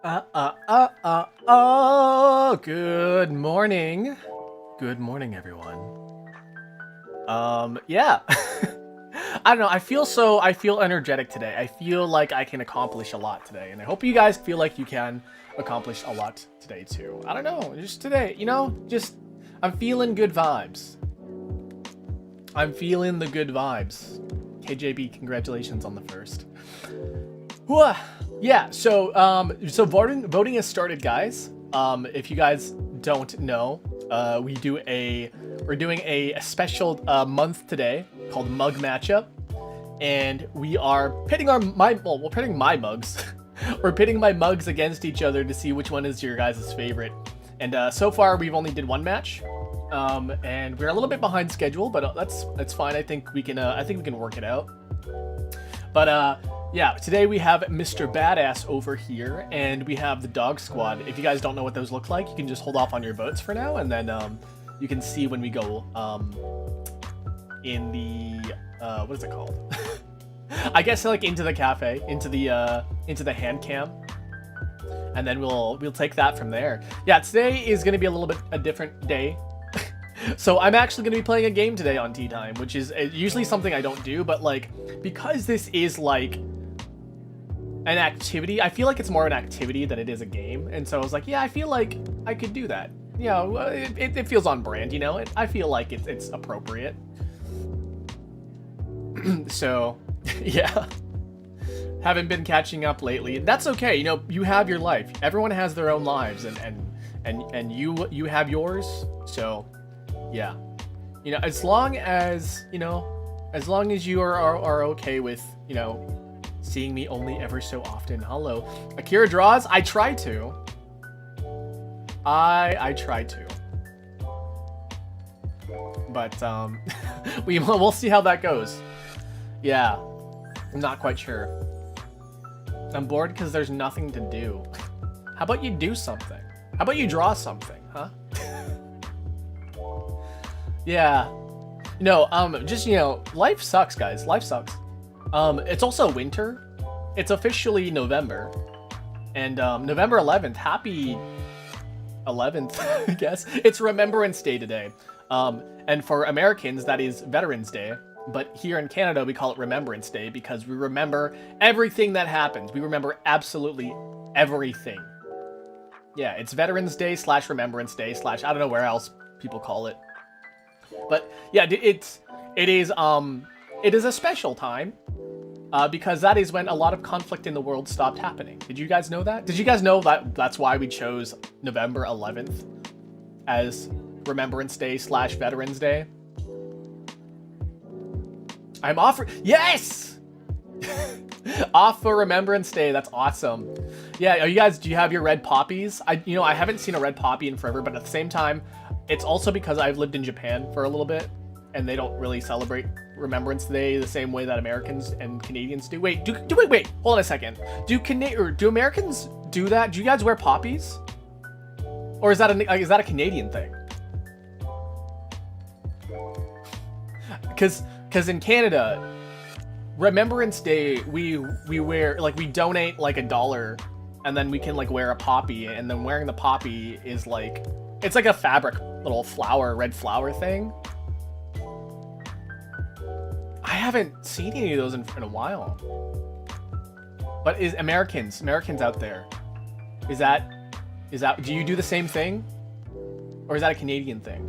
Good morning. Good morning, everyone. Yeah. I don't know, I feel energetic today. I feel like I can accomplish a lot today, and I hope you guys feel like you can accomplish a lot today too. I don't know, just today, I'm feeling good vibes. I'm feeling the good vibes. KJB, congratulations on the first. Whew. Yeah, so voting has started, guys. If you guys don't know, we're doing a special month today called Mug Matchup, and we are pitting we're pitting my mugs. We're pitting my mugs against each other to see which one is your guys' favorite. And so far we've only did one match, and we're a little bit behind schedule, but that's fine. I think we can work it out. But yeah, today we have Mr. Badass over here, and we have the Dog Squad. If you guys don't know what those look like, you can just hold off on your votes for now, and then you can see when we go in the what is it called? I guess like into the cafe, into the hand cam, and then we'll take that from there. Yeah, today is gonna be a little bit a different day. So I'm actually going to be playing a game today on Tea Time, which is usually something I don't do, but like, because this is like an activity, I feel like it's more an activity than it is a game. And so I was like, yeah, I feel like I could do that. You know, it feels on brand, you know, I feel like it's appropriate. So yeah, haven't been catching up lately. That's okay. You know, you have your life. Everyone has their own lives, and you have yours. So yeah, you know, as long as you are okay with, you know, seeing me only ever so often. Hello, Akira draws. I try to. I try to. But we'll see how that goes. Yeah, I'm not quite sure. I'm bored because there's nothing to do. How about you do something? How about you draw something, huh? Yeah, just, life sucks, guys. Life sucks. It's also winter. It's officially November, and November 11th. Happy 11th, I guess. It's Remembrance Day today. And for Americans, that is Veterans Day. But here in Canada, we call it Remembrance Day because we remember everything that happens. We remember absolutely everything. Yeah, it's Veterans Day / Remembrance Day / I don't know where else people call it. But yeah, it is a special time because that is when a lot of conflict in the world stopped happening. Did you guys know that? Did you guys know that that's why we chose November 11th as Remembrance Day / Veterans Day? I'm off for, yes! Off for Remembrance Day. That's awesome. Yeah, do you have your red poppies? I haven't seen a red poppy in forever, but at the same time, it's also because I've lived in Japan for a little bit, and they don't really celebrate Remembrance Day the same way that Americans and Canadians do. Wait, wait, hold on a second. Do Americans do that? Do you guys wear poppies? Or is that a Canadian thing? Because in Canada, Remembrance Day, we wear, like, we donate like $1, and then we can like wear a poppy, and then wearing the poppy is like, it's like a fabric little red flower thing. I haven't seen any of those in a while. But is Americans out there, is that, do you do the same thing? Or is that a Canadian thing?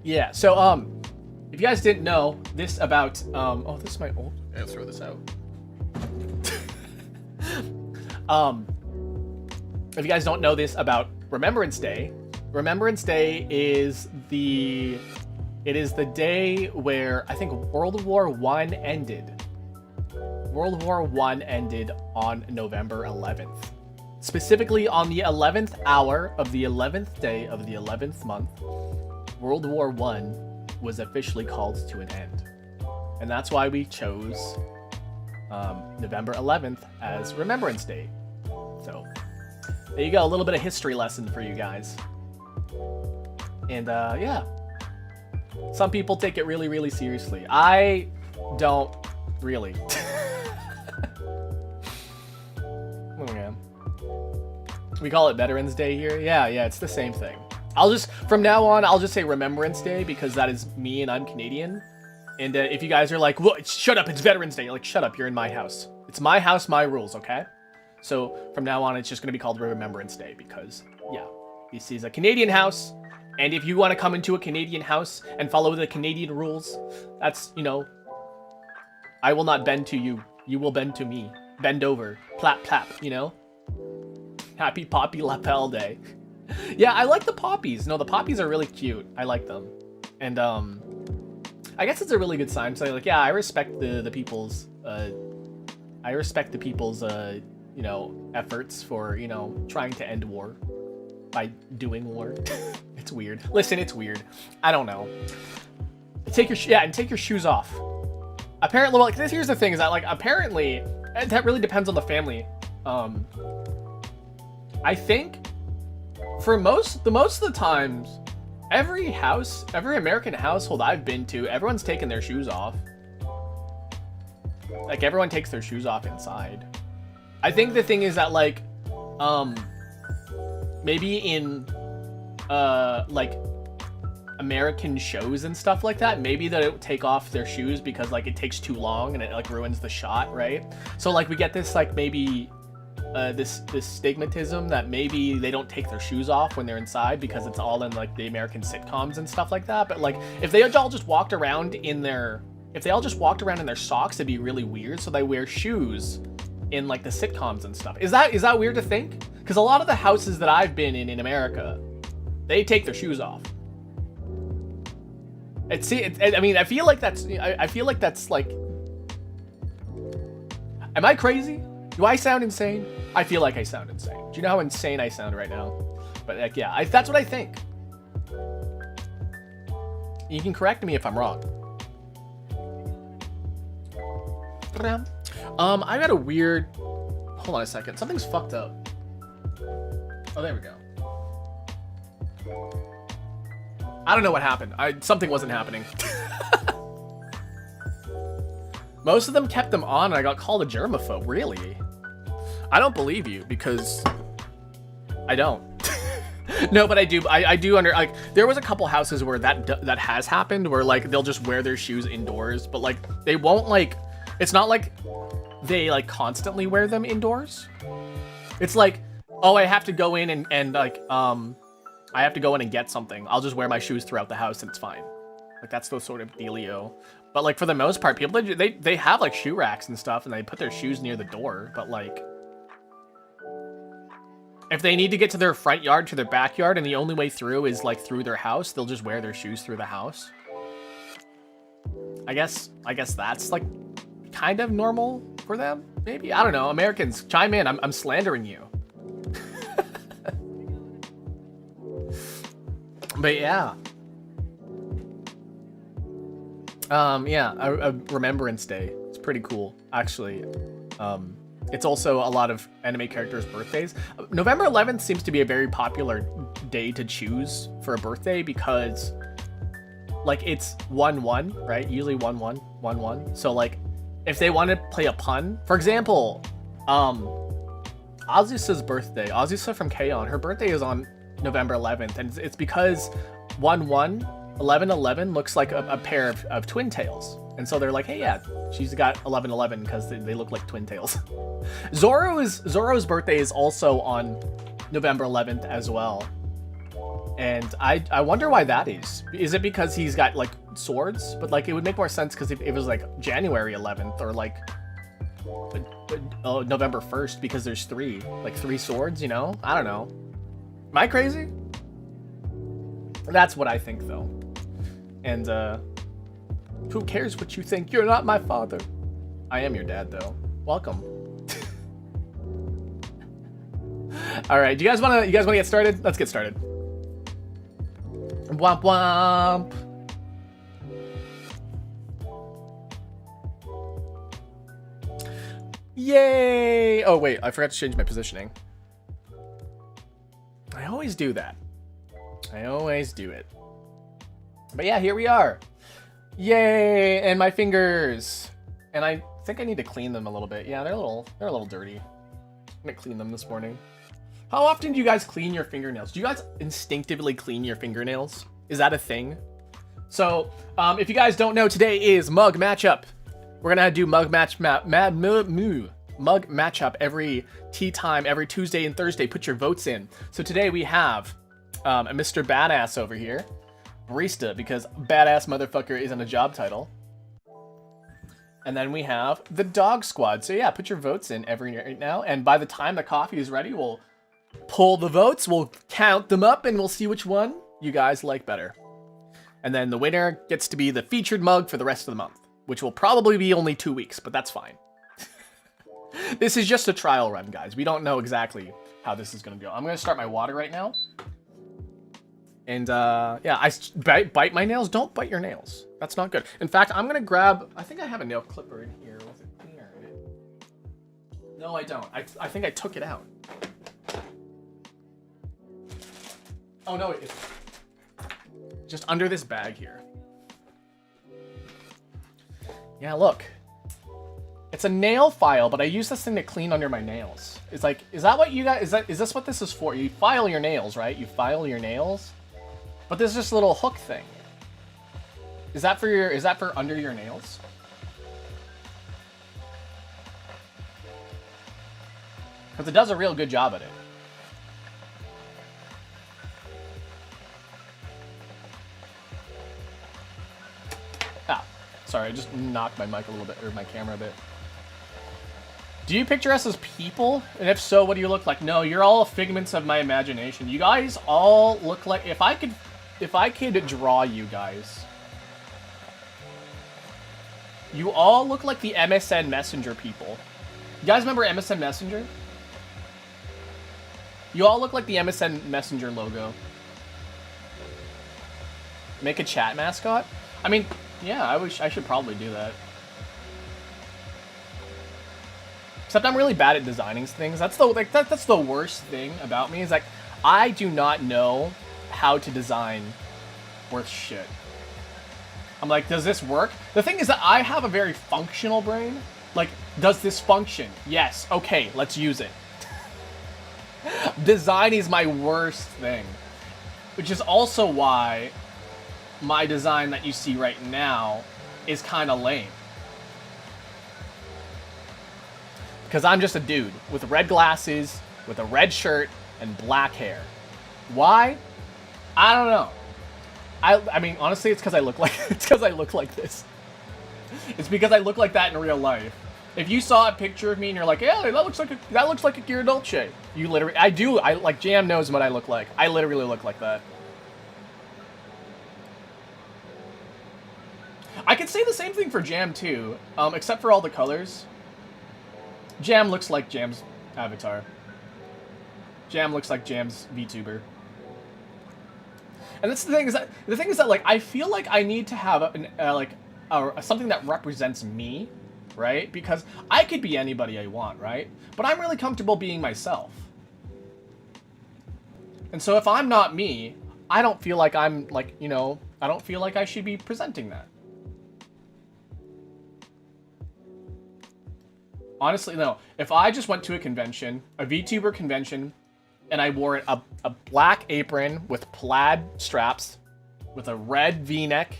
Yeah, so if you guys didn't know this about oh, this is my old, I'll throw this out. If you guys don't know this about Remembrance Day is the day where I think World War I ended. World War I ended on November 11th. Specifically on the 11th hour of the 11th day of the 11th month, World War I was officially called to an end. And that's why we chose November 11th as Remembrance Day. So there you go, a little bit of history lesson for you guys. And yeah, some people take it really, really seriously. I don't really. We call it Veterans Day here. Yeah, it's the same thing. From now on, I'll just say Remembrance Day because that is me and I'm Canadian. And if you guys are like, well, shut up, it's Veterans Day. You're like, shut up, you're in my house. It's my house, my rules, okay? So from now on, it's just going to be called Remembrance Day because, yeah, this is a Canadian house. And if you want to come into a Canadian house and follow the Canadian rules, that's, you know, I will not bend to you. You will bend to me. Bend over. Plap, plap, you know? Happy Poppy Lapel Day. Yeah, I like the poppies. No, the poppies are really cute. I like them. And, I guess it's a really good sign. So, like, yeah, I respect the people's, you know, efforts for, you know, trying to end war by doing war. It's weird. Listen, it's weird. I don't know. Take your shoes off. Apparently, well, like, here's the thing is that, like, apparently, and that really depends on the family. I think for most of the times, every American household I've been to, everyone's taken their shoes off. Like, everyone takes their shoes off inside. I think the thing is that, like, maybe in, like, American shows and stuff like that, maybe they don't take off their shoes because, like, it takes too long and it, like, ruins the shot, right? So, like, we get this, like, maybe, this stigmatism that maybe they don't take their shoes off when they're inside because it's all in, like, the American sitcoms and stuff like that. But, like, if they all just walked around in their socks, it'd be really weird. So they wear shoes in, like, the sitcoms and stuff. Is that weird to think? Because a lot of the houses that I've been in America, they take their shoes off. I mean, I feel like that's like, am I crazy? Do I sound insane? I feel like I sound insane. Do you know how insane I sound right now? But, like, yeah, that's what I think. You can correct me if I'm wrong. I got a weird, hold on a second. Something's fucked up. Oh, there we go. I don't know what happened. Something wasn't happening. Most of them kept them on and I got called a germaphobe. Really? I don't believe you because I don't. No, but I do. I do like, there was a couple houses where that has happened where, like, they'll just wear their shoes indoors, but, like, they won't, like, it's not like they, like, constantly wear them indoors. It's like, oh, I have to go in and like, I have to go in and get something. I'll just wear my shoes throughout the house and it's fine. Like, that's the sort of dealio. But, like, for the most part, people, they have, like, shoe racks and stuff and they put their shoes near the door. But, like, if they need to get to their front yard, to their backyard, and the only way through is, like, through their house, they'll just wear their shoes through the house. I guess that's, like, kind of normal for them, maybe? I don't know. Americans, chime in. I'm slandering you. But yeah. Yeah, a Remembrance Day. It's pretty cool, actually. It's also a lot of anime characters' birthdays. November 11th seems to be a very popular day to choose for a birthday because, like, it's 1-1, right? Usually 1-1, 1-1. So, like, if they want to play a pun, for example, Azusa's birthday, Azusa from K-On!, her birthday is on November 11th, and it's because 1-1, 11-11 looks like a pair of twin tails. And so they're like, hey, yeah, she's got 11-11 because they look like twin tails. Zoro's birthday is also on November 11th as well. And I wonder why that is. Is it because he's got, like, swords? But, like, it would make more sense because if it was, like, January 11th or, like, November 1st because there's three swords, you know? I don't know. Am I crazy? That's what I think, though. And, who cares what you think? You're not my father. I am your dad, though. Welcome. All right, do you guys want to get started? Let's get started. Womp womp. Yay! Oh wait, I forgot to change my positioning. I always do that. I always do it. But yeah, here we are. Yay! And my fingers. And I think I need to clean them a little bit. Yeah, they're a little dirty. I'm gonna clean them this morning. How often do you guys clean your fingernails? Do you guys instinctively clean your fingernails? Is that a thing? So, if you guys don't know, today is mug matchup. We're gonna do mug matchup every tea time, every Tuesday and Thursday. Put your votes in. So today we have a Mr. Badass over here, barista, because badass motherfucker isn't a job title. And then we have the dog squad. So yeah, put your votes in every right now. And by the time the coffee is ready, we'll pull the votes, we'll count them up, and we'll see which one you guys like better. And then the winner gets to be the featured mug for the rest of the month, which will probably be only 2 weeks, but that's fine. This is just a trial run, guys. We don't know exactly how this is going to go. I'm going to start my water right now. And yeah, I bite my nails. Don't bite your nails. That's not good. In fact, I'm going to grab, I think I have a nail clipper in here. Was it cleaner? No, I don't. I think I took it out. Oh, no, it's just under this bag here. Yeah, look. It's a nail file, but I use this thing to clean under my nails. It's like, is that what you guys, is this what this is for? You file your nails, right? You file your nails, but there's this little hook thing. Is that for under your nails? Because it does a real good job at it. Ah, sorry, I just knocked my mic a little bit, or my camera a bit. Do you picture us as people? And if so, what do you look like? No, you're all figments of my imagination. You guys all look like, if I could draw you guys, you all look like the MSN Messenger people. You guys remember MSN Messenger? You all look like the MSN Messenger logo. Make a chat mascot? I mean, yeah, I should probably do that. Except I'm really bad at designing things. That's the worst thing about me, is like, I do not know how to design worth shit. I'm like, does this work? The thing is that I have a very functional brain. Like, does this function? Yes. Okay, let's use it. Design is my worst thing. Which is also why my design that you see right now is kind of lame. Because I'm just a dude with red glasses, with a red shirt, and black hair. Why? I don't know. I mean, honestly, it's because I look like this. It's because I look like that in real life. If you saw a picture of me and you're like, yeah, that looks like a Gyrodolce. You literally, I like, Jam knows what I look like. I literally look like that. I could say the same thing for Jam too, except for all the colors. Jam looks like Jam's avatar. Jam looks like Jam's VTuber. And that's the thing is that like, I feel like I need to have something that represents me, right? Because I could be anybody I want, right? But I'm really comfortable being myself. And so if I'm not me, I don't feel like I'm like, you know, I don't feel like I should be presenting that. Honestly, no. If I just went to a convention, a VTuber convention, and I wore a black apron with plaid straps, with a red V-neck,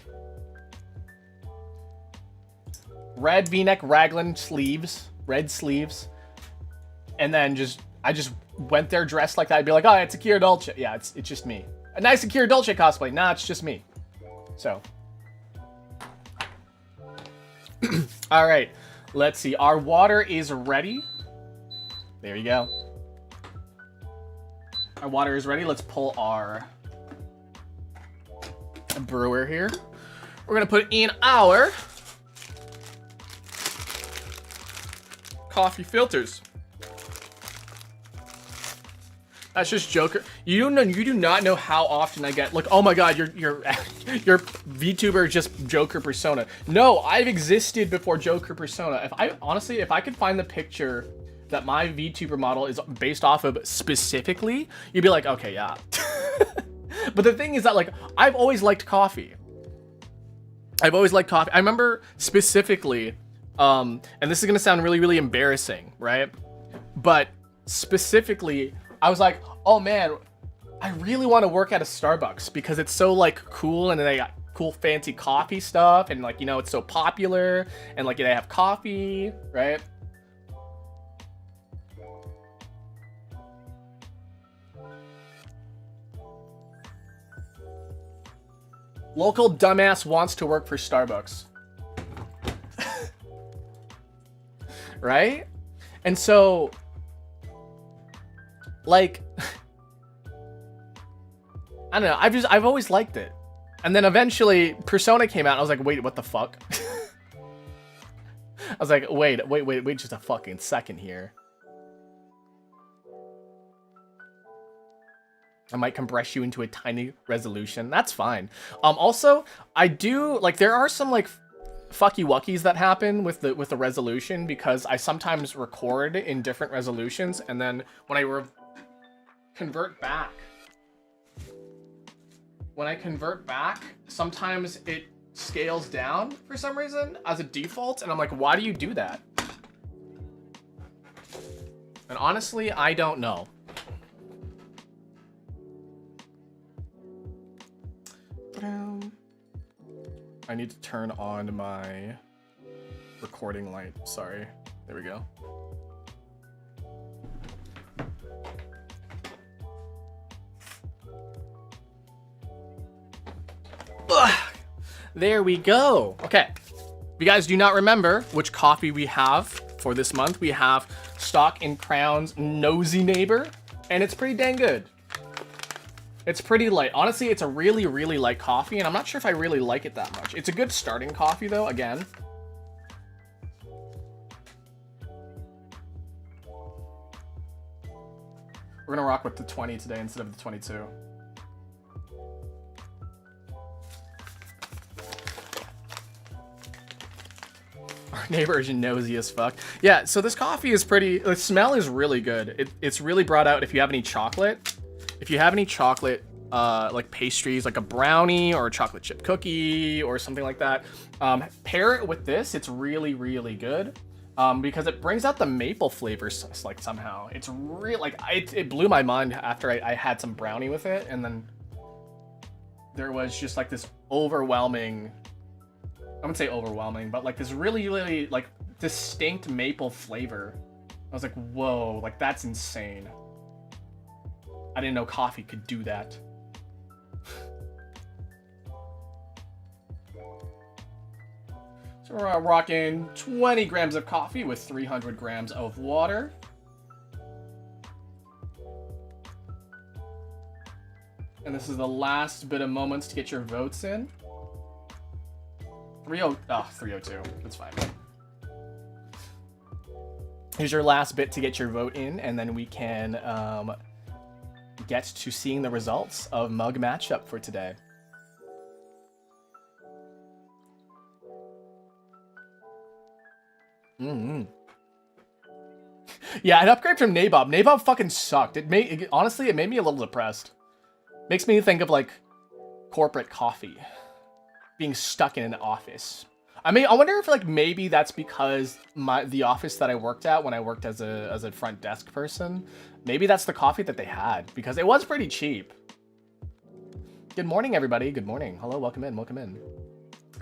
raglan sleeves, red sleeves, and then I just went there dressed like that, I'd be like, oh, it's Akira Dolce. Yeah, it's just me. A nice Akira Dolce cosplay. Nah, it's just me. So. All right. Let's see. Our water is ready. There you go. Our water is ready. Let's pull our brewer here. We're going to put in our coffee filters. That's just Joker. You do not know how often I get, look, oh my god, your VTuber is just Joker persona. No, I've existed before Joker persona. If I could find the picture that my VTuber model is based off of specifically, you'd be like, okay, yeah. But the thing is that, like, I've always liked coffee. I remember specifically, and this is gonna sound really, really embarrassing, right? But specifically, I was like, oh man, I really want to work at a Starbucks because it's so like cool and they got cool fancy coffee stuff and like, you know, it's so popular and like they have coffee, right? Local dumbass wants to work for Starbucks. Right? And so, like, I don't know, I've always liked it. And then eventually Persona came out and I was like, wait, what the fuck? I was like, wait just a fucking second here. I might compress you into a tiny resolution. That's fine. Also, I do like there are some like fucky wuckies that happen with the resolution because I sometimes record in different resolutions and then when I convert back, sometimes it scales down for some reason as a default, and I'm like, why do you do that? And honestly, I don't know. I need to turn on my recording light. Sorry. There we go. Ugh. There we go. Okay. If you guys do not remember which coffee we have for this month, we have Stock and Crown's Nosy Neighbor, and it's pretty dang good. It's pretty light. Honestly, it's a really, really light coffee, and I'm not sure if I really like it that much. It's a good starting coffee, though, again. We're gonna rock with the 20 today instead of the 22. Our neighbor is nosy as fuck. Yeah, so this coffee is pretty... The smell is really good. It's really brought out if you have any chocolate. If you have any chocolate, like pastries, like a brownie or a chocolate chip cookie or something like that, pair it with this. It's really, really good because it brings out the maple flavors like somehow. It's really like it blew my mind after I had some brownie with it, and then there was just like this overwhelming. I wouldn't say overwhelming, but like this really, really like distinct maple flavor. I was like, whoa, like that's insane. I didn't know coffee could do that. So we're rocking 20 grams of coffee with 300 grams of water. And this is the last bit of moments to get your votes in. 302. That's fine. Here's your last bit to get your vote in, and then we can get to seeing the results of mug matchup for today. Yeah, an upgrade from Nabob. Nabob fucking sucked. Honestly, it made me a little depressed. Makes me think of like corporate coffee, being stuck in an office. I wonder if like maybe that's because the office that I worked at when I worked as a front desk person, maybe that's the coffee that they had because it was pretty cheap. Good morning, everybody. Good morning. Hello, welcome in, welcome in.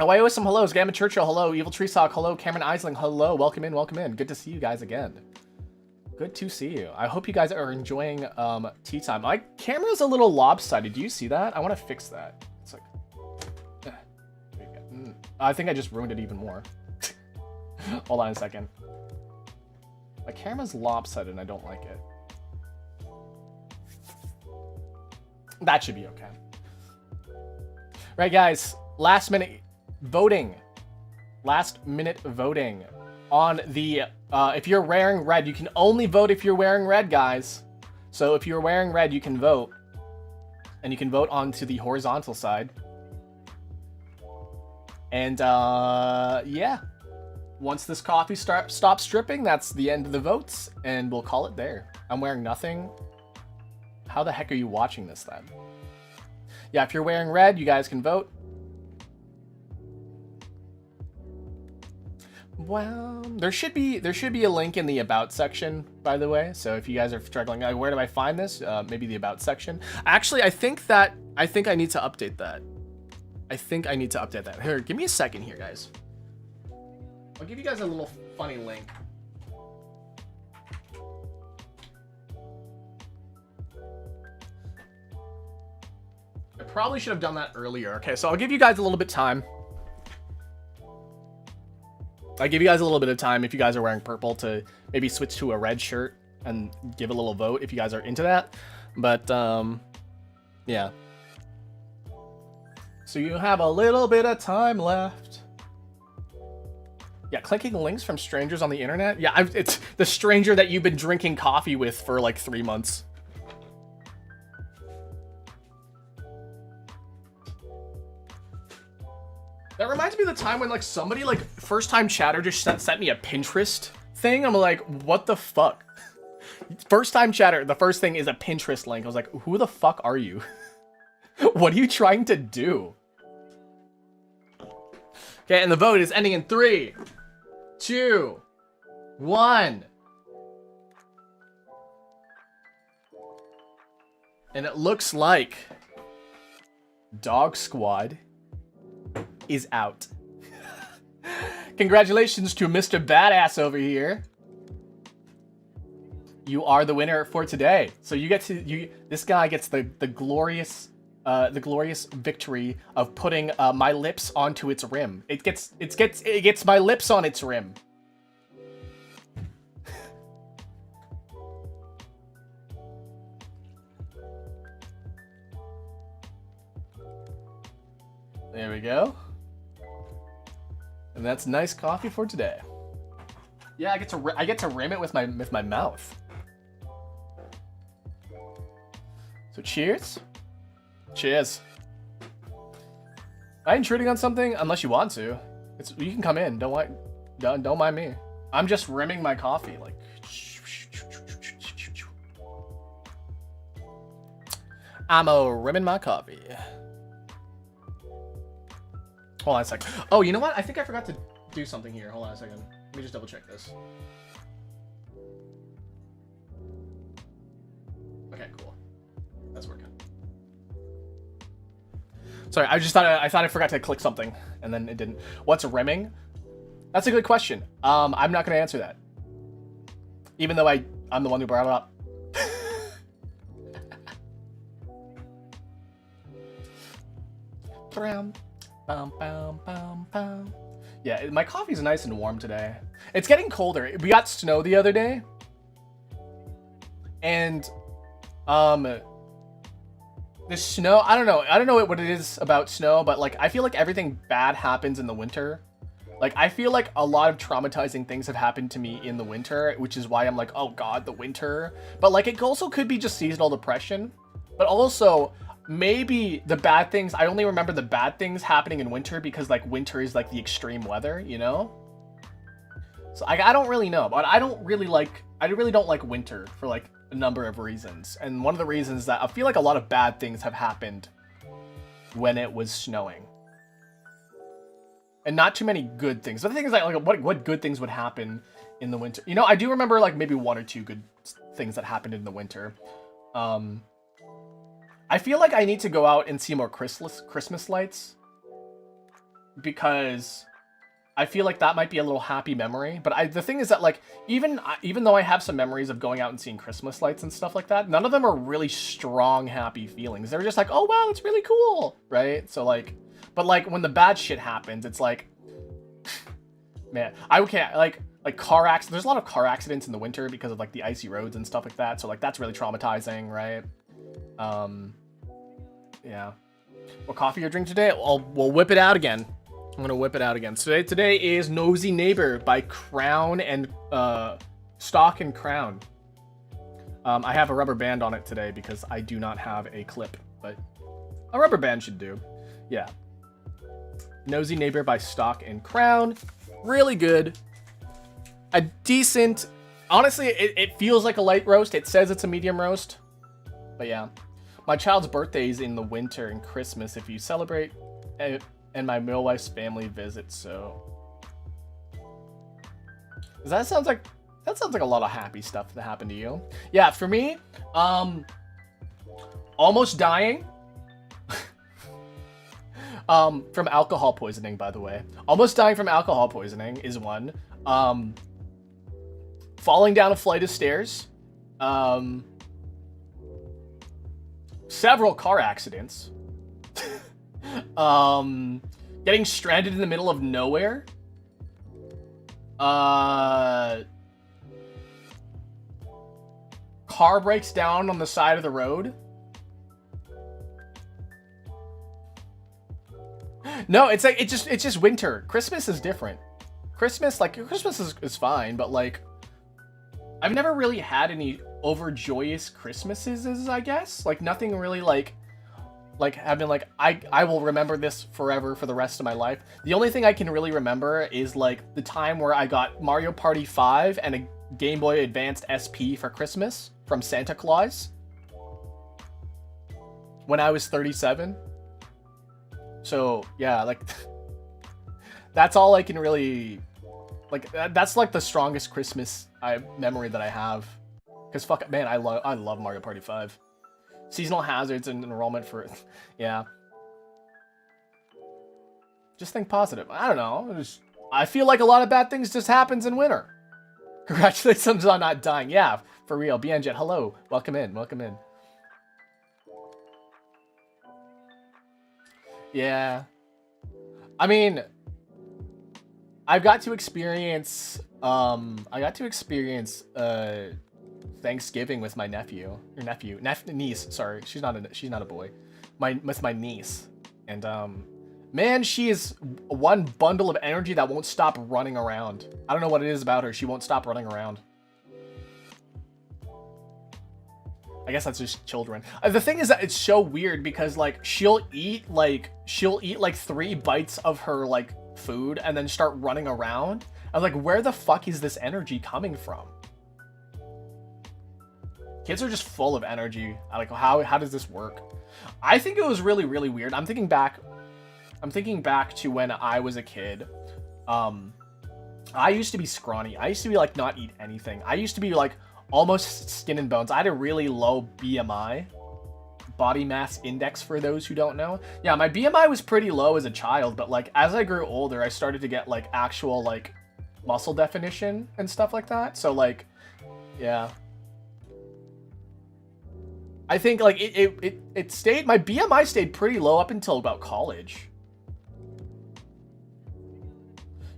Oh, I owe some hellos. Gamma Churchill, hello. Evil Tree Sock, hello. Cameron Eisling, hello. Welcome in, welcome in. Good to see you guys again. Good to see you. I hope you guys are enjoying tea time. My camera's a little lopsided. Do you see that? I want to fix that. It's like, I think I just ruined it even more. Hold on a second. My camera's lopsided and I don't like it. That should be okay. Right, guys. Last minute voting. Last minute voting on the... if you're wearing red, you can only vote if you're wearing red, guys. So if you're wearing red, you can vote. And you can vote onto the horizontal side. And, yeah. Once this coffee stops dripping, that's the end of the votes. And we'll call it there. I'm wearing nothing. How the heck are you watching this, then? Yeah, if you're wearing red, you guys can vote. Well, there should be a link in the about section, by the way. So if you guys are struggling, like, where do I find this? Maybe the about section. Actually, I think I need to update that. Here, give me a second here, guys. I'll give you guys a little funny link. I probably should have done that earlier. Okay, so I'll give you guys a little bit of time. I give you guys a little bit of time if you guys are wearing purple to maybe switch to a red shirt and give a little vote if you guys are into that. But, yeah. So you have a little bit of time left. Yeah, clicking links from strangers on the internet. Yeah, it's the stranger that you've been drinking coffee with for like 3 months. That reminds me of the time when like somebody like first time chatter just sent me a Pinterest thing. I'm like, what the fuck? First time chatter, the first thing is a Pinterest link. I was like, who the fuck are you? What are you trying to do? Okay, and the vote is ending in 3, 2, 1. And it looks like Dog Squad is out. Congratulations to Mr. Badass over here. You are the winner for today. So you get to this guy gets the glorious victory of putting my lips onto its rim. It gets my lips on its rim. There we go. And that's nice coffee for today. Yeah, I get to rim it with my mouth. So cheers. Cheers. Am I intruding on something? Unless you want to. You can come in. Don't mind me. I'm just rimming my coffee like. I'm rimming my coffee. Hold on a sec. Oh, you know what? I think I forgot to do something here. Hold on a second. Let me just double check this. Okay, cool. That's working. Sorry, I thought I forgot to click something, and then it didn't. What's rimming? That's a good question. I'm not gonna answer that. Even though I'm the one who brought it up. Yeah, my coffee's nice and warm today. It's getting colder. We got snow the other day. And the snow, I don't know what it is about snow, but like I feel like everything bad happens in the winter. Like I feel like a lot of traumatizing things have happened to me in the winter, which is why I'm like, oh god, the winter. But like it also could be just seasonal depression. But also maybe the bad things, I only remember the bad things happening in winter because like winter is like the extreme weather, you know? So I don't really know, but I really don't like winter for like a number of reasons. And one of the reasons that I feel like a lot of bad things have happened when it was snowing. And not too many good things. But the thing is like what good things would happen in the winter? You know, I do remember like maybe 1 or 2 good things that happened in the winter. I feel like I need to go out and see more Christmas lights because I feel like that might be a little happy memory. But the thing is that like even though I have some memories of going out and seeing Christmas lights and stuff like that, none of them are really strong happy feelings. They're just like, oh wow, it's really cool, right? So like, but like when the bad shit happens, it's like, man, like car accidents. There's a lot of car accidents in the winter because of like the icy roads and stuff like that. So like that's really traumatizing, right? Yeah. What coffee you're drinking today? We'll whip it out again. I'm gonna whip it out again. So today is Nosy Neighbor by Crown and Stock and Crown. I have a rubber band on it today because I do not have a clip, but a rubber band should do. Yeah. Nosy Neighbor by Stock and Crown. Really good. A decent. Honestly, it feels like a light roast. It says it's a medium roast, but yeah. My child's birthday is in the winter and Christmas if you celebrate, and my midwife's family visits, so. That sounds like a lot of happy stuff that happened to you. Yeah, for me, almost dying. From alcohol poisoning, by the way. Almost dying from alcohol poisoning is one. Falling down a flight of stairs. Several car accidents. Getting stranded in the middle of nowhere. Car breaks down on the side of the road. No, it's like it's just winter. Christmas is different. Christmas is fine, but like I've never really had any overjoyous Christmases, I guess. Like nothing really like I've been like I will remember this forever for the rest of my life. The only thing I can really remember is like the time where I got Mario Party 5 and a Game Boy Advanced SP for Christmas from Santa Claus when I was 37. So yeah, like that's all I can really like. That's like the strongest Christmas memory that I have. Cause fuck, man, I love Mario Party 5. Seasonal hazards and enrollment for, yeah. Just think positive. I don't know. I feel like a lot of bad things just happens in winter. Congratulations on not dying. Yeah, for real. Bienjet, hello. Welcome in. Welcome in. Yeah. I mean, I got to experience Thanksgiving with my niece. Sorry, she's not a boy. With my niece, and man, she is one bundle of energy that won't stop running around. I don't know what it is about her. She won't stop running around. I guess that's just children. The thing is that it's so weird because like she'll eat like 3 bites of her like food and then start running around. I'm like, where the fuck is this energy coming from? Kids are just full of energy. Like, how does this work? I think it was really, really weird. I'm thinking back to when I was a kid. I used to be scrawny. I used to be like not eat anything. I used to be like almost skin and bones. I had a really low BMI, body mass index, for those who don't know. Yeah, my BMI was pretty low as a child, but like as I grew older, I started to get like actual like muscle definition and stuff like that. So like, yeah. I think like it stayed, my BMI stayed pretty low up until about college.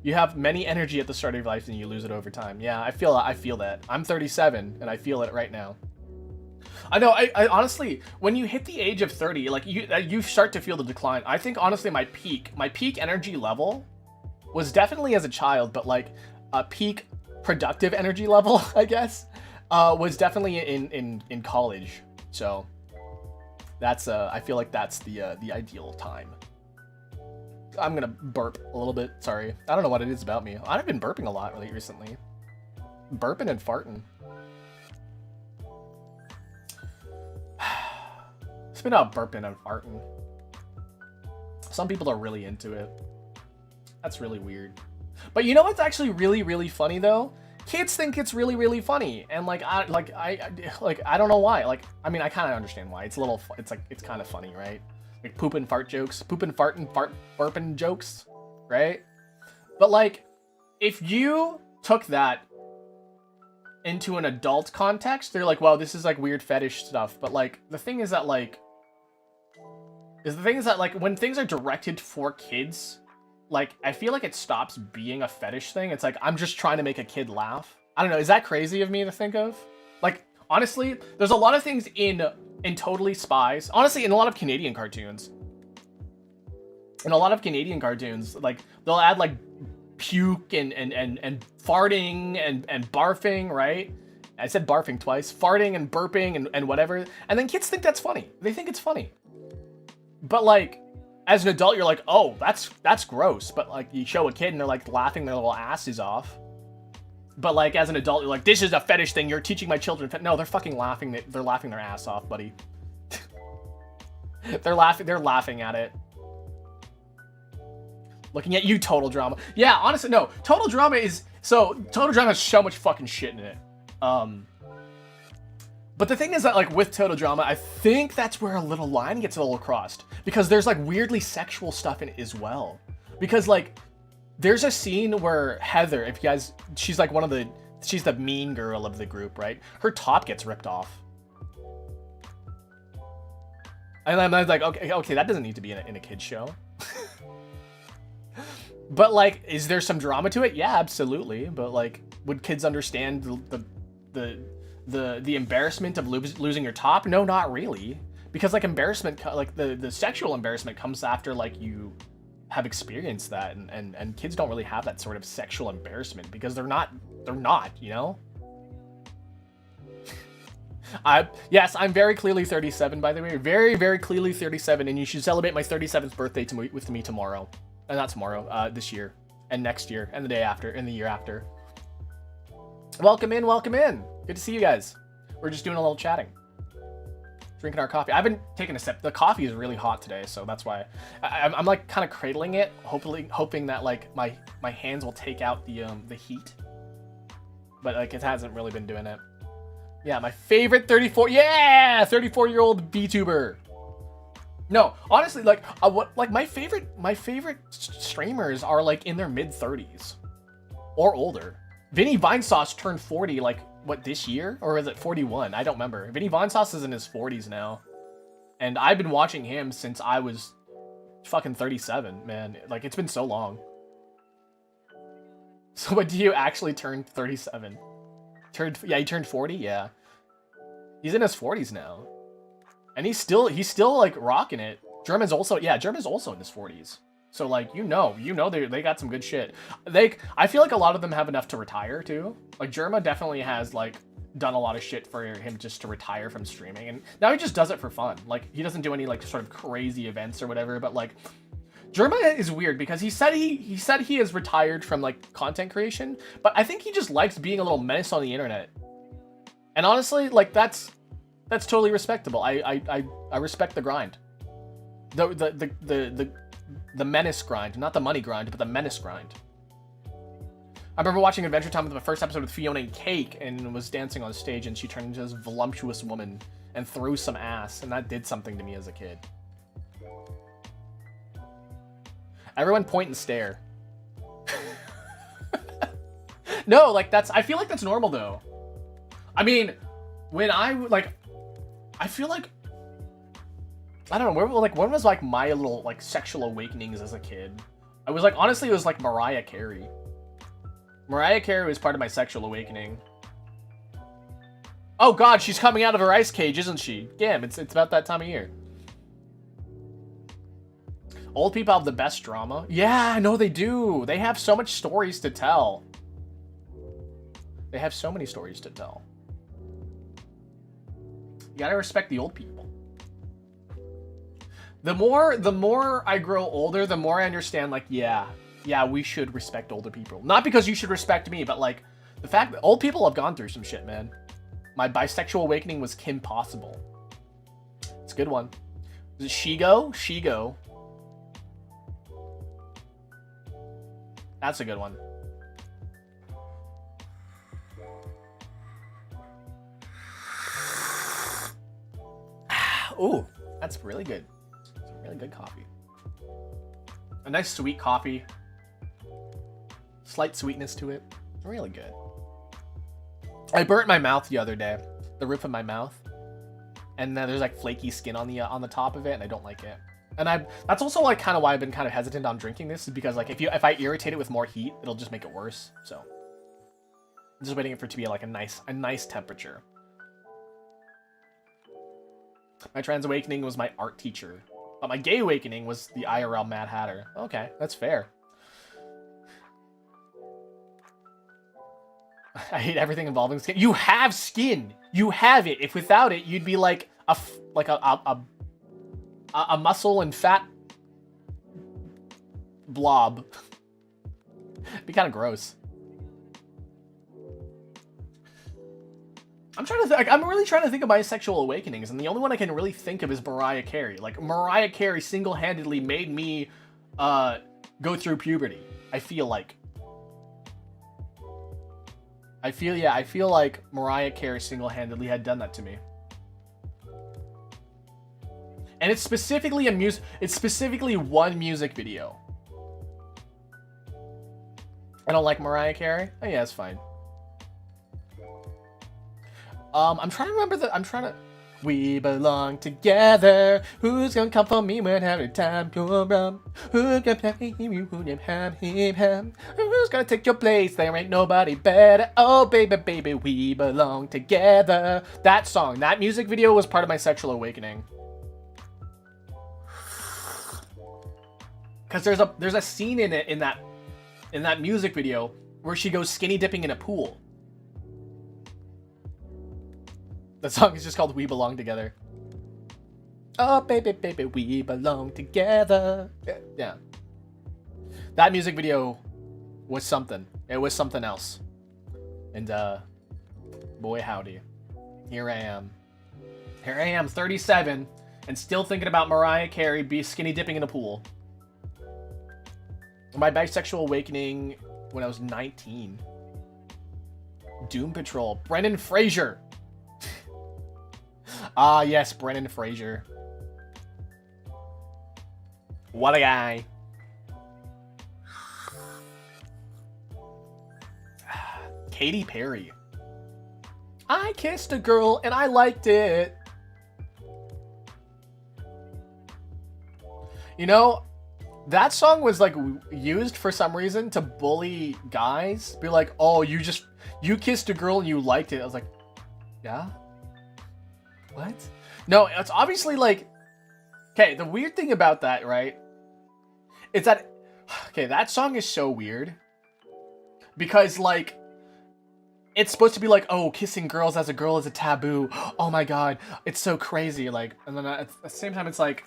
You have many energy at the start of your life and you lose it over time. Yeah, I feel that. I'm 37 and I feel it right now. I know, I honestly, when you hit the age of 30, like you start to feel the decline. I think honestly my peak energy level was definitely as a child, but like a peak productive energy level, I guess, was definitely in college. So that's I feel like that's the ideal time. I'm gonna burp a little bit. Sorry, I don't know what it is about me. I've been burping a lot really recently. Burping and farting. Spit out burping and farting. Some people are really into it. That's really weird. But you know what's actually really, really funny though? Kids think it's really, really funny, and like I don't know why. Like, I mean, I kind of understand why. It's kind of funny, right? Like poop and fart jokes, poop and fart burping jokes, right? But like, if you took that into an adult context, they're like, wow, this is like weird fetish stuff. But like, the thing is that like when things are directed for kids, like, I feel like it stops being a fetish thing. It's like, I'm just trying to make a kid laugh. I don't know. Is that crazy of me to think of? Like, honestly, there's a lot of things in Totally Spies. Honestly, in a lot of Canadian cartoons. Like, they'll add, like, puke and farting and barfing, right? I said barfing twice. Farting and burping and whatever. And then kids think that's funny. They think it's funny. But, like, as an adult, you're like, oh, that's gross. But like, you show a kid and they're like laughing their little asses off. But like, as an adult, you're like, this is a fetish thing. You're teaching my children. No, they're fucking laughing. They're laughing their ass off, buddy. They're laughing at it. Looking at you, Total Drama. Yeah, honestly, no. Total Drama is So Total Drama has so much fucking shit in it. But the thing is that, like, with Total Drama, I think that's where a little line gets a little crossed. Because there's, like, weirdly sexual stuff in it as well. Because, like, there's a scene where Heather, if you guys, she's, like, she's the mean girl of the group, right? Her top gets ripped off. And I'm like, okay, that doesn't need to be in a kid's show. But, like, is there some drama to it? Yeah, absolutely. But, like, would kids understand the embarrassment of losing your top? No, not really. Because, like, embarrassment, like, the sexual embarrassment comes after, like, you have experienced that. And kids don't really have that sort of sexual embarrassment because they're not, you know? Yes, I'm very clearly 37, by the way. Very, very clearly 37, and you should celebrate my 37th birthday with me tomorrow. Not tomorrow, this year, and next year, and the day after, and the year after. Welcome in, welcome in. Good to see you guys. We're just doing a little chatting. Drinking our coffee. I haven't taken a sip. The coffee is really hot today, so that's why. I'm like, kind of cradling it, hoping that, like, my hands will take out the heat. But, like, it hasn't really been doing it. Yeah, my favorite 34-year-old VTuber. No, honestly, like, my favorite streamers are, like, in their mid-30s or older. Vinny Vinesauce turned 40, like, what, this year? Or is it 41? I don't remember. Vinny Vinesauce is in his 40s now. And I've been watching him since I was fucking 37, man. Like, it's been so long. So when do you actually turn 37? Yeah, he turned 40? Yeah. He's in his 40s now. And he's still like rocking it. German's also in his 40s. So, like, you know they got some good shit. I feel like a lot of them have enough to retire too. Like, Germa definitely has, like, done a lot of shit for him just to retire from streaming, and now he just does it for fun. Like, he doesn't do any, like, sort of crazy events or whatever. But, like, Germa is weird because he said he has retired from, like, content creation, but I think he just likes being a little menace on the internet. And honestly, like, that's totally respectable. I respect the grind. The menace grind, not the money grind, but the menace grind. I remember watching Adventure Time with the first episode with Fiona and Cake, and was dancing on stage, and she turned into this voluptuous woman and threw some ass, and that did something to me as a kid. Everyone point and stare. No, like, I feel like that's normal though. I mean, when I feel like, I don't know, when was, like, my little, like, sexual awakenings as a kid? I was, like, honestly, it was, like, Mariah Carey. Mariah Carey was part of my sexual awakening. Oh god, she's coming out of her ice cage, isn't she? Damn, it's about that time of year. Old people have the best drama. Yeah, no, they do. They have so much stories to tell. They have so many stories to tell. You gotta respect the old people. The more I grow older, the more I understand, like, yeah, we should respect older people. Not because you should respect me, but, like, the fact that old people have gone through some shit, man. My bisexual awakening was Kim Possible. It's a good one. Is it Shigo? Shigo. That's a good one. Ooh, that's really good. It's really good coffee. A nice sweet coffee. Slight sweetness to it. Really good. I burnt my mouth the other day. The roof of my mouth. And then there's, like, flaky skin on the top of it, and I don't like it. And that's also, like, kind of why I've been kind of hesitant on drinking this, is because, like, if I irritate it with more heat, it'll just make it worse. So I'm just waiting for it to be, like, a nice temperature. My trans awakening was my art teacher. But my gay awakening was the IRL Mad Hatter. Okay, that's fair. I hate everything involving skin. You have skin. You have it. If without it, you'd be like a muscle and fat blob. It'd be kind of gross. I'm really trying to think of my sexual awakenings, and the only one I can really think of is Mariah Carey. Like, Mariah Carey single-handedly made me go through puberty, I feel like. I feel like Mariah Carey single-handedly had done that to me. And it's specifically one music video. I don't like Mariah Carey. Oh yeah, it's fine. I'm trying to remember We belong together. Who's gonna come for me when every time come around? Who's gonna play you when you have him? Who's gonna take your place? There ain't nobody better. Oh baby, baby, we belong together. That song, that music video was part of my sexual awakening. Cause there's a scene in that music video where she goes skinny dipping in a pool. The song is just called We Belong Together. Oh, baby, baby, we belong together. Yeah. That music video was something. It was something else. And, boy howdy. Here I am. Here I am, 37, and still thinking about Mariah Carey skinny dipping in a pool. My bisexual awakening when I was 19. Doom Patrol. Brendan Fraser. Ah, yes, Brendan Fraser. What a guy. Katy Perry. I kissed a girl and I liked it. You know, that song was like used for some reason to bully guys. Be like, oh, you kissed a girl and you liked it. I was like, yeah? What? No, it's obviously like... Okay, the weird thing about that, right? Is that... Okay, that song is so weird. Because, like... It's supposed to be like, oh, kissing girls as a girl is a taboo. Oh my god, it's so crazy. Like, and then at the same time, it's like...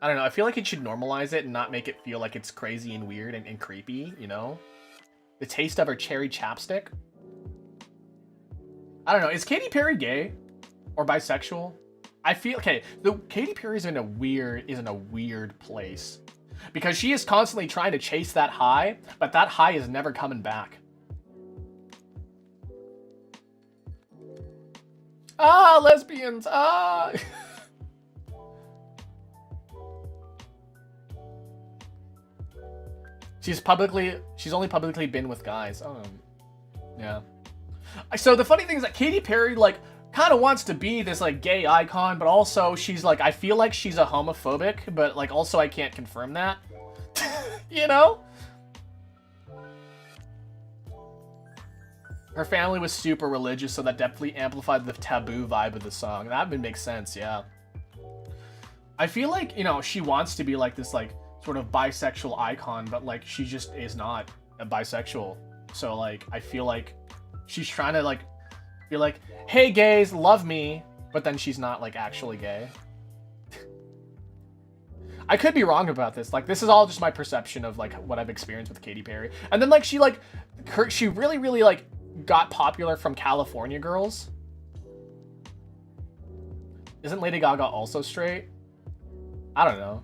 I don't know, I feel like it should normalize it and not make it feel like it's crazy and weird and creepy, you know? The taste of her cherry chapstick? I don't know, is Katy Perry gay? Or bisexual? I feel okay. Katy Perry's in a weird place because she is constantly trying to chase that high, but that high is never coming back. Ah, lesbians. Ah. She's only publicly been with guys. Yeah. So the funny thing is that Katy Perry like kind of wants to be this like gay icon, but also she's like, I feel like she's a homophobic, but like also I can't confirm that. You know? Her family was super religious, so that definitely amplified the taboo vibe of the song. That would make sense, yeah. I feel like, you know, she wants to be like this like sort of bisexual icon, but like she just is not a bisexual. So like I feel like she's trying to like be like, hey gays, love me, but then she's not like actually gay. I could be wrong about this. Like this is all just my perception of like what I've experienced with Katy Perry. And then like she really like got popular from California girls. Isn't Lady Gaga also straight? I don't know.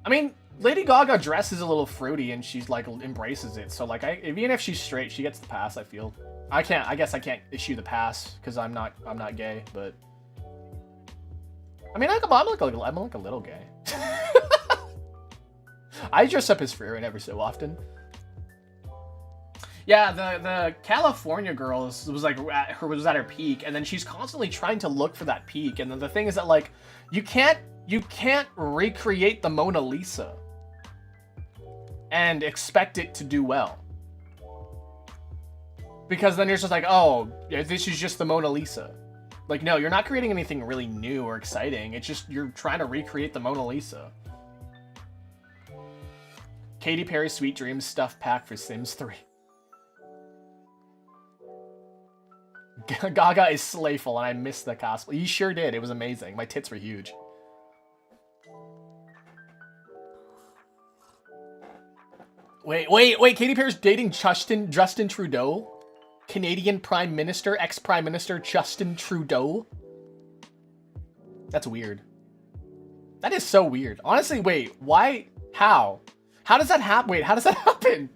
I mean, Lady Gaga dresses a little fruity and she's like embraces it. So like, even if she's straight, she gets the pass. I feel. I guess I can't issue the pass because I'm not gay. But I mean, I'm like a little gay. I dress up as Freerin every so often. Yeah, the California girl was like was at her peak, and then she's constantly trying to look for that peak. And then the thing is that like you can't recreate the Mona Lisa and expect it to do well, because then you're just like, oh, this is just the Mona Lisa. Like, no, you're not creating anything really new or exciting. It's just you're trying to recreate the Mona Lisa. Katy Perry Sweet Dreams stuff pack for Sims 3. Gaga is slayful, and I missed the cosplay. You sure did. It was amazing. My tits were huge. Wait. Katy Perry's dating Justin Trudeau? Canadian Prime Minister, ex-Prime Minister Justin Trudeau? That's weird. That is so weird. Honestly, wait. Why? How? How does that happen? Wait, how does that happen?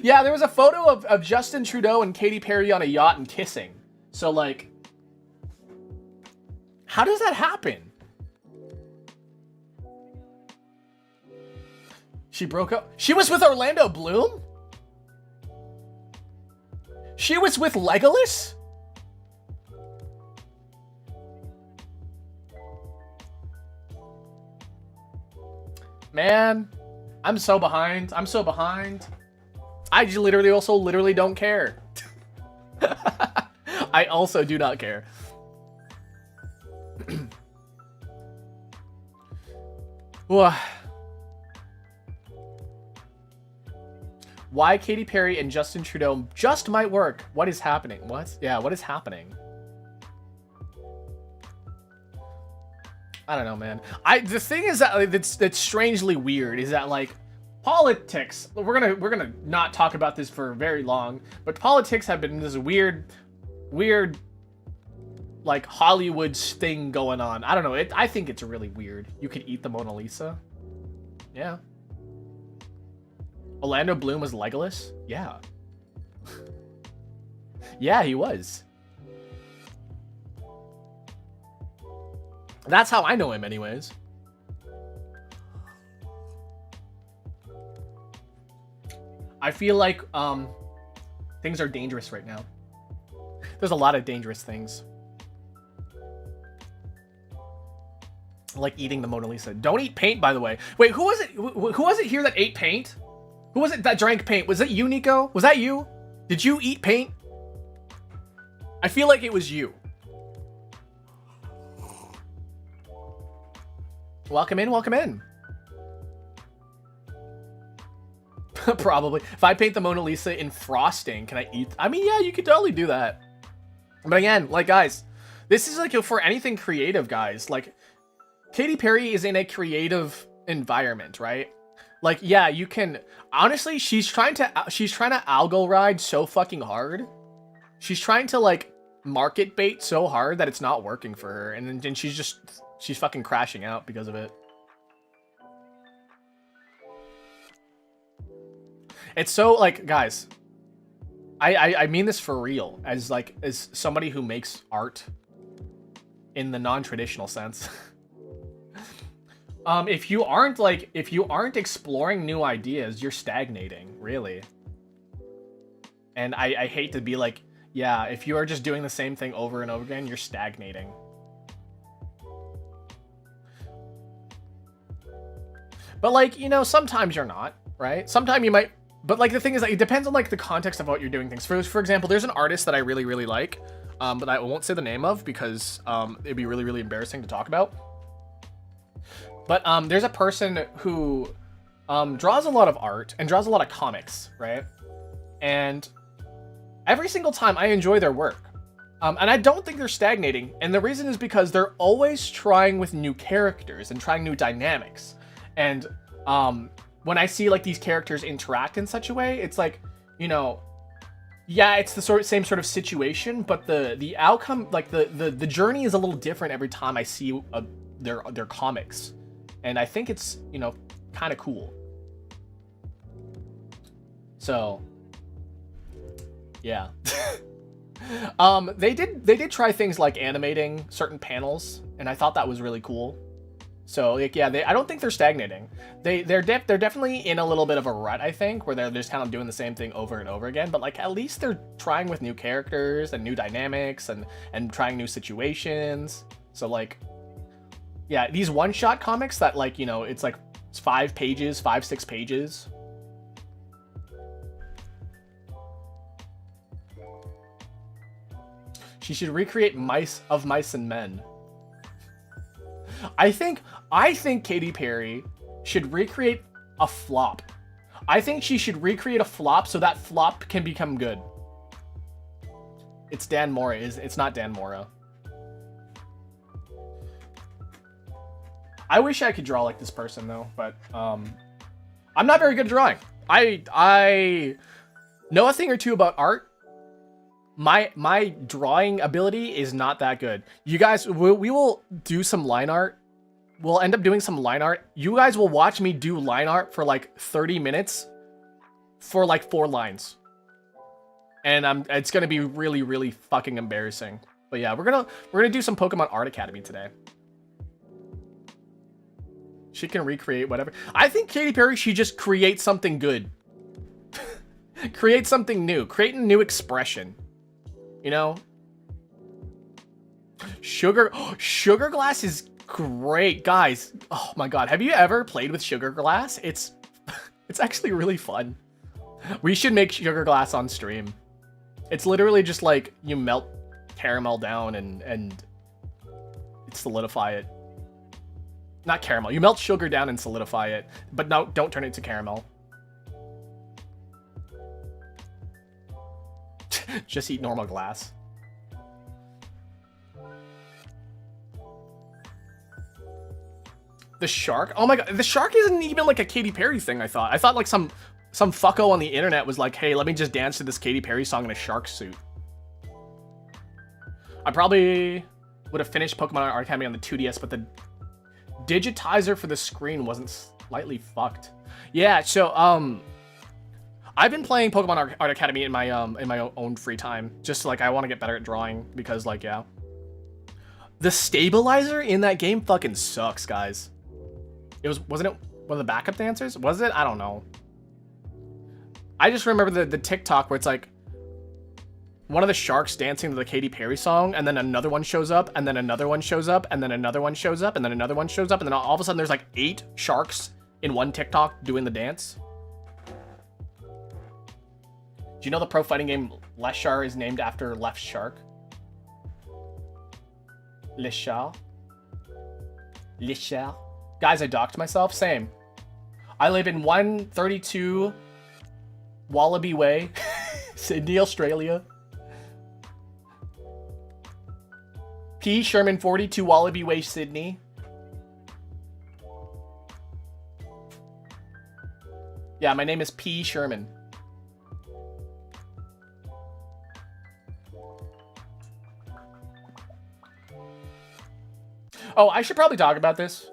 Yeah, there was a photo of Justin Trudeau and Katy Perry on a yacht and kissing. So, like, how does that happen? She broke up. She was with Orlando Bloom? She was with Legolas? Man, I'm so behind. I'm so behind. I literally don't care. I also do not care. Why Katy Perry and Justin Trudeau just might work. What is happening? What? Yeah, what is happening? I don't know, man. The thing is that that's strangely weird is that, like, politics, we're gonna not talk about this for very long, but politics have been this weird like Hollywood thing going on. I don't know. I think it's really weird. You could eat the Mona Lisa. Yeah. Orlando Bloom was Legolas? Yeah. Yeah, he was. That's how I know him anyways. I feel like things are dangerous right now. There's a lot of dangerous things. Like eating the Mona Lisa. Don't eat paint, by the way. Wait, who was it? Who was it here that ate paint? Who was it that drank paint? Was it you, Nico? Was that you? Did you eat paint? I feel like it was you. Welcome in, welcome in. Probably. If I paint the Mona Lisa in frosting, can I eat? I mean, yeah, you could totally do that. But again, like, guys, this is like for anything creative, guys. Like, Katy Perry is in a creative environment, right? Like, yeah, you can. Honestly, she's trying to algo ride so fucking hard. She's trying to, like, market bait so hard that it's not working for her, and then she's fucking crashing out because of it. It's so, like, guys, I mean this for real, as somebody who makes art in the non-traditional sense. If you aren't exploring new ideas, you're stagnating, really. And I hate to be like, yeah, if you are just doing the same thing over and over again, you're stagnating. But, like, you know, sometimes you're not, right? Sometimes you might. But, like, the thing is, like, it depends on, like, the context of what you're doing things. For example, there's an artist that I really, really like, but I won't say the name of because it'd be really, really embarrassing to talk about. But there's a person who draws a lot of art and draws a lot of comics, right? And every single time I enjoy their work. And I don't think they're stagnating. And the reason is because they're always trying with new characters and trying new dynamics. And when I see, like, these characters interact in such a way, it's like, you know, yeah, it's the same sort of situation, but the outcome, like, the journey is a little different every time I see their comics. And I think it's, you know, kind of cool. So, yeah. They did try things like animating certain panels, and I thought that was really cool. So, like, yeah, I don't think they're stagnating. They're definitely in a little bit of a rut, I think, where they're just kind of doing the same thing over and over again. But, like, at least they're trying with new characters and new dynamics and trying new situations. So, like, yeah, these one-shot comics that, like, you know, it's like 5 pages, 6 pages. She should recreate Mice and Men. I think Katy Perry should recreate a flop. I think she should recreate a flop so that flop can become good. It's Dan Mora. It's not Dan Mora. I wish I could draw like this person though, but I'm not very good at drawing. I know a thing or two about art. My drawing ability is not that good. You guys, we will do some line art. We'll end up doing some line art. You guys will watch me do line art for like 30 minutes. for like 4 lines. And it's gonna be really, really fucking embarrassing. But yeah, we're gonna do some Pokemon Art Academy today. She can recreate whatever. I think Katy Perry, she just creates something good. Create something new. Create a new expression. You know? Sugar Glass is great. Guys, oh my god. Have you ever played with Sugar Glass? It's actually really fun. We should make Sugar Glass on stream. It's literally just like you melt caramel down and solidify it. Not caramel. You melt sugar down and solidify it. But no, don't turn it to caramel. Just eat normal glass. The shark? Oh my god, the shark isn't even like a Katy Perry thing, I thought. I thought like some fucko on the internet was like, hey, let me just dance to this Katy Perry song in a shark suit. I probably would have finished Pokemon Art Academy on the 2DS, but the digitizer for the screen wasn't slightly fucked. Yeah, so I've been playing Pokemon Art Academy in my own free time. Just like I want to get better at drawing because like yeah. The stabilizer in that game fucking sucks, guys. Wasn't it one of the backup dancers? Was it? I don't know. I just remember the TikTok where it's like one of the sharks dancing to the Katy Perry song, and then another one shows up, and then another one shows up, and then another one shows up, and then another one shows up, and then all of a sudden there's like 8 sharks in one TikTok doing the dance. Do you know the pro fighting game Leshar is named after Left Shark? Leshar? Leshar? Guys, I docked myself. Same. I live in 132 Wallaby Way, Sydney, Australia. P. Sherman 42 Wallaby Way, Sydney. Yeah, my name is P. Sherman. Oh, I should probably talk about this.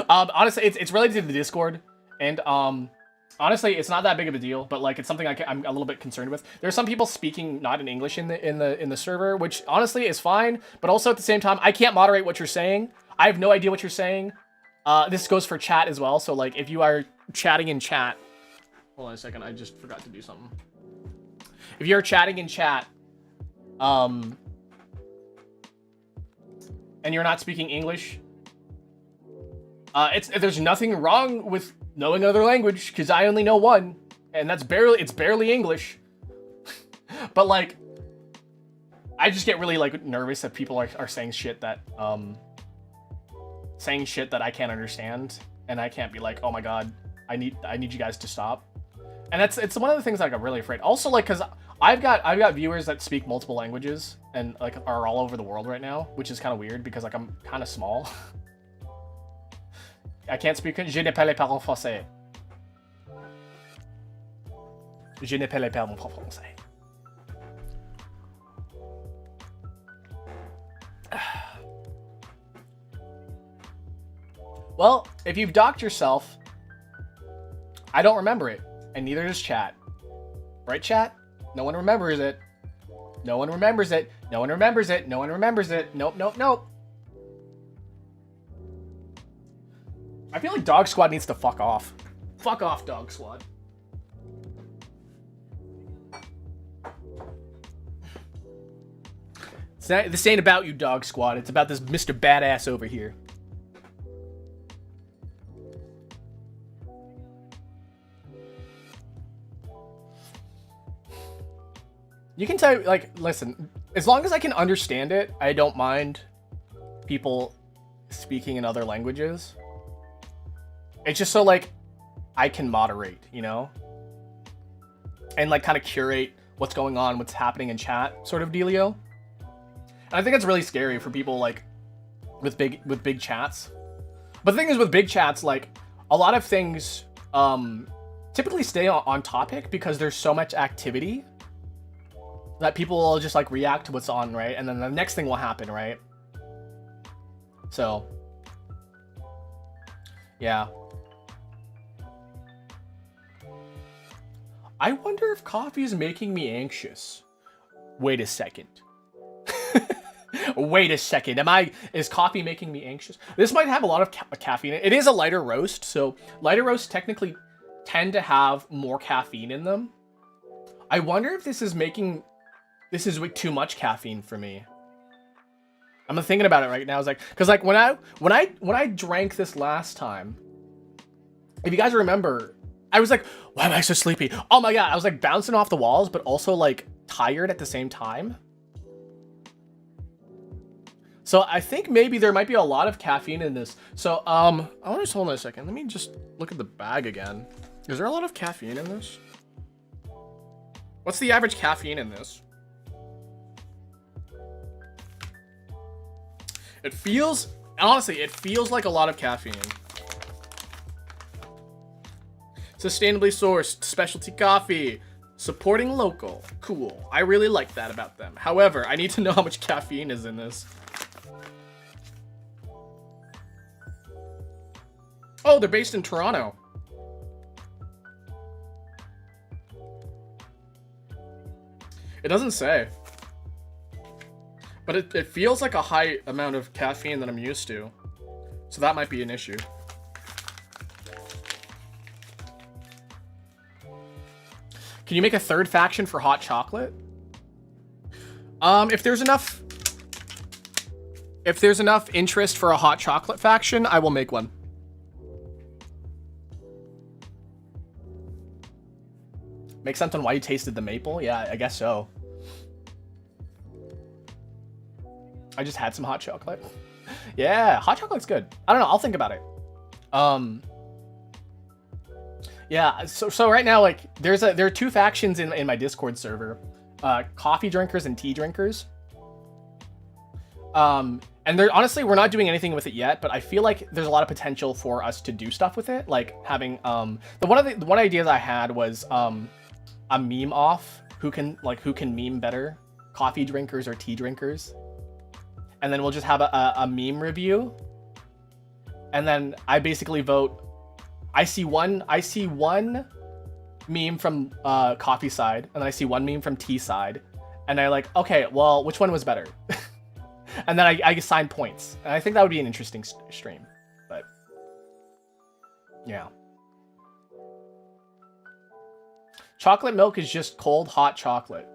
Honestly, it's related to the Discord, and honestly, it's not that big of a deal, but like it's something I'm a little bit concerned with. There's some people speaking not in English in the server, which honestly is fine, but also at the same time, I can't moderate what you're saying. I have no idea what you're saying. This goes for chat as well. So like, if you are chatting in chat, hold on a second, I just forgot to do something. If you're chatting in chat, and you're not speaking English, there's nothing wrong with knowing another language, because I only know one, and it's barely English. But like, I just get really like nervous if people are saying shit that I can't understand, and I can't be like, oh my god, I need you guys to stop. And it's one of the things like I'm really afraid. Also, like, because I've got viewers that speak multiple languages and like are all over the world right now, which is kind of weird because like I'm kind of small. I can't speak. Je ne parle pas français. Je ne parle pas français. Well, if you've docked yourself, I don't remember it, and neither does chat. Right, chat? No one remembers it. No one remembers it. No one remembers it. No one remembers it. Nope, nope, nope. I feel like Dog Squad needs to fuck off. Fuck off, Dog Squad. This ain't about you, Dog Squad. It's about this Mr. Badass over here. You can tell, like, listen, as long as I can understand it, I don't mind people speaking in other languages. It's just so, like, I can moderate, you know? And, like, kind of curate what's going on, what's happening in chat, sort of dealio. And I think it's really scary for people, like, with big chats. But the thing is, with big chats, like, a lot of things typically stay on topic because there's so much activity that people will just, like, react to what's on, right? And then the next thing will happen, right? So, yeah. I wonder if coffee is making me anxious. Wait a second. Wait a second. Is coffee making me anxious? This might have a lot of caffeine. It is a lighter roast, so lighter roasts technically tend to have more caffeine in them. I wonder if this is too much caffeine for me. I'm thinking about it right now. It's like, cause like when I drank this last time, if you guys remember, I was like, why am I so sleepy? Oh my God. I was like bouncing off the walls, but also like tired at the same time. So I think maybe there might be a lot of caffeine in this. So, I want to just hold on a second. Let me just look at the bag again. Is there a lot of caffeine in this? What's the average caffeine in this? Honestly, it feels like a lot of caffeine. Sustainably sourced specialty coffee. Supporting local. Cool. I really like that about them. However, I need to know how much caffeine is in this. Oh, they're based in Toronto. It doesn't say. But it feels like a high amount of caffeine that I'm used to. So that might be an issue. Can you make a third faction for hot chocolate? If there's enough interest for a hot chocolate faction, I will make one. Makes sense on why you tasted the maple? Yeah, I guess so. I just had some hot chocolate. Yeah, hot chocolate's good. I don't know, I'll think about it. Yeah, so right now, like, there are two factions in my Discord server. Coffee drinkers and tea drinkers. And honestly, we're not doing anything with it yet, but I feel like there's a lot of potential for us to do stuff with it. Like having, one idea I had was, a meme off who can meme better, coffee drinkers or tea drinkers. And then we'll just have a meme review. And then I basically vote. I see one meme from coffee side, and then I see one meme from tea side, and I like, okay, well, which one was better? And then I assign points, and I think that would be an interesting stream. But yeah, chocolate milk is just cold hot chocolate,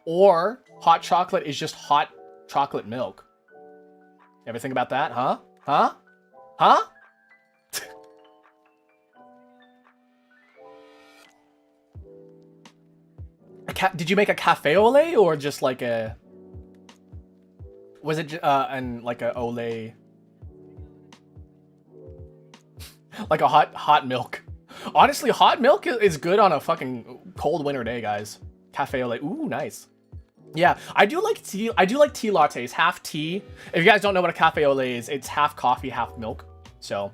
or hot chocolate is just hot chocolate milk. You ever think about that? Huh? Did you make a cafe au lait or just like a? Was it and like a au lait? Like a hot milk. Honestly, hot milk is good on a fucking cold winter day, guys. Cafe au lait. Ooh, nice. Yeah, I do like tea. I do like tea lattes, half tea. If you guys don't know what a cafe au lait is, it's half coffee, half milk. So,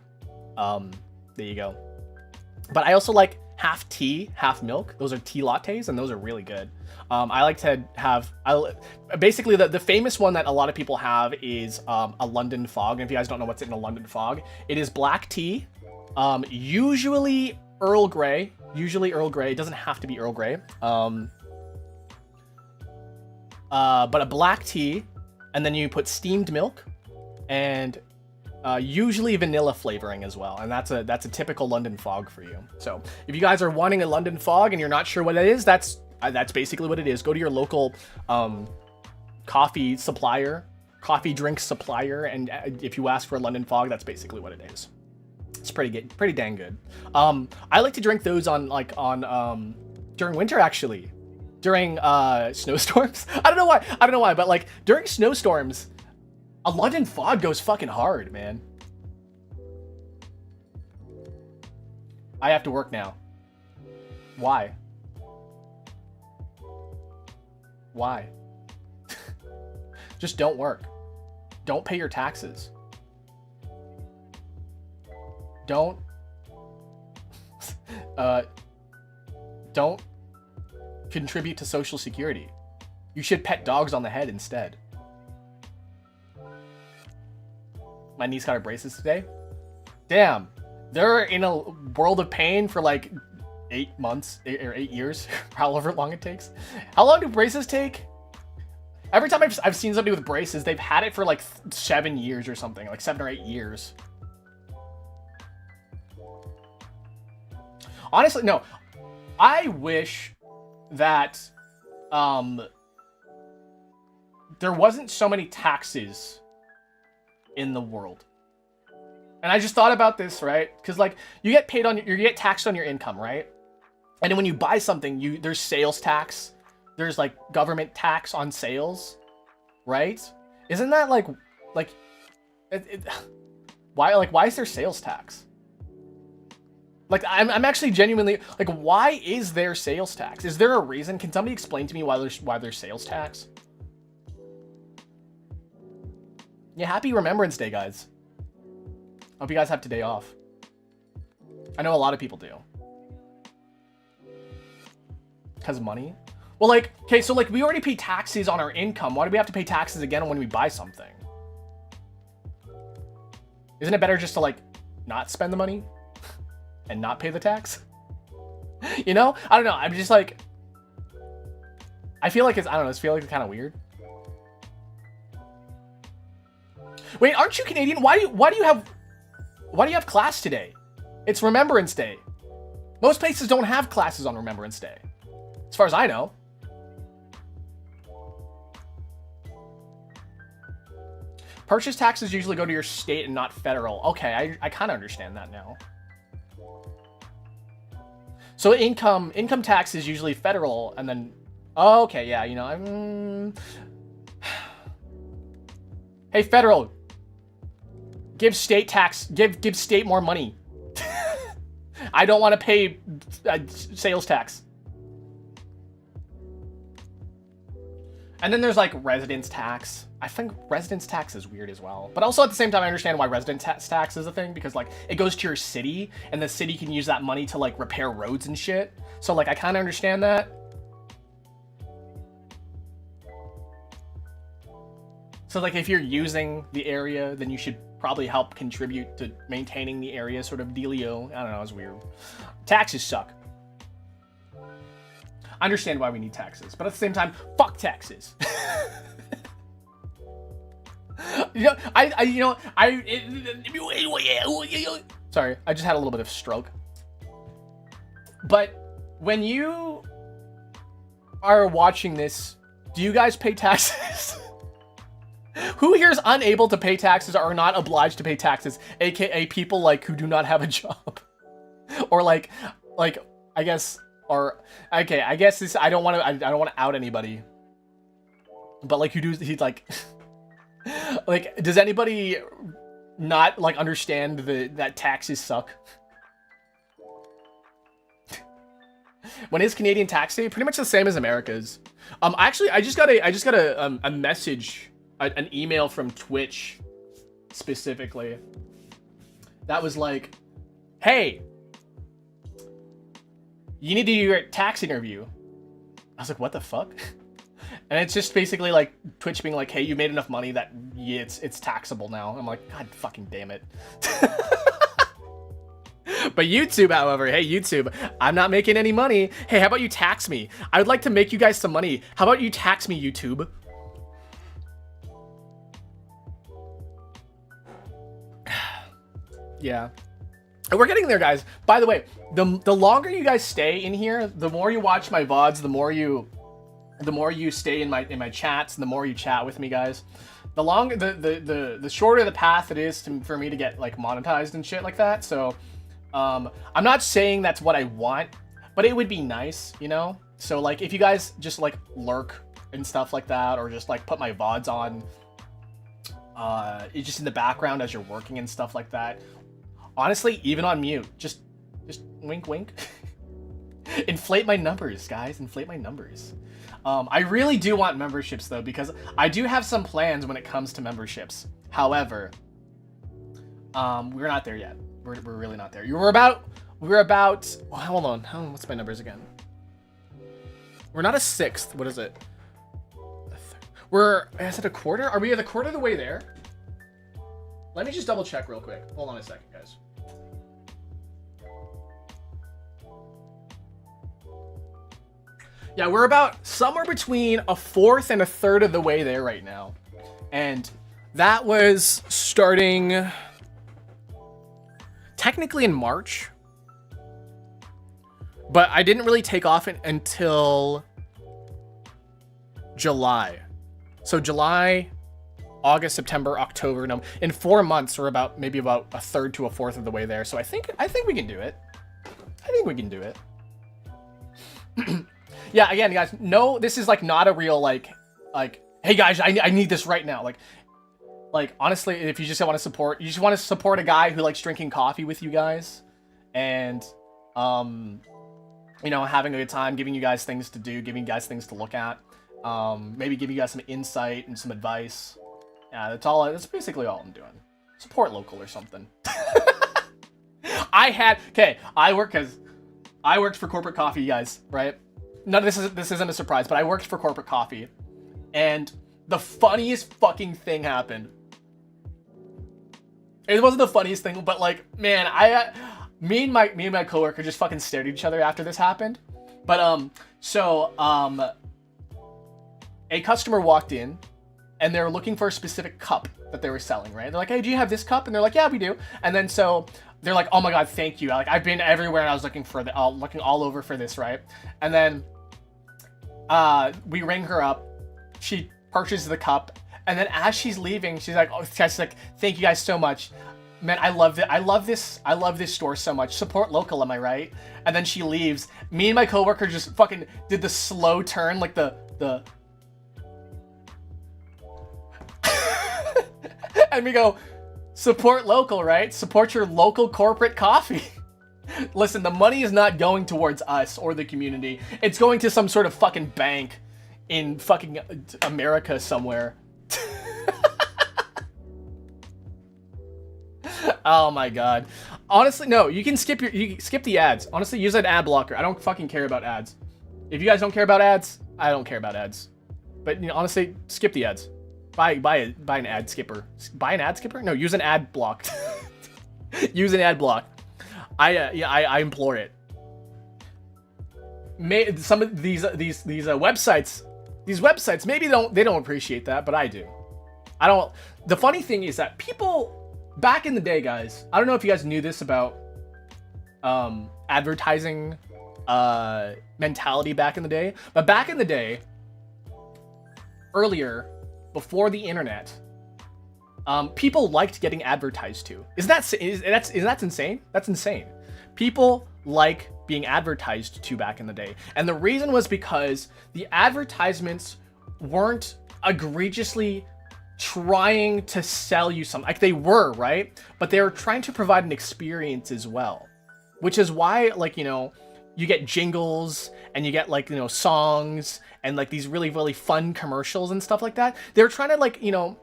there you go. But I also like half tea, half milk. Those are tea lattes, and those are really good. I like to have, basically the famous one that a lot of people have is a London fog. And if you guys don't know what's in a London fog, it is black tea, usually Earl Grey. It doesn't have to be Earl Grey. But a black tea, and then you put steamed milk, and usually vanilla flavoring as well, and that's a typical London fog for you. So if you guys are wanting a London fog and you're not sure what it is, that's basically what it is. Go to your local coffee drink supplier, and if you ask for a London fog, that's basically what it is. It's pretty dang good. I like to drink those on during winter, actually. During snowstorms. I don't know why, but like during snowstorms, a London fog goes fucking hard, man. I have to work now. Why? Why? Just don't work. Don't pay your taxes. Don't contribute to Social Security. You should pet dogs on the head instead. My niece got her braces today. Damn, they're in a world of pain for like 8 months or 8 years, however long it takes. How long do braces take? Every time I've seen somebody with braces, they've had it for like 7 years or something, like 7 or 8 years. Honestly, no. I wish that there wasn't so many taxes in the world. And I just thought about this, right? Because like you get paid on, you get taxed on your income, right? And then when you buy something, there's sales tax, there's like government tax on sales, right? Isn't that like why is there sales tax? Like I'm actually genuinely like, why is there sales tax? Is there a reason? Can somebody explain to me why there's sales tax? Yeah, happy Remembrance Day, guys. Hope you guys have today off. I know a lot of people do. Because of money? Well, like, okay, so like we already pay taxes on our income. Why do we have to pay taxes again when we buy something? Isn't it better just to like not spend the money and not pay the tax? You know? I don't know. I'm just like, I feel like it's, I don't know, I feel like it's kind of weird. Wait, aren't you Canadian? Why do you have class today? It's Remembrance Day. Most places don't have classes on Remembrance Day, as far as I know. Purchase taxes usually go to your state and not federal. Okay, I kind of understand that now. So income tax is usually federal, and then, oh, okay, yeah, you know, hey, federal, give state tax, give state more money. I don't want to pay sales tax. And then there's like residence tax. I think residence tax is weird as well. But also at the same time, I understand why residence tax is a thing, because like it goes to your city and the city can use that money to like repair roads and shit. So like I kind of understand that. So like if you're using the area, then you should probably help contribute to maintaining the area, sort of dealio. I don't know, it's weird. Taxes suck. I understand why we need taxes, but at the same time, fuck taxes. Sorry, I just had a little bit of stroke. But when you are watching this, do you guys pay taxes? Who here is unable to pay taxes or are not obliged to pay taxes, aka people like who do not have a job? Or like I guess, or okay, I guess this, I don't want to out anybody, but like he's like like, does anybody not like understand that taxes suck? When is Canadian tax day? Pretty much the same as America's. Actually, I just got a message, an email from Twitch specifically that was like, hey, you need to do your tax interview. I was like, what the fuck? And it's just basically like Twitch being like, hey, you made enough money that it's taxable now. I'm like, God fucking damn it. But YouTube, however, hey, YouTube, I'm not making any money. Hey, how about you tax me? I would like to make you guys some money. How about you tax me, YouTube? Yeah. We're getting there, guys. By the way, the longer you guys stay in here, the more you watch my VODs, the more you stay in my chats, and the more you chat with me, guys. The shorter the path it is for me to get like monetized and shit like that. So I'm not saying that's what I want, but it would be nice, you know? So like if you guys just like lurk and stuff like that, or just like put my VODs on just in the background as you're working and stuff like that. Honestly, even on mute, just wink, wink. Inflate my numbers, guys. Inflate my numbers. I really do want memberships though, because I do have some plans when it comes to memberships. However, we're not there yet. We're really not there. We're about. Oh, hold on. What's my numbers again? We're not a sixth. What is it? Is it a quarter? Are we at a quarter of the way there? Let me just double check real quick. Hold on a second, guys. Yeah, we're about somewhere between a fourth and a third of the way there right now. And that was starting technically in March. But I didn't really take off until July. So July, August, September, October. No, in 4 months, we're maybe about a third to a fourth of the way there. So I think we can do it. I think we can do it. Yeah, again, guys, no, this is like not a real like, hey guys, I need this right now. Like honestly, if you just want to support, you just want to support a guy who likes drinking coffee with you guys, and you know, having a good time, giving you guys things to do, giving you guys things to look at, maybe give you guys some insight and some advice. Yeah, that's basically all I'm doing. Support local or something. I worked for corporate coffee, you guys, right? None of this isn't a surprise, but I worked for corporate coffee, and the funniest fucking thing happened. It wasn't the funniest thing, but like, man, me and my coworker just fucking stared at each other after this happened. But a customer walked in, and they were looking for a specific cup that they were selling, right? They're like, hey, do you have this cup? And they're like, yeah, we do. And then so they're like, oh my god, thank you. Like, I've been everywhere and I was looking looking all over for this, right? And then we ring her up. She purchases the cup, and then as she's leaving, she's like, thank you guys so much. Man, I love this store so much. Support local, am I right? And then she leaves. Me and my coworker just fucking did the slow turn, like the and we go, support local, right? Support your local corporate coffee. Listen, the money is not going towards us or the community. It's going to some sort of fucking bank in fucking America somewhere. Oh my god. Honestly, no, you can skip the ads. Honestly, use an ad blocker. I don't fucking care about ads. If you guys don't care about ads, I don't care about ads. But you know, honestly, skip the ads. Buy an ad skipper. Buy an ad skipper? No, use an ad block. Use an ad block. I implore it. Some of these websites maybe they don't appreciate that, but I do. I don't. The funny thing is that people back in the day, guys, I don't know if you guys knew this about advertising mentality back in the day, but back in the day, earlier, before the internet, people liked getting advertised to. Is that insane? That's insane. People like being advertised to back in the day, and the reason was because the advertisements weren't egregiously trying to sell you something. Like, they were, right? But they were trying to provide an experience as well, which is why, like, you know, you get jingles and you get, like, you know, songs and like these really, really fun commercials and stuff like that. They were trying to, like, you know,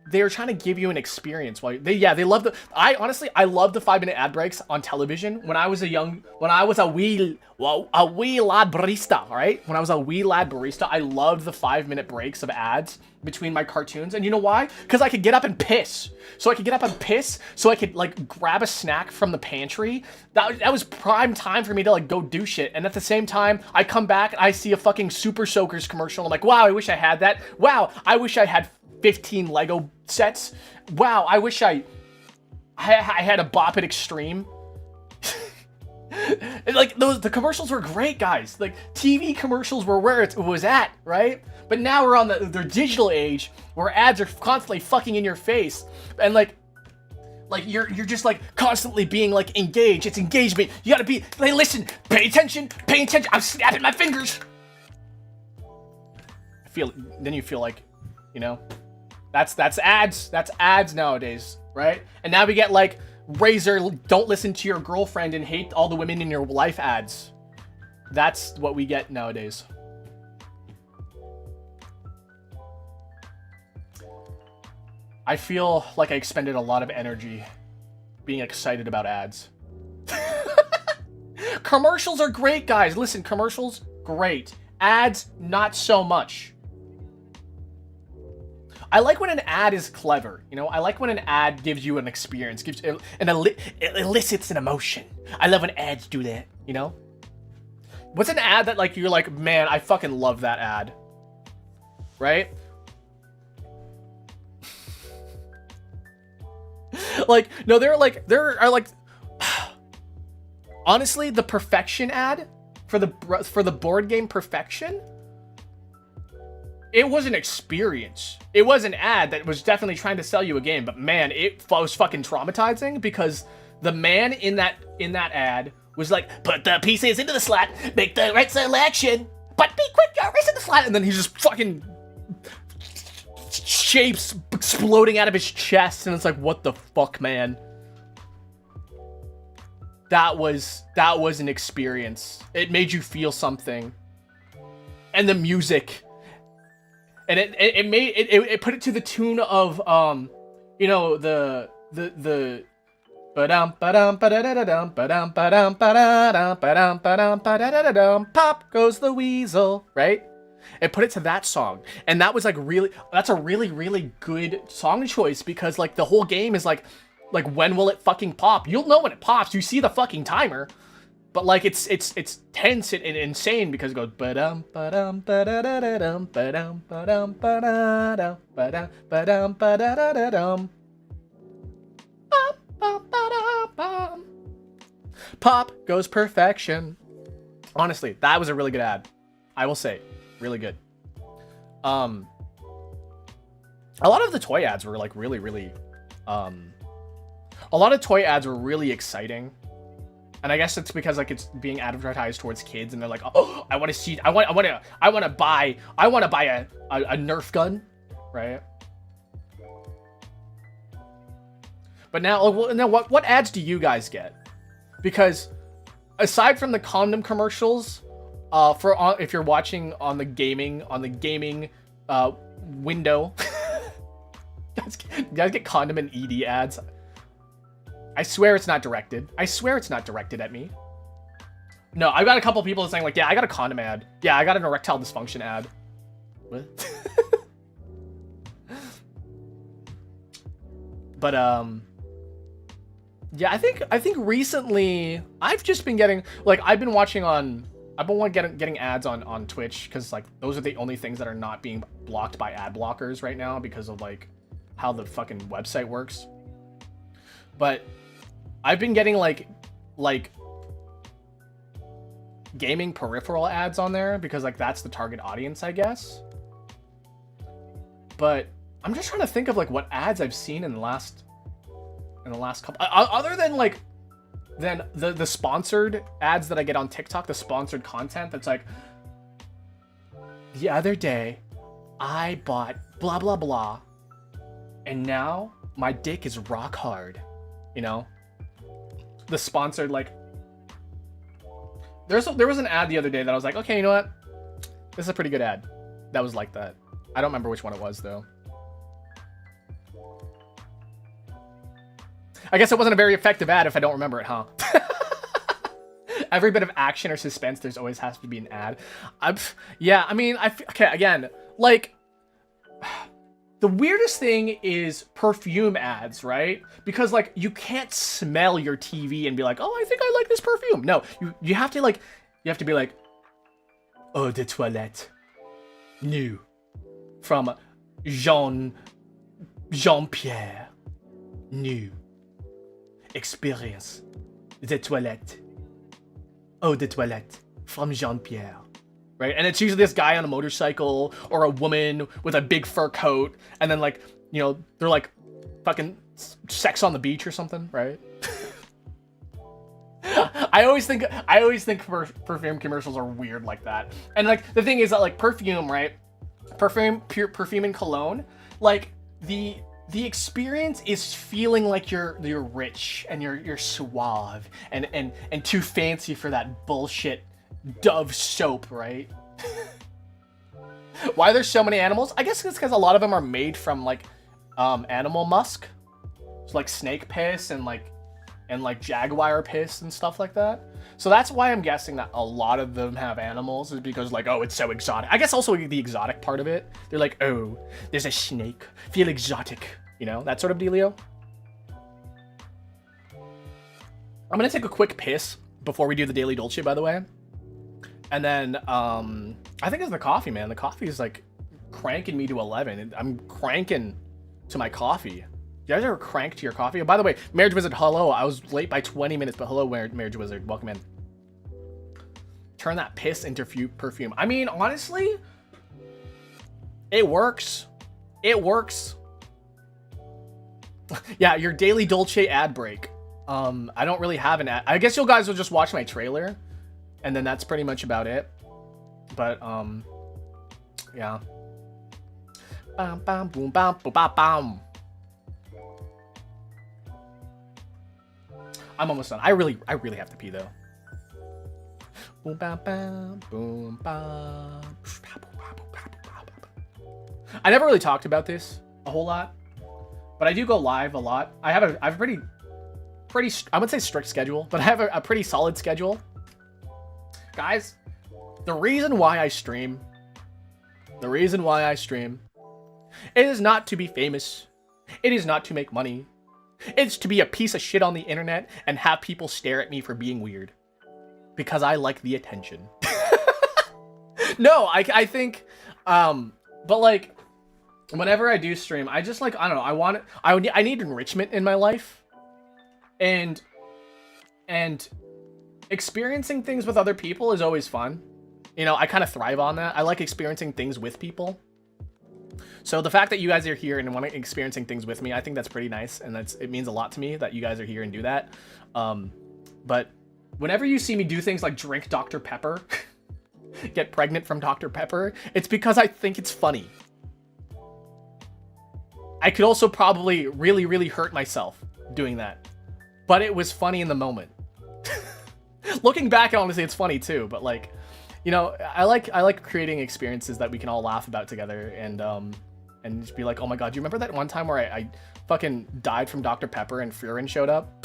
they were trying to give you an experience while they love I love the 5-minute ad breaks on television. When I was a wee lad barista, right? When I was a wee lad barista, I loved the 5-minute breaks of ads between my cartoons. And you know why? Because I could get up and piss. So I could like grab a snack from the pantry. That was prime time for me to like go do shit. And at the same time, I come back and I see a fucking Super Soakers commercial. I'm like, wow, I wish I had that. Wow, I wish I had 15 Lego sets. Wow, I wish I had a Bop It Extreme. Like, the commercials were great, guys. Like, TV commercials were where it was at, right? But now we're on the digital age where ads are constantly fucking in your face, and like you're just like constantly being like engaged. It's engagement. You gotta be like, listen, pay attention. I'm snapping my fingers. Then you feel like, you know. That's ads. That's ads nowadays, right? And now we get like Razor, don't listen to your girlfriend and hate all the women in your life ads. That's what we get nowadays. I feel like I expended a lot of energy being excited about ads. Commercials are great, guys. Listen, commercials, great. Ads, not so much. I like when an ad is clever, you know? I like when an ad gives you an experience, it elicits an emotion. I love when ads do that, you know? What's an ad that like you're like, man, I fucking love that ad, right? Like, no, there are like, honestly, the Perfection ad for the board game Perfection. It was an experience. It was an ad that was definitely trying to sell you a game, but man, it was fucking traumatizing because the man in that ad was like, put the pieces into the slot, make the right selection, but be quick, your wrist in the slot, and then he's just fucking shapes exploding out of his chest, and it's like, what the fuck, man? That was an experience. It made you feel something, and the music. And it put it to the tune of you know, the pop goes the weasel, right? It put it to that song, and that was like that's a really good song choice because like the whole game is like when will it fucking pop? You'll know when it pops. You see the fucking timer. But like it's tense and insane because it goes ba-dum ba-dum ba-da-da-da-dum ba-dum ba-dum ba-da-dum ba-dum ba-dum ba-da-da-da-dum. Pop goes Perfection. Honestly, that was a really good ad. I will say, really good. A lot of the toy ads were like really a lot of toy ads were really exciting. And I guess it's because like it's being advertised towards kids, and they're like, oh, I want to buy a Nerf gun, right? But now what ads do you guys get? Because aside from the condom commercials, if you're watching on the gaming window, you guys get condom and ED ads. I swear it's not directed. I swear it's not directed at me. No, I've got a couple people saying like, yeah, I got a condom ad. Yeah, I got an erectile dysfunction ad. What? But yeah, I think recently I've just been getting like I've been getting ads on Twitch because like those are the only things that are not being blocked by ad blockers right now because of like how the fucking website works. But I've been getting like gaming peripheral ads on there because like that's the target audience, I guess. But I'm just trying to think of like what ads I've seen in the last couple, other than like the sponsored ads that I get on TikTok, the sponsored content that's like, the other day I bought blah blah blah, and now my dick is rock hard. You know, the sponsored, like, there was an ad the other day that I was like, okay, you know what? This is a pretty good ad. That was like that. I don't remember which one it was though. I guess it wasn't a very effective ad if I don't remember it, huh? Every bit of action or suspense, there's always has to be an ad. Yeah, I mean, okay, again, like, the weirdest thing is perfume ads, right? Because like you can't smell your TV and be like, oh, I think I like this perfume. No, you have to be like, eau de toilette, new, from Jean-Pierre, new, experience, de toilette, eau de toilette, from Jean-Pierre. Right? And it's usually this guy on a motorcycle or a woman with a big fur coat, and then like, you know, they're like fucking sex on the beach or something, right? I always think perfume commercials are weird like that. And like the thing is that like perfume, right? Perfume and cologne, like the experience is feeling like you're rich and you're suave and too fancy for that bullshit Dove soap, right? Why there's so many animals? I guess it's because a lot of them are made from like animal musk, so, like snake piss and like jaguar piss and stuff like that. So that's why I'm guessing that a lot of them have animals, is because like, oh, it's so exotic. I guess also the exotic part of it. They're like, oh, there's a snake, feel exotic, you know, that sort of dealio. I'm gonna take a quick piss before we do the Daily Dolce, by the way. And then I think it's the coffee, man. The coffee is like cranking me to 11. I'm cranking to my coffee. You guys ever crank to your coffee? Oh, by the way, Marriage Wizard, hello. I was late by 20 minutes, but hello, Marriage Wizard. Welcome in. Turn that piss into perfume. I mean, honestly, it works. It works. Yeah, your daily Dolce ad break. I don't really have an ad. I guess you guys will just watch my trailer, and then that's pretty much about it. But yeah. Bam bam boom bam boom bam bam. I'm almost done. I really have to pee though. Boom bam bam boom bam. I never really talked about this a whole lot, but I do go live a lot. I have a pretty I would say strict schedule, but I have a pretty solid schedule. Guys, the reason why I stream, it is not to be famous. It is not to make money. It's to be a piece of shit on the internet and have people stare at me for being weird. Because I like the attention. No, I think, but like, whenever I do stream, I just like, I don't know, I need enrichment in my life. And experiencing things with other people is always fun. You know, I kind of thrive on that. I like experiencing things with people. So the fact that you guys are here and want to experiencing things with me, I think that's pretty nice, and it means a lot to me that you guys are here and do that. But whenever you see me do things like drink Dr. Pepper, get pregnant from Dr. Pepper, it's because I think it's funny. I could also probably really hurt myself doing that, but it was funny in the moment. Looking back, honestly, it's funny too. But like, you know, I like creating experiences that we can all laugh about together, and just be like, oh my god, do you remember that one time where I fucking died from Dr. Pepper and Furin showed up?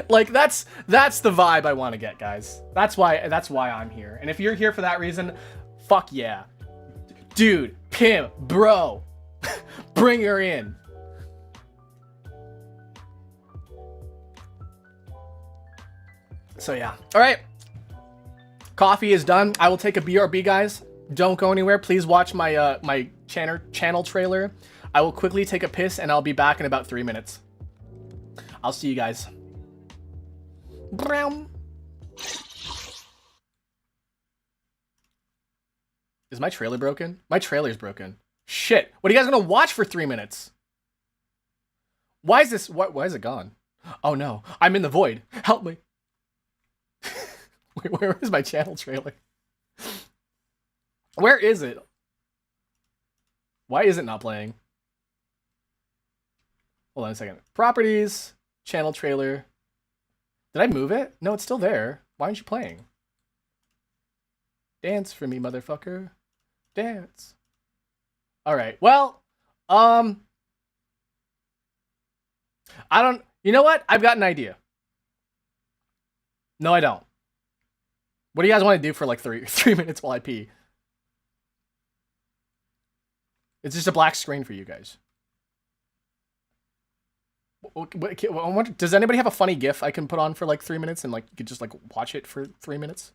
Like that's the vibe I want to get, guys. That's why I'm here. And if you're here for that reason, fuck yeah, dude, pimp, bro, bring her in. So yeah, all right. Coffee is done. I will take a BRB, guys. Don't go anywhere. Please watch my my channel trailer. I will quickly take a piss and I'll be back in about 3 minutes. I'll see you guys. Brown. Is my trailer broken? My trailer's broken. Shit. What are you guys gonna watch for 3 minutes? Why is this? Why is it gone? Oh no. I'm in the void. Help me. Wait, where is my channel trailer? Where is it? Why is it not playing? Hold on a second. Properties, channel trailer. Did I move it? No, it's still there. Why aren't you playing? Dance for me, motherfucker. Dance. All right. Well, I don't. You know what? I've got an idea. No, I don't. What do you guys want to do for like three minutes while I pee? It's just a black screen for you guys. Does anybody have a funny GIF I can put on for like 3 minutes and like you could just like watch it for 3 minutes?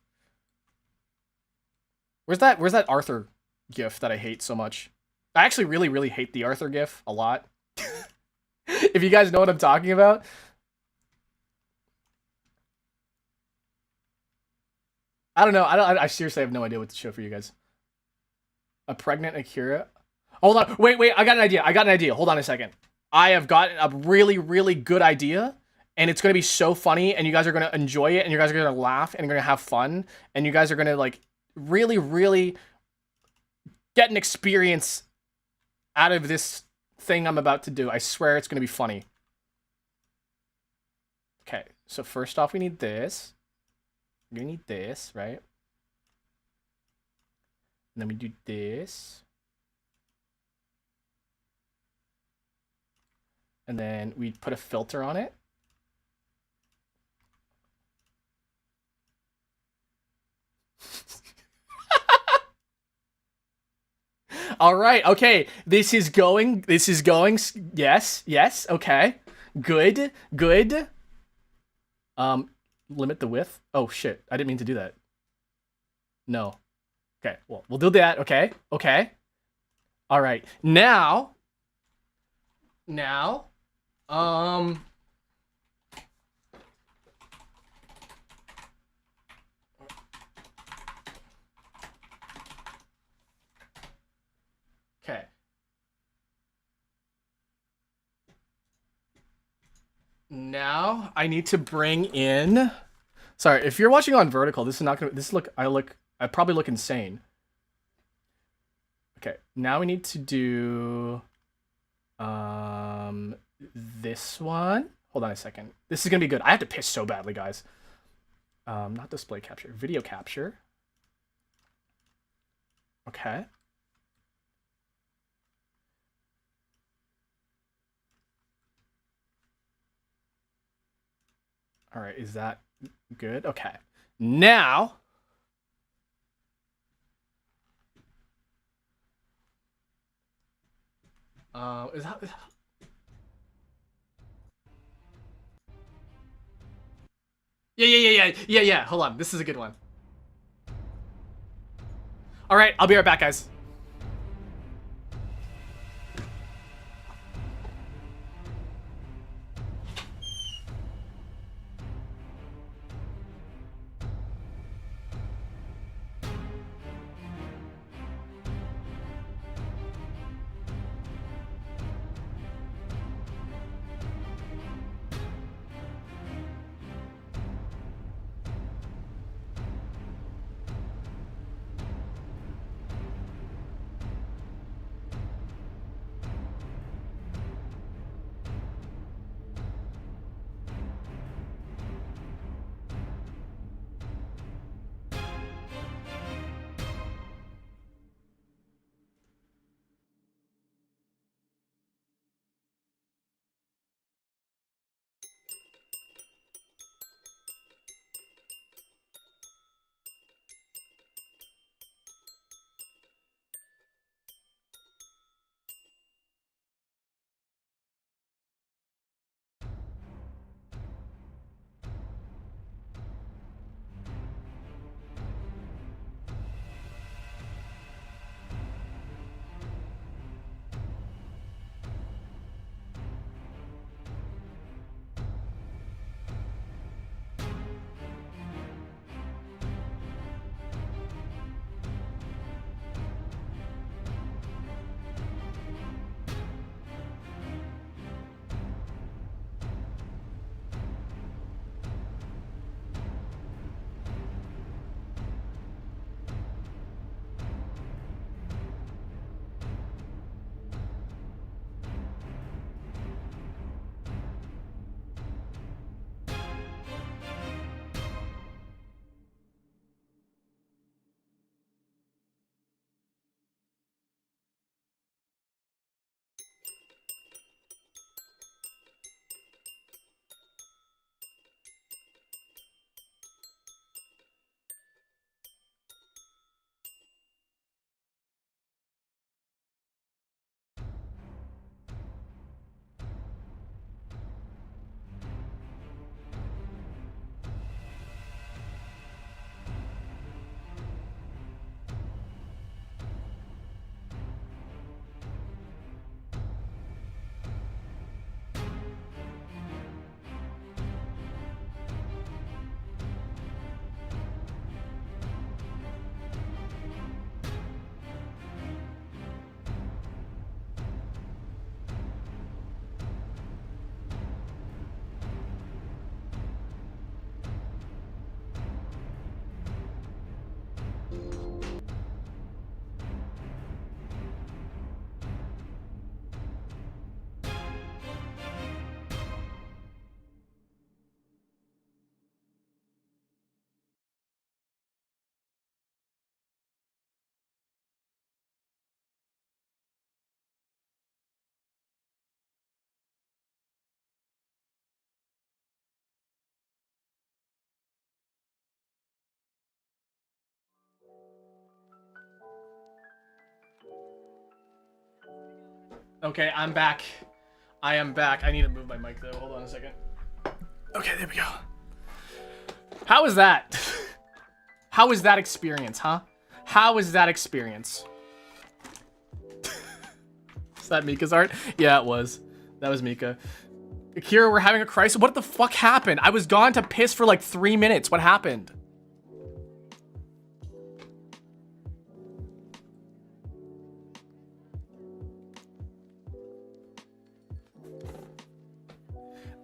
Where's that Arthur GIF that I hate so much? I actually really hate the Arthur GIF a lot. If you guys know what I'm talking about. I don't know. I seriously have no idea what to show for you guys. A pregnant Akira. Hold on. Wait. I got an idea. Hold on a second. I have got a really good idea, and it's going to be so funny, and you guys are going to enjoy it, and you guys are going to laugh, and you're going to have fun, and you guys are going to like really get an experience out of this thing I'm about to do. I swear it's going to be funny. Okay. So first off, we need this. You need this, right? And then we do this. And then we put a filter on it. All right. Okay. This is going. Yes. Okay. Good. limit the width. Oh shit, I didn't mean to do that. No. Okay, well, we'll do that. Okay, okay. All right, now, um, okay. Now I need to bring in. Sorry, if you're watching on vertical, this is not gonna. I probably look insane. Okay, now we need to do this one. Hold on a second. This is gonna be good. I have to piss so badly, guys. Not display capture, video capture. Okay. All right, is that good? Okay. Now, is that? Yeah. Hold on, this is a good one. All right, I'll be right back, guys. Okay, I'm back. I am back. I need to move my mic though. Hold on a second. Okay, there we go. How is that? How is that experience, huh? How is that experience? Is that Mika's art? Yeah, it was. That was Mika. Akira, we're having a crisis. What the fuck happened? I was gone to piss for like 3 minutes. What happened?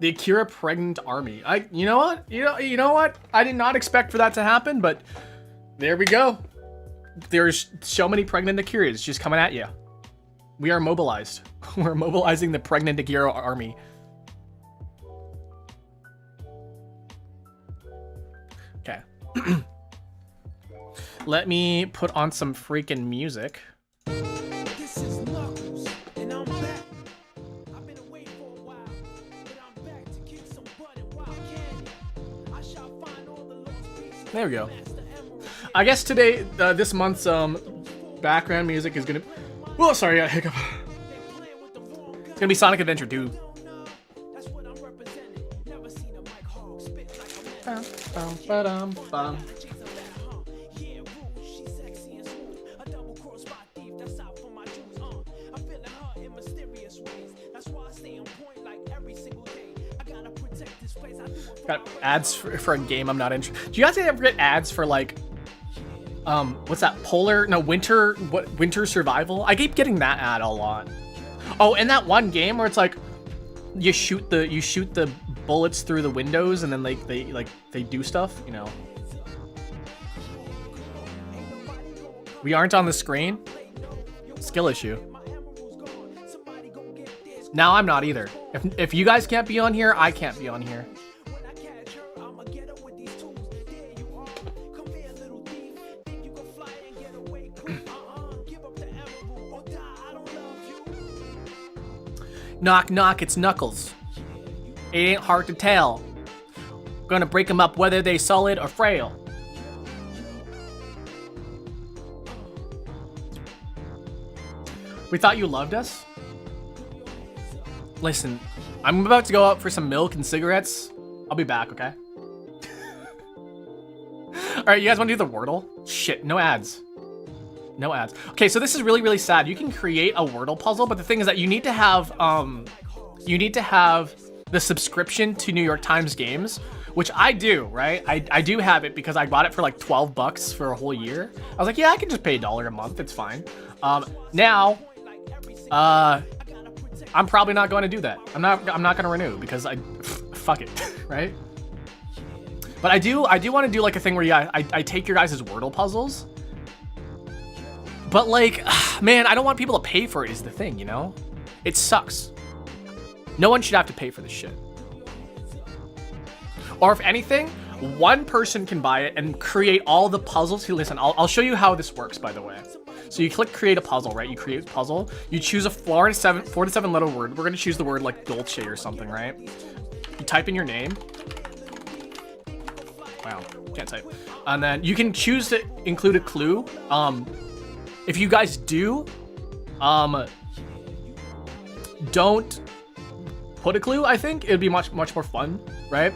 The Akira pregnant army. You know what? You know what? I did not expect for that to happen, but there we go. There's so many pregnant Akiras just coming at you. We are mobilized. We're mobilizing the pregnant Akira army. Okay. Let me put on some freaking music. There we go. I guess today, this month's background music is gonna. Oh, sorry, I hiccup. It's gonna be Sonic Adventure 2. Got ads for a game I'm not interested. Do you guys ever get ads for like, what's that? Winter Survival? I keep getting that ad a lot. Oh, and that one game where it's like, you shoot the bullets through the windows and then they do stuff, you know. We aren't on the screen. Skill issue. Now I'm not either. If you guys can't be on here, I can't be on here. Knock, knock, it's Knuckles. It ain't hard to tell. Gonna break them up whether they solid or frail. We thought you loved us? Listen, I'm about to go out for some milk and cigarettes. I'll be back, okay? Alright, you guys wanna do the Wordle? Shit, no ads. No ads. Okay, so this is really, really sad. You can create a Wordle puzzle, but the thing is that you need to have the subscription to New York Times Games, which I do, right? I do have it because I bought it for like 12 bucks for a whole year. I was like, yeah, I can just pay $1 a month. It's fine. Now, I'm probably not going to do that. I'm not going to renew because fuck it, right? But I do want to do like a thing where I take your guys' Wordle puzzles. But like, man, I don't want people to pay for it is the thing, you know? It sucks. No one should have to pay for this shit. Or if anything, one person can buy it and create all the puzzles. Listen, I'll show you how this works, by the way. So you click create a puzzle, right? You create a puzzle. You choose a 4 to 7 letter word. We're gonna choose the word like Dolce or something, right? You type in your name. Wow, can't type. And then you can choose to include a clue. If you guys do, don't put a clue, I think it'd be much more fun, right?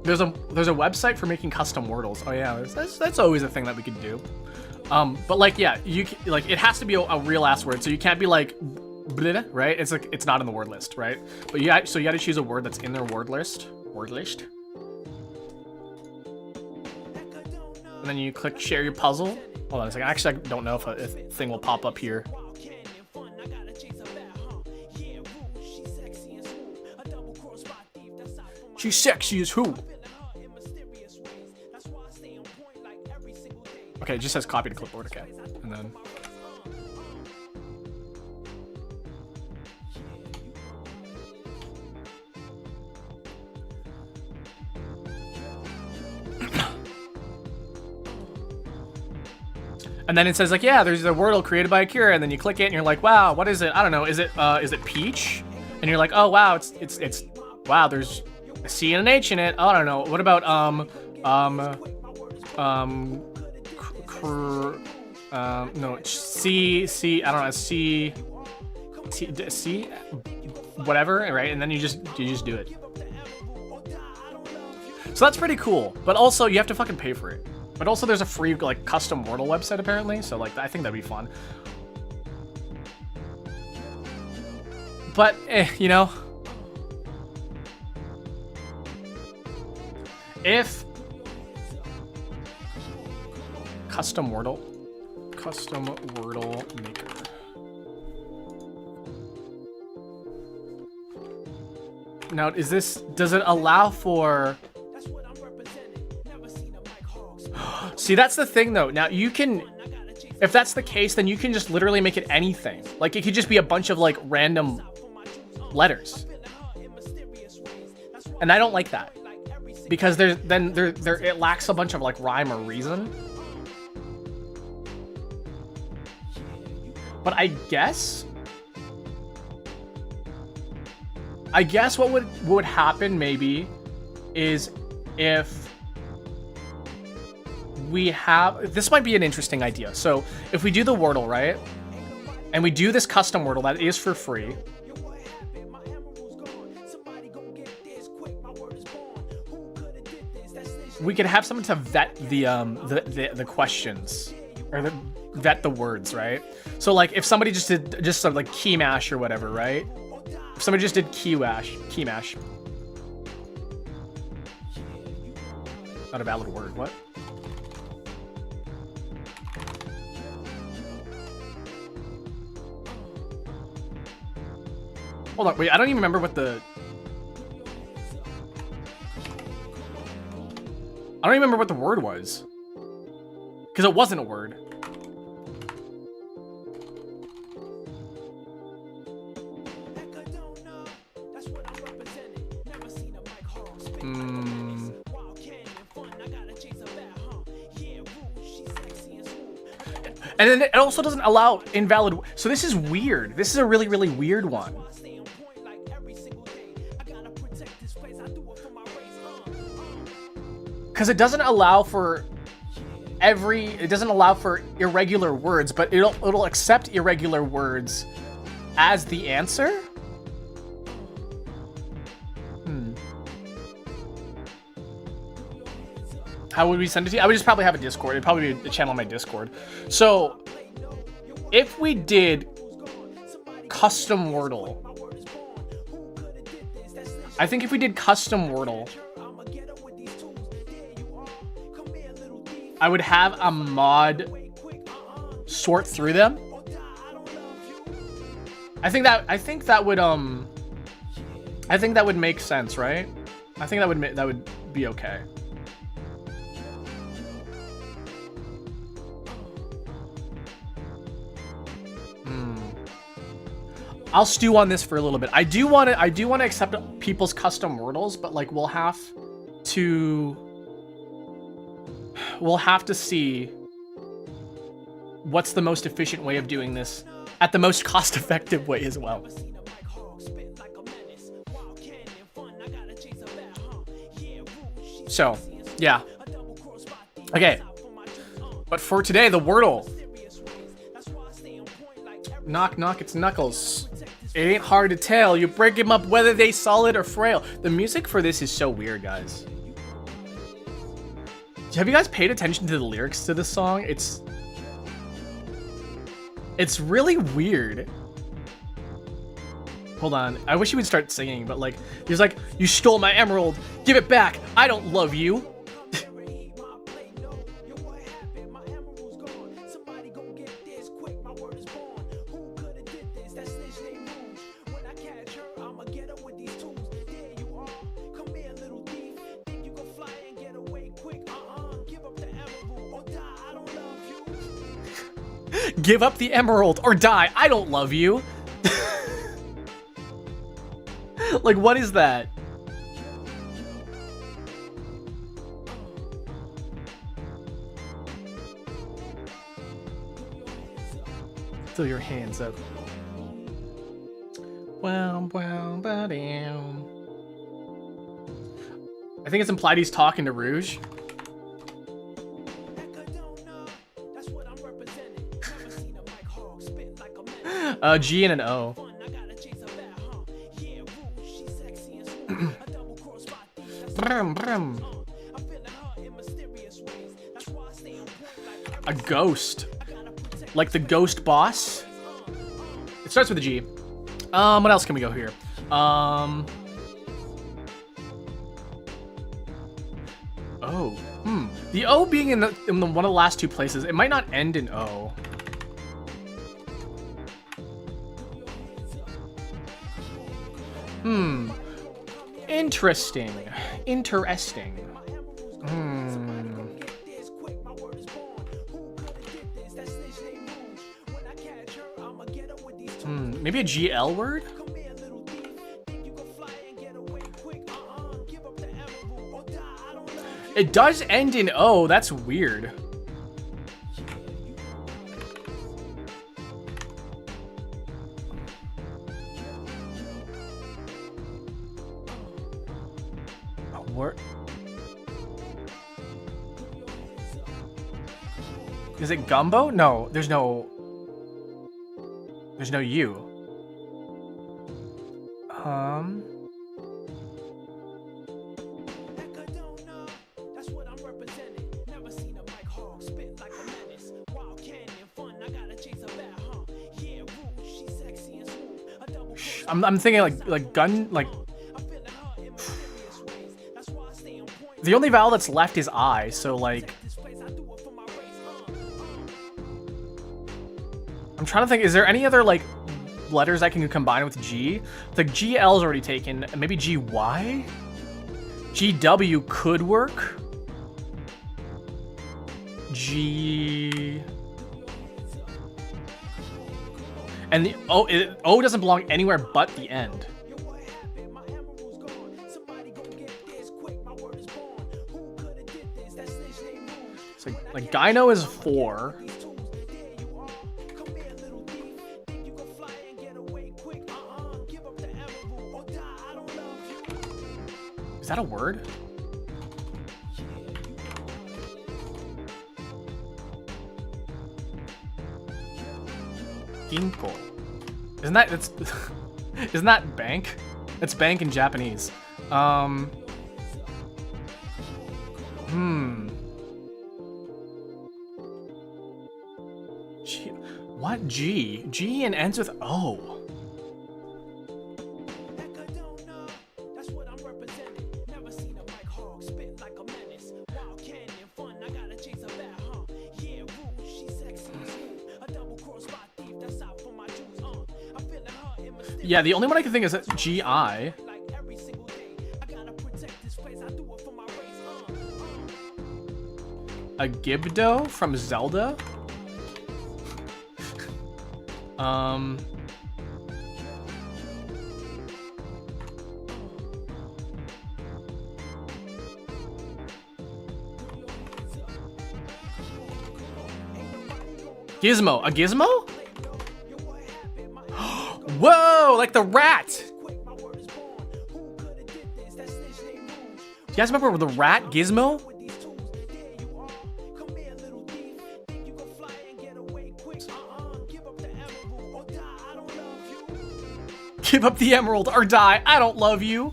There's a website for making custom Wordles. Oh yeah, that's always a thing that we could do. But like, yeah, it has to be a real ass word, so you can't be like, bleh, right? It's like it's not in the word list, right? But so you got to choose a word that's in their word list. And then you click share your puzzle. Hold on a second. Actually, I don't know if a thing will pop up here. She's sexy as who? Okay, it just says copy to clipboard. Okay, and then. And then it says like, yeah, there's a Wordle created by Akira, and then you click it and you're like, wow, what is it? I don't know. Is it peach? And you're like, oh wow, it's wow, there's a C and an H in it. Oh, I don't know. What about no, C, I don't know, C, whatever, right? And then you just do it. So that's pretty cool. But also, you have to fucking pay for it. But also, there's a free, like, custom Wordle website, apparently. So, like, I think that'd be fun. But, you know... If... Custom Wordle maker. Now, does it allow for... See, that's the thing, though. Now, you can... If that's the case, then you can just literally make it anything. Like, it could just be a bunch of, like, random letters. And I don't like that. Because it lacks a bunch of, like, rhyme or reason. But I guess what would happen maybe is if we have, this might be an interesting idea. So if we do the Wordle, right? And we do this custom Wordle that is for free. We could have someone to vet the questions or vet the words, right? So like if somebody just did some like key mash or whatever, right? If somebody just did key mash. Not a valid word, what? Hold on, wait, I don't even remember what the... I don't even remember what the word was. Because it wasn't a word. And then it also doesn't allow invalid. So this is weird. This is a really, really weird one. Because it doesn't allow for it doesn't allow for irregular words, but it'll accept irregular words as the answer. How would we send it to you? I would just probably have a Discord. It'd probably be a channel on my Discord. So if we did custom Wordle, I think if we did custom Wordle, I would have a mod sort through them. I think that would make sense, right? I think that would be okay. I'll stew on this for a little bit. I do want to accept people's custom Wordles, but like we'll have to see what's the most efficient way of doing this at the most cost-effective way as well. So, yeah. Okay. But for today, the Wordle. Knock, knock, it's Knuckles. It ain't hard to tell. You break them up whether they solid or frail. The music for this is so weird, guys. Have you guys paid attention to the lyrics to this song? It's really weird. Hold on. I wish you would start singing, but like, he's like, you stole my emerald. Give it back. I don't love you. Give up the emerald or die. I don't love you. Like, what is that? Throw your hands up. Wow, wow, ba-dam. I think it's implied he's talking to Rouge. G and an O. A ghost. Like the ghost boss. It starts with a G. What else can we go here? Oh. The O being in one of the last two places, it might not end in O. Interesting. Maybe a GL word? It does end in O, that's weird. Is it gumbo? No, there's no U. I'm thinking like gun, like the only vowel that's left is I, so like I'm trying to think, is there any other like letters I can combine with G? The GL's already taken, maybe GY? GW could work. G. And the O doesn't belong anywhere but the end. So like gyno is 4. Is that a word? Ginko. Isn't that bank? It's bank in Japanese. G, what G? G and ends with O. Yeah, the only one I can think is GI. A Gibdo from Zelda? Gizmo. A gizmo? Whoa, like the rat. You guys remember the rat Gizmo? Give up the emerald or die. I don't love you.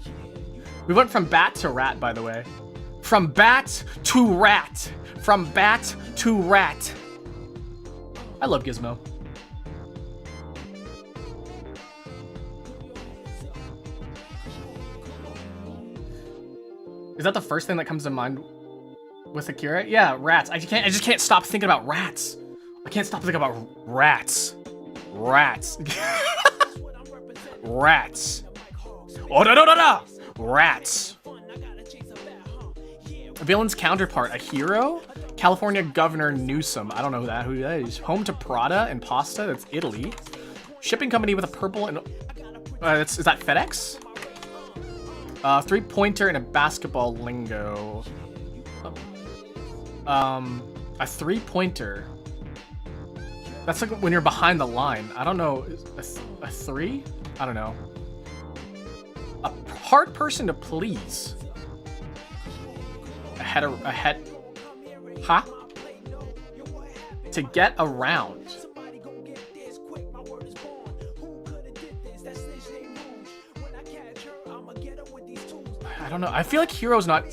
We went from bat to rat, by the way. From bat to rat. From bat to rat. I love Gizmo. Is that the first thing that comes to mind with Akira? Yeah, rats. I just can't stop thinking about rats. I can't stop thinking about rats. Rats. Rats. Oh, no. Rats. A villain's counterpart, a hero? California Governor Newsom. I don't know who that is. Home to Prada and pasta. That's Italy. Shipping company with a purple and... is that FedEx? 3-pointer and a basketball lingo. A 3-pointer. That's like when you're behind the line. I don't know. A 3? I don't know. A hard person to please. Huh? To get around. I don't know. I feel like Hero's not...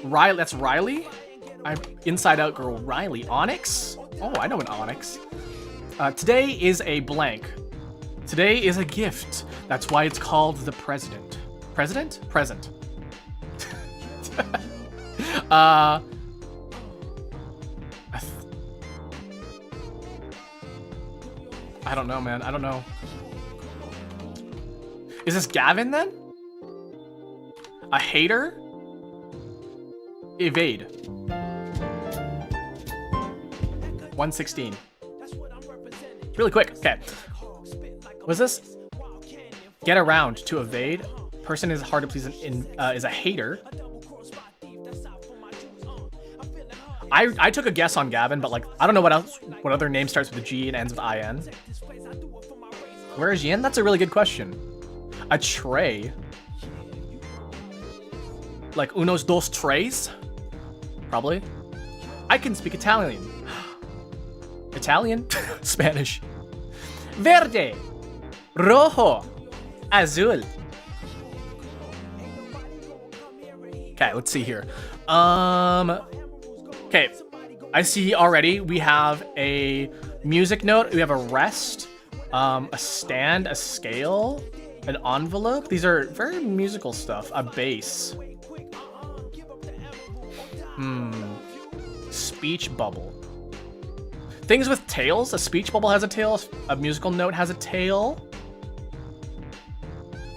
Riley. That's Riley? I'm Inside Out Girl Riley. Onyx? Oh, I know an onyx. Today is a blank. Today is a gift. That's why it's called the president. President? Present. I don't know, man. I don't know. Is this Gavin then? A hater? Evade. 116. Really quick. Okay. What's this? Get around to evade. Person is hard to please is a hater. I took a guess on Gavin, but like I don't know what else. What other name starts with a G and ends with IN? Where is Yin? That's a really good question. A tray. Like unos dos tres? Probably. I can speak Italian. Italian? Spanish. Verde. Rojo. Azul. Okay, let's see here. Okay, I see already we have a music note, we have a rest, a stand, a scale, an envelope. These are very musical stuff. A bass. Speech bubble. Things with tails. A speech bubble has a tail. A musical note has a tail.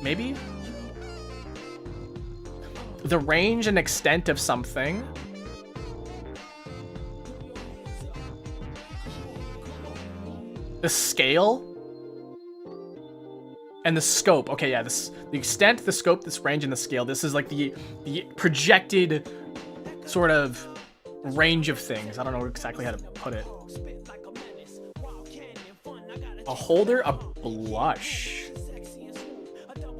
Maybe? The range and extent of something. The scale. And the scope. Okay, yeah, the extent, the scope, this range, and the scale. This is like the projected sort of range of things. I don't know exactly how to put it. A holder, a blush.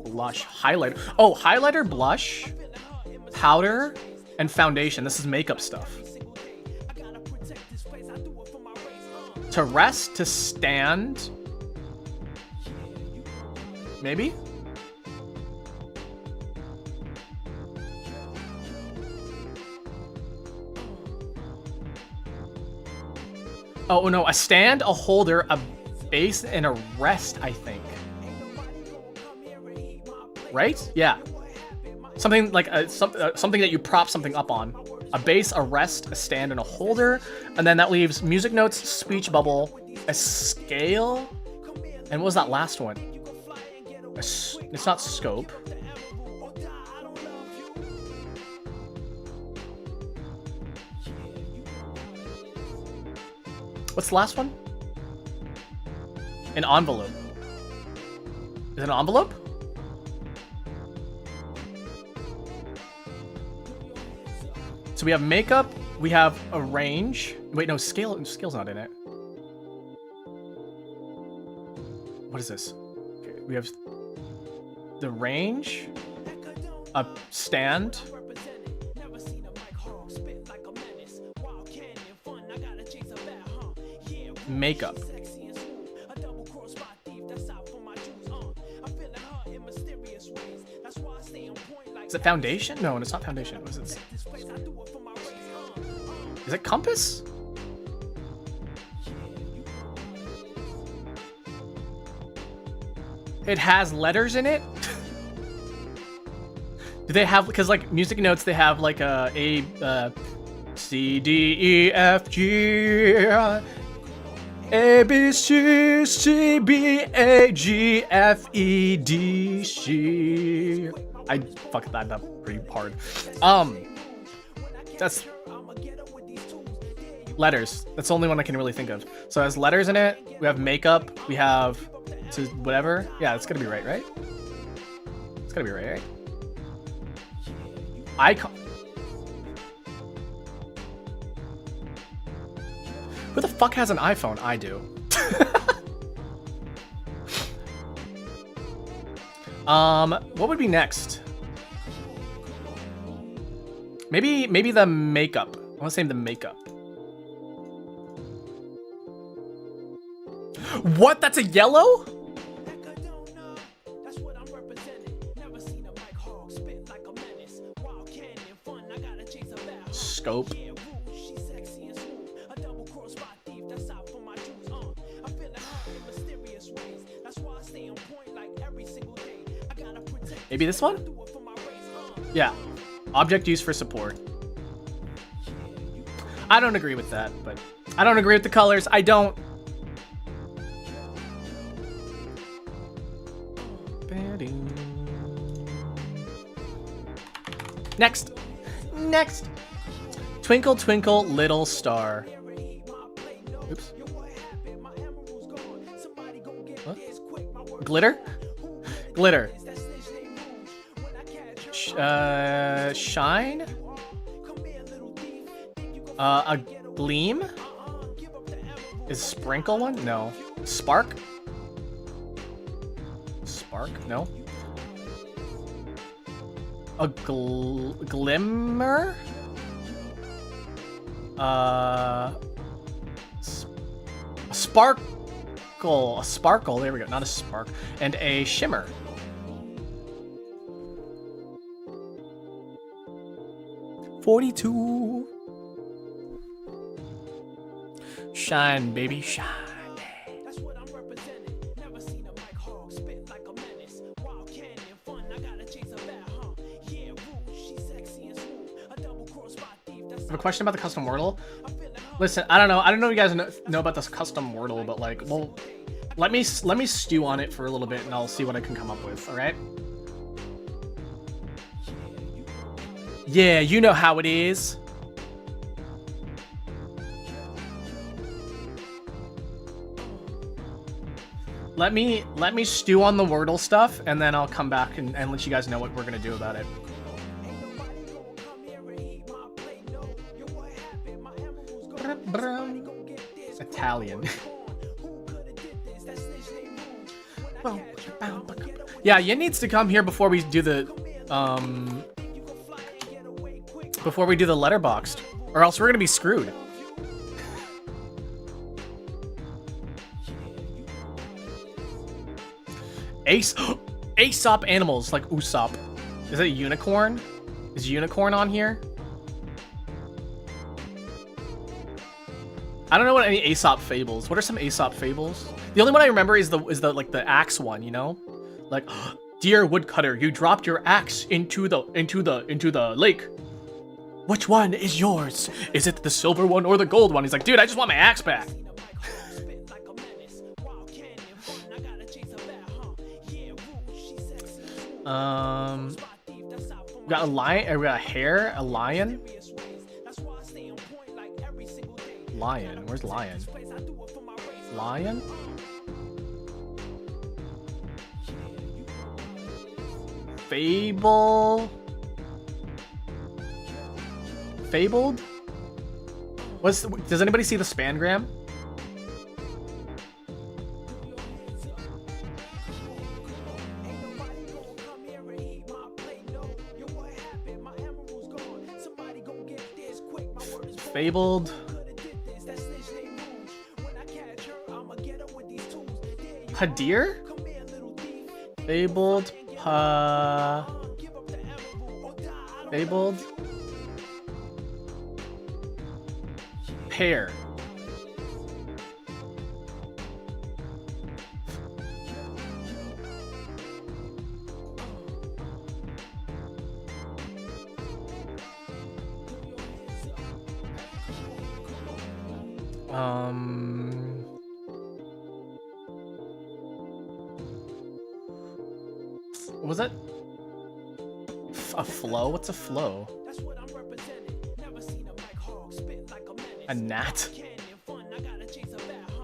Blush, highlighter. Oh, highlighter, blush, powder, and foundation. This is makeup stuff. To rest, to stand. Maybe? Oh no, a stand, a holder, a base, and a rest, I think. Right? Yeah. Something like something that you prop something up on. A base, a rest, a stand, and a holder. And then that leaves music notes, speech bubble, a scale. And what was that last one? It's not scope. What's the last one? An envelope. Is it an envelope? So we have makeup, we have a range. Wait, no, scale's not in it. What is this? Okay, we have the range, a stand, makeup. Is it foundation? No, it's not foundation. What is it? Is it compass? It has letters in it? Do they have, because like music notes, they have like a C, D, E, F, G, A, B, C, C, B, A, G, F, E, D, C. I fucked that up pretty hard. That's letters. That's the only one I can really think of. So it has letters in it. We have makeup. We have whatever. Yeah, it's gonna be right, right? It's gonna be right, right? Icon. Who the fuck has an iPhone? I do. What would be next? Maybe the makeup. I want to say the makeup. What? That's a yellow? Scope. Maybe this one? Yeah. Object used for support. I don't agree with that, but I don't agree with the colors. I don't. Next. Next. Twinkle, twinkle, little star. Oops. What? Glitter? Glitter. Shine? A gleam? Is sprinkle one? No. Spark? Spark? No. A glimmer? A sparkle. A sparkle. There we go. Not a spark. And a shimmer. $42. Shine, baby, shine. That's what I'm representing. Never seen a mic hog spit like a menace. Wild canyon fun. I gotta chase a bat, huh? Yeah, she's sexy and smooth. A double cross by thief. I have a question about the custom Wordle. Listen, I don't know if you guys know about this custom Wordle, but like, well, let me stew on it for a little bit, and I'll see what I can come up with. All right? Yeah, you know how it is. Let me stew on the Wordle stuff, and then I'll come back and let you guys know what we're gonna do about it. Italian. Yeah, Yin needs to come here before we do the letterboxed, or else we're gonna be screwed. Aesop animals, like Usopp. Is it a unicorn? Is unicorn on here? I don't know what any Aesop fables. What are some Aesop fables? The only one I remember is the like the axe one, you know? Like, dear woodcutter, you dropped your axe into the lake. Which one is yours? Is it the silver one or the gold one? He's like, dude, I just want my axe back. We got a lion, or we got a hare, a lion. Lion, where's lion? Lion? Fable? Fabled? Does anybody see the spangram? Fabled. Hadir? Fabled. Fabled. Pear. What was that? A flow? What's a flow? A gnat?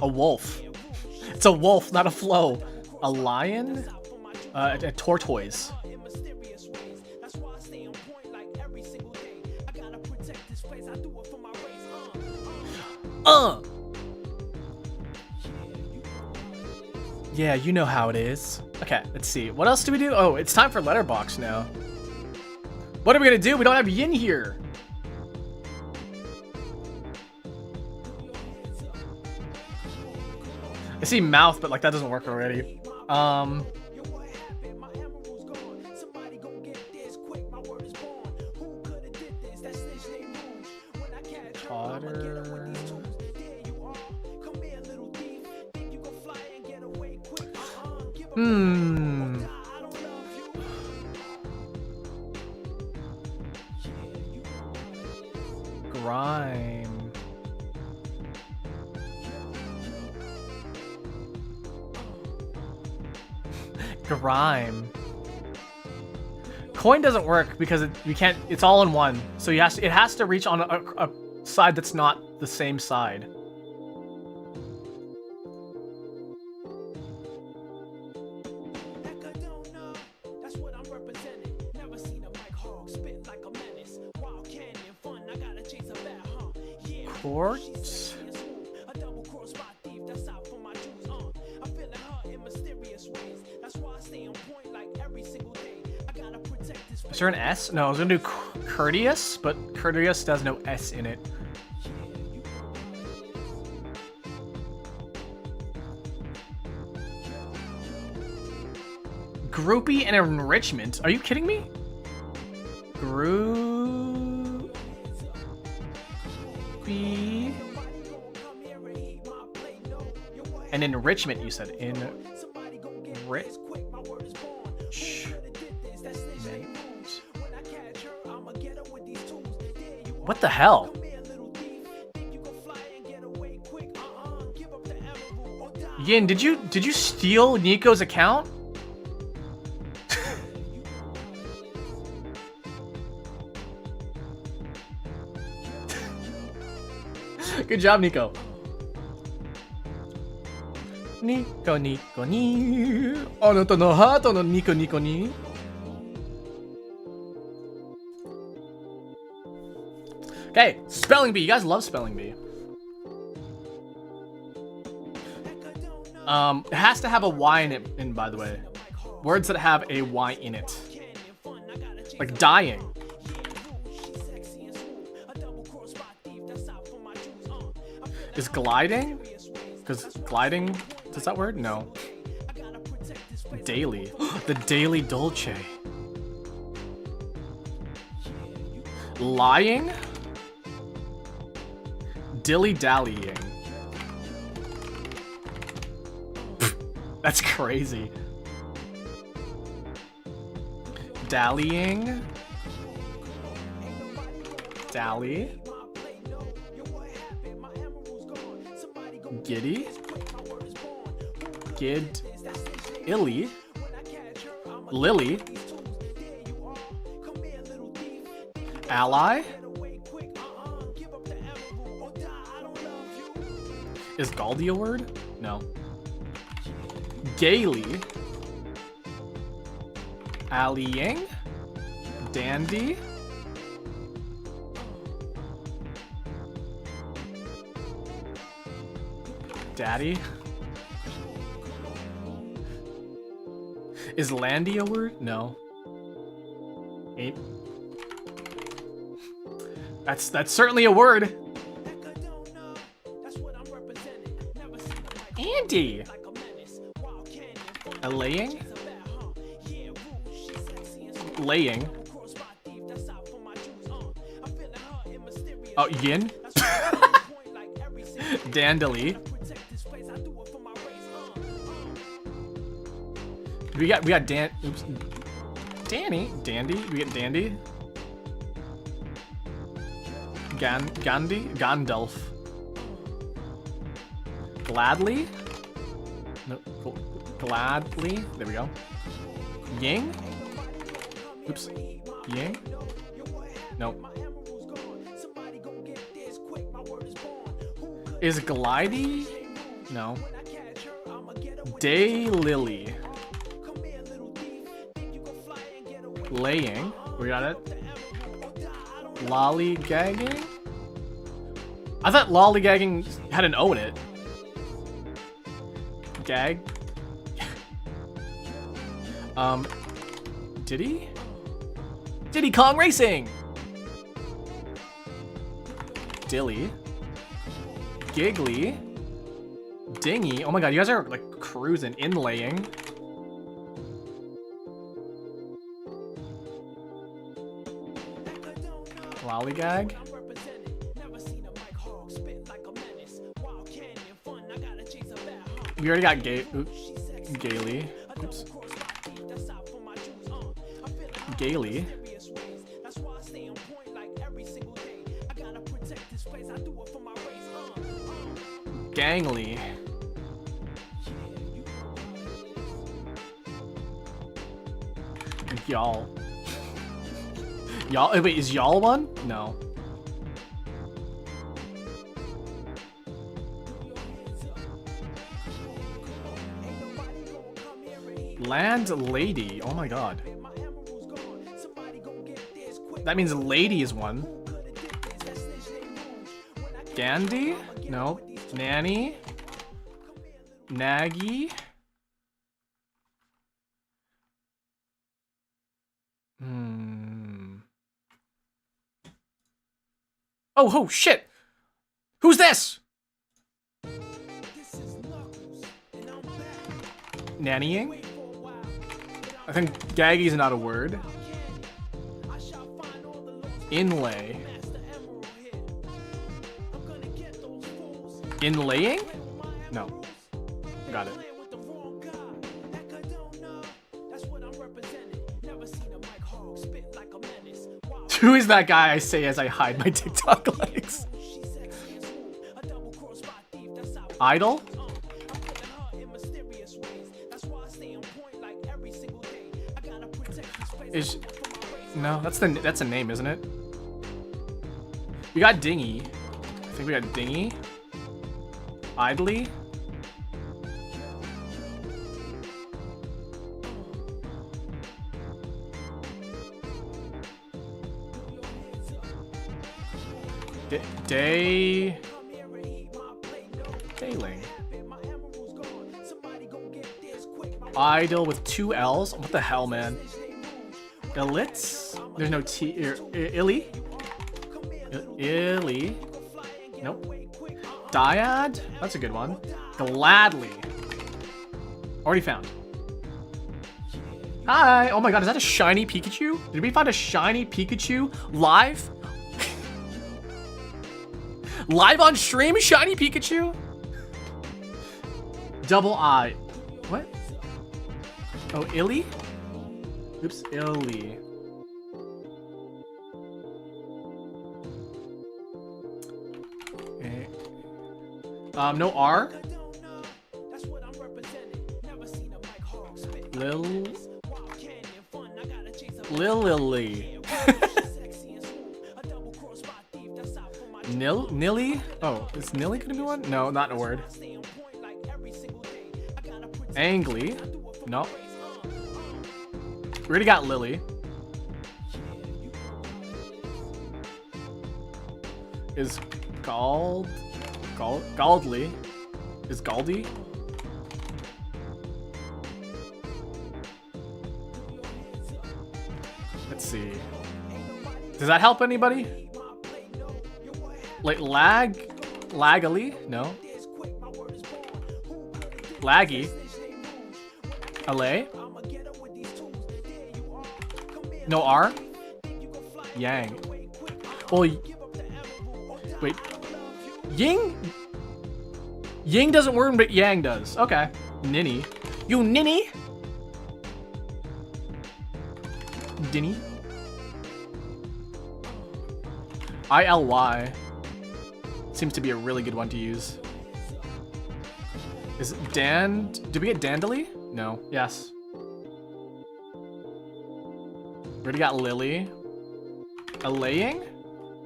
A wolf. It's a wolf, not a flow. A lion? A tortoise. Yeah, you know how it is. Okay, let's see. What else do we do? Oh, it's time for letterbox now. What are we gonna do? We don't have Yin here. I see mouth, but like that doesn't work already. Grime. Grime. Coin doesn't work because you can't. It's all in one, so it has to reach on a side that's not the same side. Quartz. Is there an S? No, I was gonna do courteous, but courteous does no S in it. Groupie and enrichment? Are you kidding me? Groupie and enrichment. You said What the hell? Yin, did you steal Nico's account? Good job, Nico. Nico, Nico, ni. Anata no hato no Nico, Nico, ni. Okay, spelling bee. You guys love spelling bee. It has to have a Y in it, by the way. Words that have a Y in it. Like dying. Is gliding? Because gliding, does that word? No. Daily. The daily dolce. Lying? Dilly-dallying. That's crazy. Dallying. Dally. Giddy. Gid. Illy. Lily. Ally. Is Galdi a word? No. Gaily. Allying. Dandy. Daddy. Is Landy a word? No. Ain't. That's certainly a word. Andy. Allaying? Laying. Oh, yin? Dandily. We got Dan. Oops. Danny. Dandy. We get Dandy. Gandhi. Gandalf. Gladly. No. Gladly. There we go. Ying. Oops. Ying. No. Is glidey? No. Daylily. Laying. We got it. Lollygagging? I thought lollygagging had an O in it. Gag. Diddy? Diddy Kong Racing! Dilly. Giggly. Dingy. Oh my god, you guys are like cruising. Inlaying. Lollygag. We already got gay. Oops. Gaily. Oops. Gaily. Gangly. Y'all. Y'all, wait, is y'all one? No. Land lady. Oh my god. That means lady is one. Gandhi? No. Nanny? Naggy? Oh, shit! Who's this? Nannying? I think gaggy's not a word. Inlay. Inlaying? No. Got it. Who is that guy I say as I hide my TikTok likes? Idol? Is no, that's a name, isn't it? We got Dingy. I think we got Dingy. Idly. Dayling. Idol with 2 L's? What the hell, man? Illitz? There's no T. Illy? Illy? Nope. Dyad? That's a good one. Gladly. Already found. Hi! Oh my god, is that a shiny Pikachu? Did we find a shiny Pikachu live? Live on stream, shiny Pikachu? Double I. What? Oh, Illy? Oops, Illy. Okay. No R. Lily. Nilly? Oh, is Nilly gonna be one? No, not a word. Angly? No. We already got Lily. Is Galdly? Is Galdi? Let's see. Does that help anybody? Like Laggily? No. Laggy? LA? No R? Yang. Well, wait. Ying? Ying doesn't work, but Yang does. Okay. Ninny. You ninny? Dinny? ILY. Seems to be a really good one to use. Is it Dan? Did we get Dandely? No. Yes. Already got Lily. Allaying?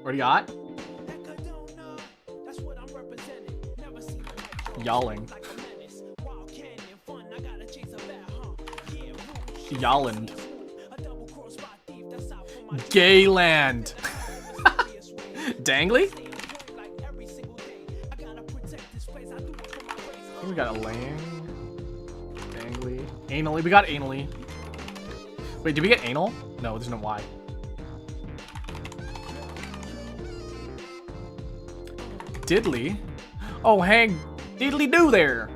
Already got? Yawling. Yolland. Gayland. Dangly? I think we got Allaying. Dangly. Anally. We got Anally. Wait, did we get Anal? No, there's no Y. Diddly? Oh, hang diddly do there.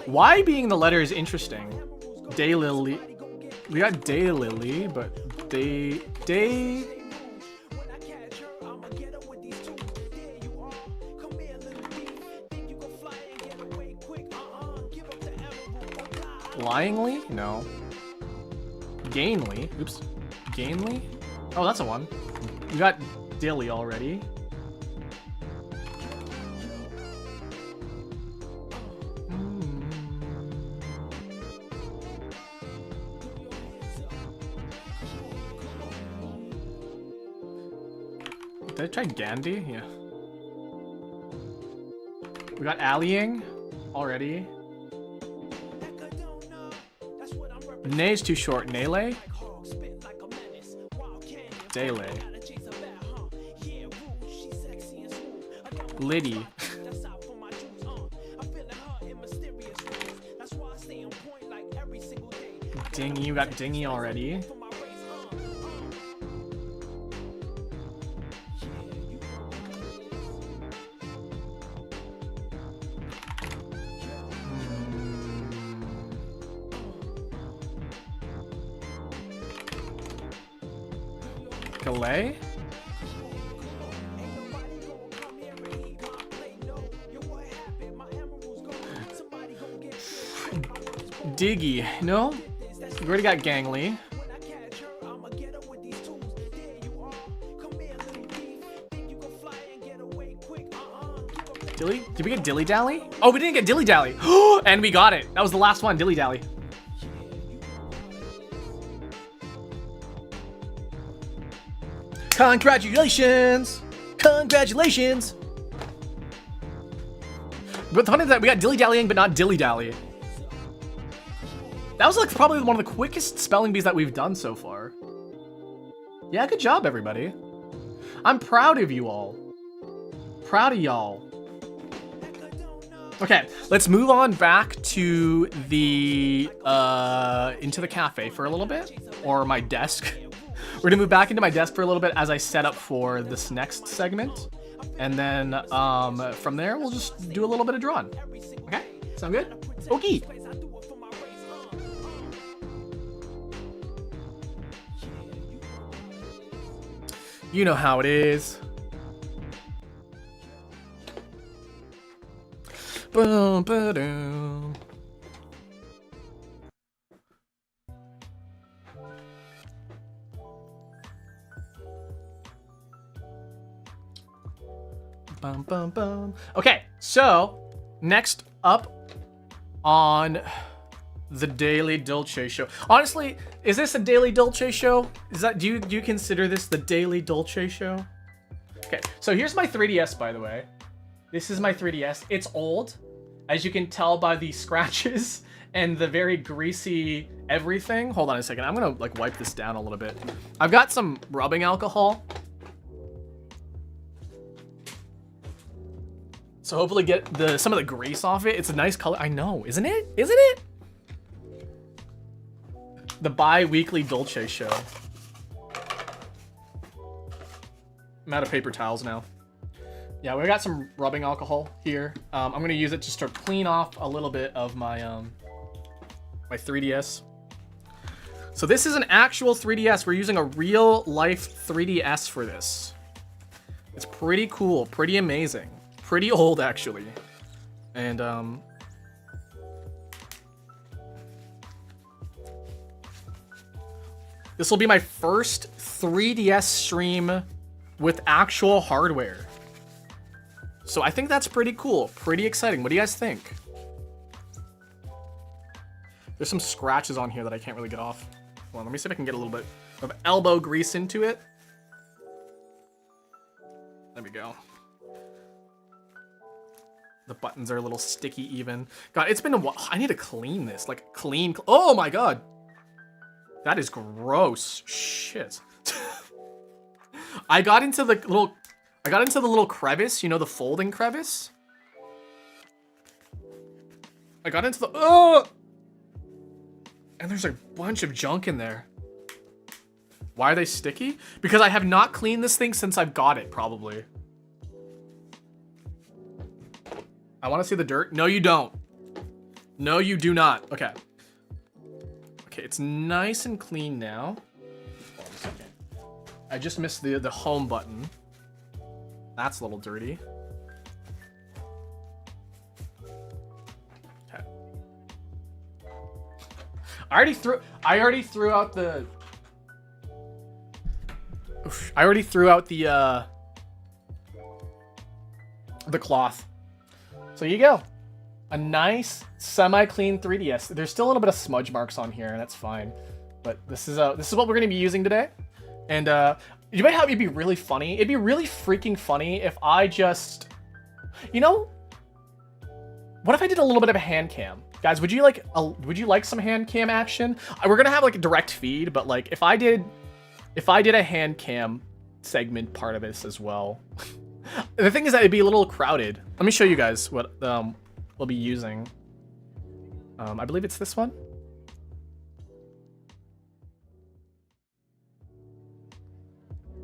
Y being the letter is interesting. Daylily. We got Daylily, but day. Lyingly? No. Gainly? Oops. Gainly? Oh, that's a one. We got Dilly already. Did I try Gandhi? Yeah. We got Allying already. Nay's too short. Nayle? Dele. Liddy. Dingy. You got Dingy already. Galay? Diggy. No? You already got Gangly. Dilly? Did we get Dilly Dally? Oh, we didn't get Dilly Dally. And we got it. That was the last one, Dilly Dally. Congratulations! Congratulations! But the funny is that we got Dilly Dallying, but not Dilly Dally. That was like probably one of the quickest spelling bees that we've done so far. Yeah, good job, everybody. I'm proud of you all. Proud of y'all. Okay, let's move on back to the into the cafe for a little bit, or my desk. We're gonna move back into my desk for a little bit as I set up for this next segment, and then from there we'll just do a little bit of drawing. Okay, sound good? Okay. You know how it is. Boom, ba-doom. Bum, bum, bum. Okay, so next up on the Daily Dolce Show. Honestly, is this a Daily Dolce Show? Is that do you consider this the Daily Dolce Show? Okay, so here's my 3DS, by the way. This is my 3DS. It's old, as you can tell by the scratches and the very greasy everything. Hold on a second. I'm gonna like wipe this down a little bit. I've got some rubbing alcohol. So hopefully get some of the grease off it. It's a nice color. I know, isn't it? Isn't it? The bi-weekly Dolce Show. I'm out of paper towels now. Yeah, we got some rubbing alcohol here. I'm gonna use it just to clean off a little bit of my my 3DS. So this is an actual 3DS. We're using a real life 3DS for this. It's pretty cool, pretty amazing. Pretty old, actually. And, this will be my first 3DS stream with actual hardware. So I think that's pretty cool. Pretty exciting. What do you guys think? There's some scratches on here that I can't really get off. Hold on, let me see if I can get a little bit of elbow grease into it. There we go. The buttons are a little sticky even. God, it's been a while. I need to clean this. Like, clean. Oh my god. That is gross. Shit. I got into the little crevice. You know, the folding crevice? I got into the... And there's a bunch of junk in there. Why are they sticky? Because I have not cleaned this thing since I've got it, probably. I want to see the dirt. No, you don't. No, you do not. Okay. Okay, it's nice and clean now. Hold on a second. I just missed the home button. That's a little dirty. Okay. I already threw out the cloth. So you go. A nice semi-clean 3DS. There's still a little bit of smudge marks on here, and that's fine. But this is what we're gonna be using today. And you might have it'd be really funny. It'd be really freaking funny if I just, you know, what if I did a little bit of a hand cam? Guys, would you like some hand cam action? We're gonna have like a direct feed, but like if I did a hand cam segment part of this as well. The thing is that it'd be a little crowded. Let me show you guys what we'll be using. I believe it's this one.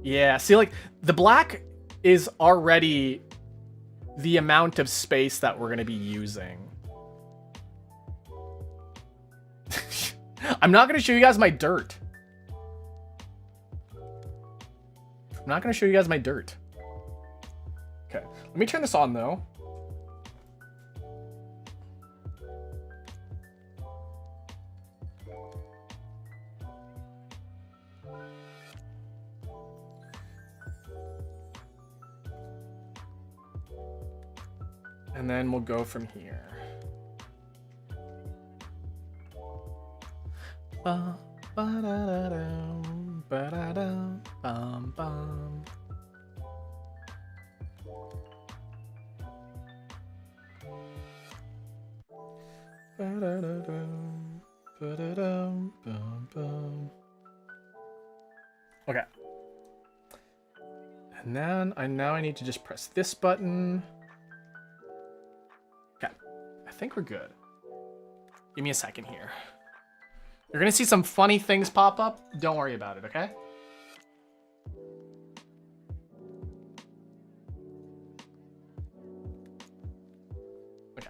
Yeah, see, like the black is already the amount of space that we're gonna be using. I'm not gonna show you guys my dirt. I'm not gonna show you guys my dirt. Okay, let me turn this on though. And then we'll go from here. Okay. And then now I need to just press this button. Okay. I think we're good. Give me a second here. You're gonna see some funny things pop up. Don't worry about it, okay? Okay.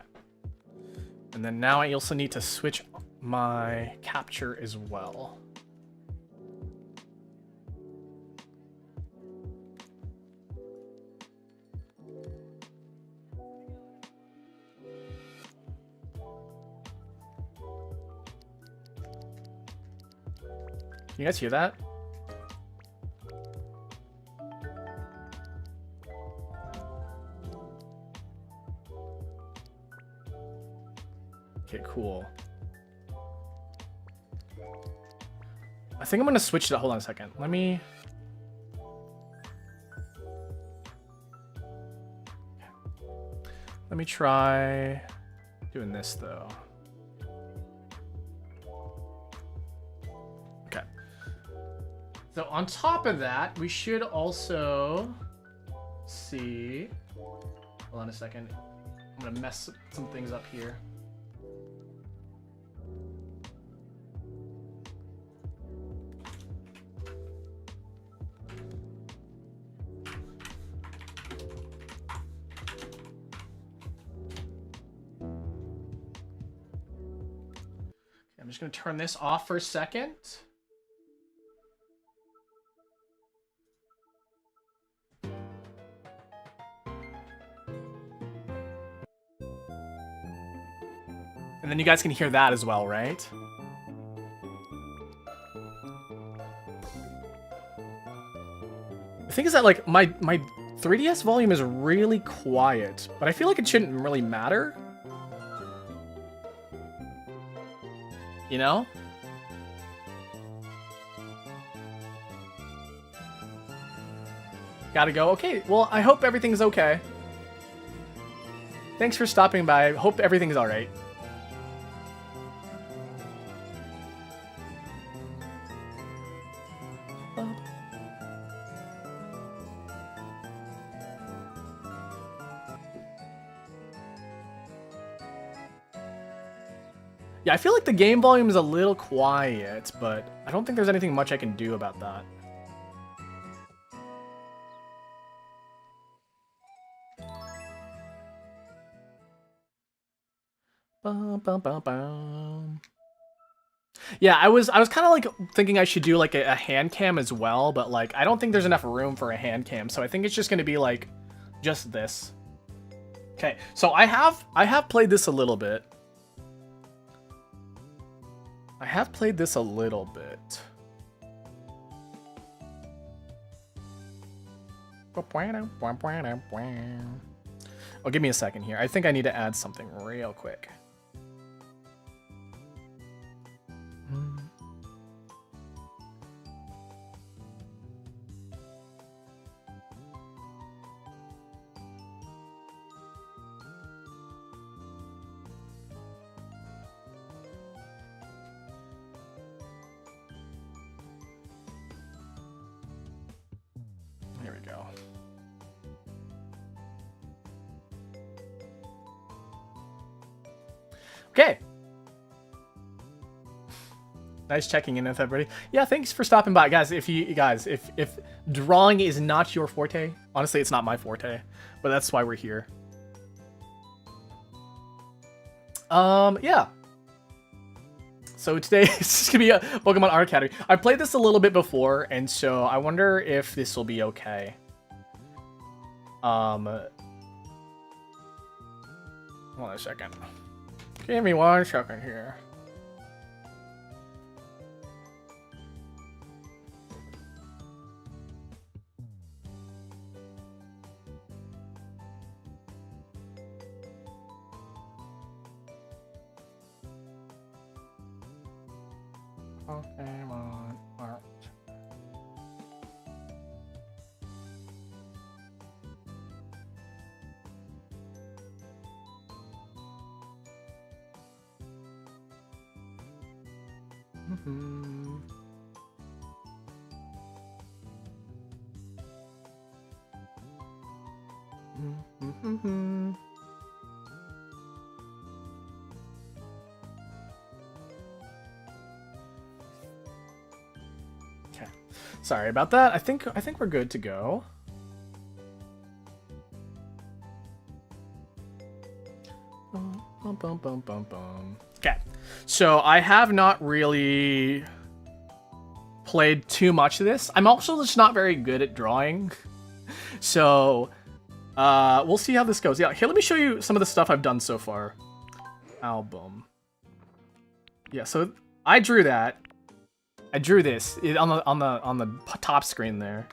And then now I also need to switch my capture as well. Can you guys hear that? Okay, cool. I think I'm gonna switch to, hold on a second. Let me try doing this though. Okay. So on top of that, we should also see, hold on a second. I'm gonna mess some things up here. I'm just going to turn this off for a second. And then you guys can hear that as well, right? The thing is that like my 3DS volume is really quiet, but I feel like it shouldn't really matter. You know? Gotta go. Okay, well, I hope everything's okay. Thanks for stopping by. I hope everything's alright. Yeah, I feel like the game volume is a little quiet, but I don't think there's anything much I can do about that. Bum, bum, bum, bum. Yeah, I was kind of like thinking I should do like a hand cam as well, but like I don't think there's enough room for a hand cam, so I think it's just gonna be like just this. Okay, so I have played this a little bit. I have played this a little bit. Oh, give me a second here. I think I need to add something real quick. Here we go. Okay. Nice checking in with everybody. Yeah, thanks for stopping by, guys. If drawing is not your forte, honestly, it's not my forte, but that's why we're here. Yeah. So today it's just gonna be a Pokemon Art Academy. I played this a little bit before, and so I wonder if this will be okay. Hold on a second. Give me 1 second here. Pokemon Art. Okay, sorry about that. I think we're good to go. Okay, so I have not really played too much of this. I'm also just not very good at drawing, so we'll see how this goes. Yeah, here, let me show you some of the stuff I've done so far. Album. Yeah, so I drew that. I drew this on the top screen there.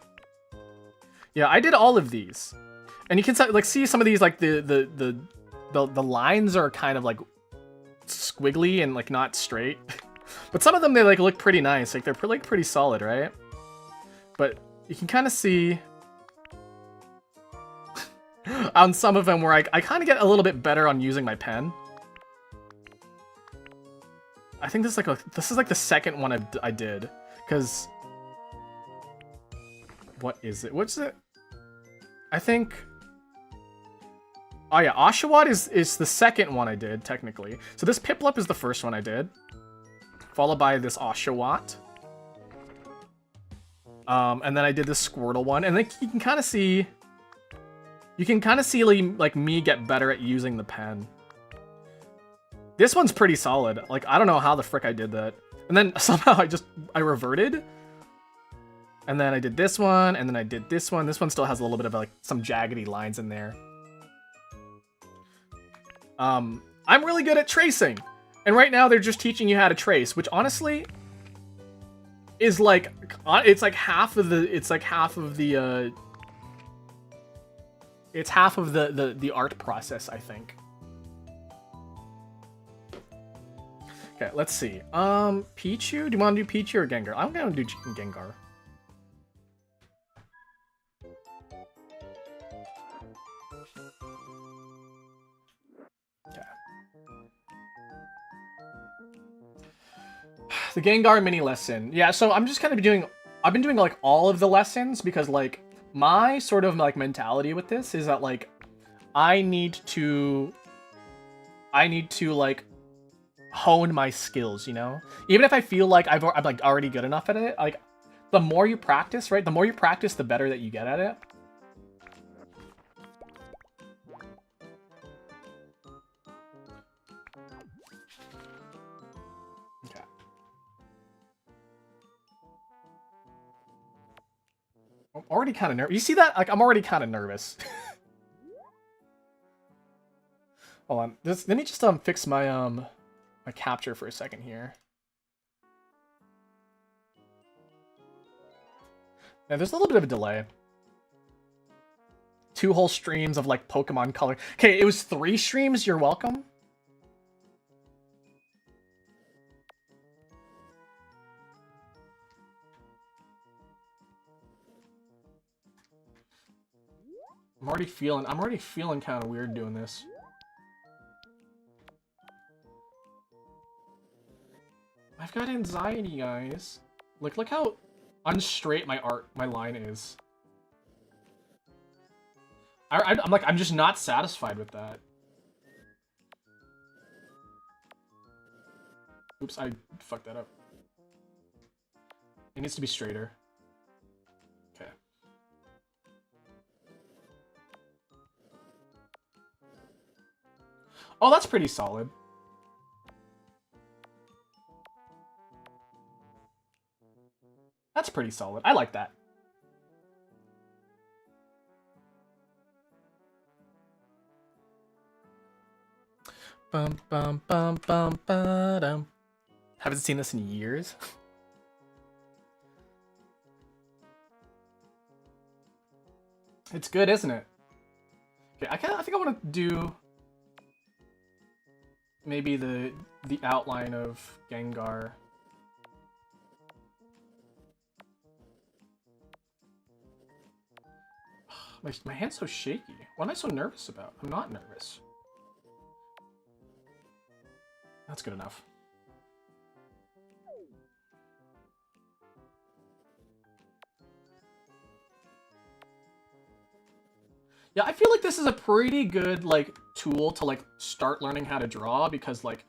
Yeah, I did all of these, and you can like see some of these, like the lines are kind of like squiggly and like not straight, but some of them, they like look pretty nice. Like they're like pretty solid, right? But you can kind of see on some of them where I kind of get a little bit better on using my pen. I think this is like the second one I did, because what is it? What's it? I think. Oh yeah, Oshawott is the second one I did technically. So this Piplup is the first one I did, followed by this Oshawott. And then I did this Squirtle one, and then you can kind of see. You can kind of see like me get better at using the pen. This one's pretty solid. Like, I don't know how the frick I did that. And then somehow I reverted. And then I did this one, and then I did this one. This one still has a little bit of like some jaggedy lines in there. I'm really good at tracing. And right now they're just teaching you how to trace, which honestly is like, it's half of the art process, I think. Okay, let's see. Pichu? Do you want to do Pichu or Gengar? I'm gonna do Gengar. Okay. The Gengar mini lesson. Yeah, so I'm just kind of doing... I've been doing, like, all of the lessons because, like, my sort of, like, mentality with this is that, like, I need to, like, hone my skills, you know? Even if I feel like I'm like already good enough at it, like the more you practice, right? The more you practice, the better that you get at it. Okay. I'm already kind of nervous. You see that? Like, I'm already kind of nervous. Hold on. Let me just fix my my capture for a second here. Yeah, there's a little bit of a delay. 2 whole streams of like Pokemon color. Okay, it was 3 streams. You're welcome. I'm already feeling kind of weird doing this. I've got anxiety, guys. Look how unstraight my line is. I'm just not satisfied with that. Oops, I fucked that up. It needs to be straighter. Okay. Oh, that's pretty solid. That's pretty solid. I like that. Bum bum bum bum ba-dum. Haven't seen this in years. It's good, isn't it? Okay, I think I want to do maybe the outline of Gengar. My hand's so shaky. What am I so nervous about? I'm not nervous. That's good enough. Yeah, I feel like this is a pretty good, like, tool to, like, start learning how to draw, because, like,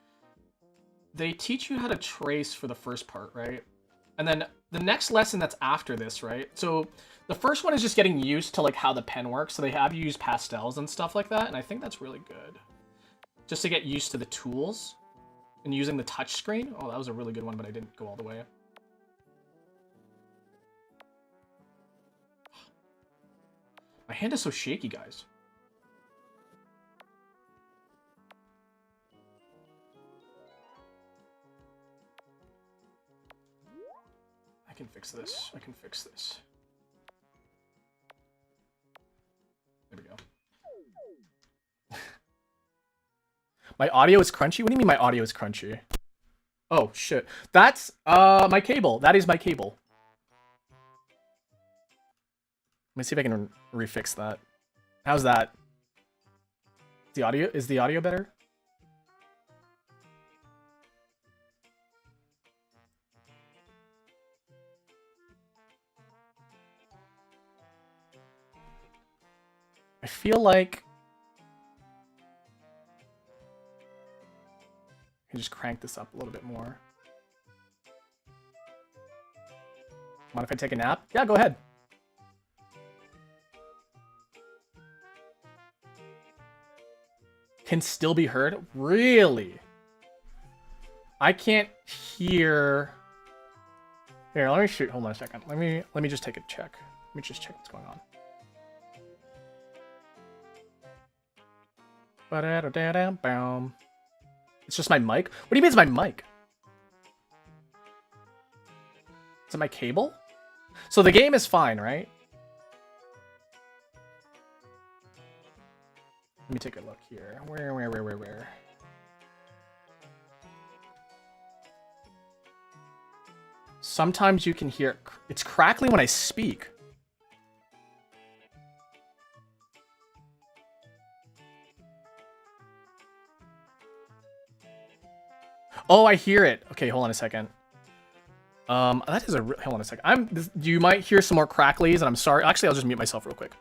they teach you how to trace for the first part, right? And then the next lesson that's after this, right? So the first one is just getting used to, like, how the pen works. So they have you use pastels and stuff like that, and I think that's really good. Just to get used to the tools and using the touch screen. Oh, that was a really good one, but I didn't go all the way. My hand is so shaky, guys. I can fix this. I can fix this. There we go. My audio is crunchy? What do you mean my audio is crunchy? Oh, shit. That's my cable. That is my cable. Let me see if I can refix that. How's that? Is the audio better? I feel like I can just crank this up a little bit more. Mind if I take a nap? Yeah, go ahead. Can still be heard? Really? I can't hear. Here, let me shoot. Hold on a second. Let me just take a check. Let me just check what's going on. It's just my mic? What do you mean it's my mic? Is it my cable? So the game is fine, right? Let me take a look here. Where? Sometimes you can hear it's crackling when I speak. Oh, I hear it. Okay, hold on a second. That is a hold on a second. You might hear some more cracklies, and I'm sorry. Actually, I'll just mute myself real quick.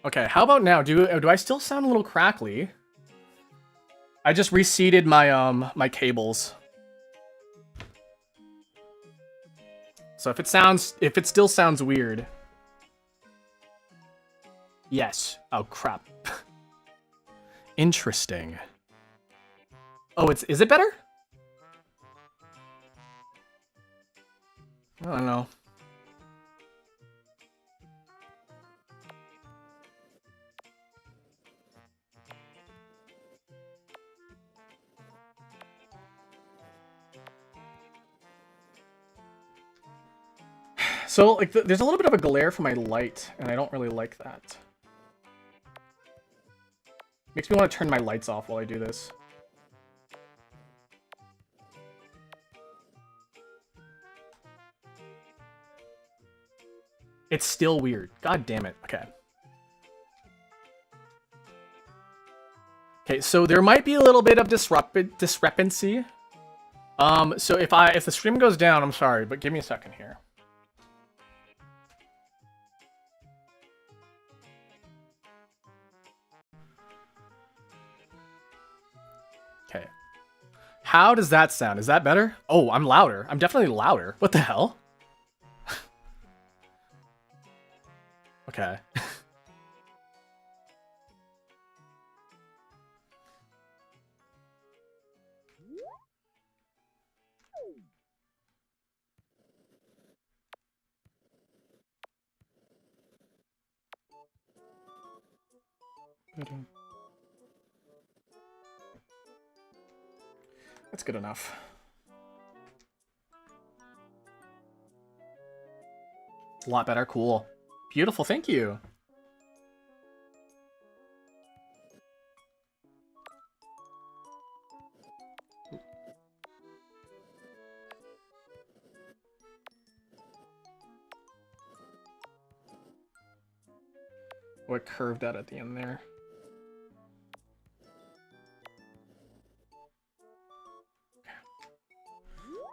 Okay, how about now? Do I still sound a little crackly? I just reseated my my cables. So if it still sounds weird. Yes. Oh crap. Interesting. Oh, is it better? I don't know. So, like, there's a little bit of a glare from my light, and I don't really like that. Makes me want to turn my lights off while I do this. It's still weird. God damn it. Okay. Okay, so there might be a little bit of discrepancy. So if the stream goes down, I'm sorry, but give me a second here. Okay. How does that sound? Is that better? Oh, I'm louder. I'm definitely louder. What the hell? Okay. That's good enough. A lot better. Cool. Beautiful. Thank you. Oh, it curved out at the end there.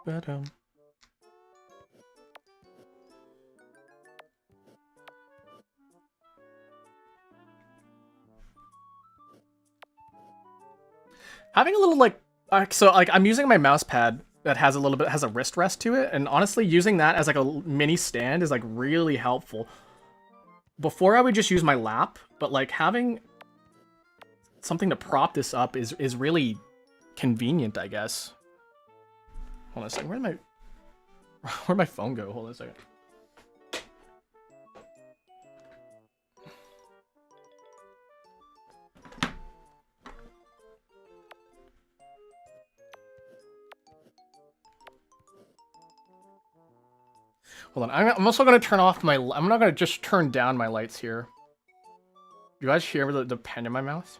But having a little like so like I'm using my mouse pad that has a wrist rest to it, and honestly using that as like a mini stand is like really helpful. Before I would just use my lap, but like having something to prop this up is really convenient, I guess. Hold on a second. Where'd my phone go? Hold on a second. Hold on. I'm also gonna turn off my. I'm not gonna just turn down my lights here. You guys hear the pen in my mouth?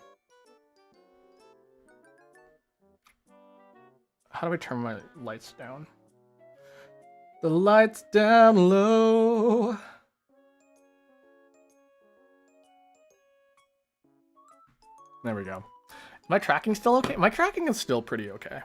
How do I turn my lights down? The lights down low. There we go. My tracking still okay? My tracking is still pretty okay.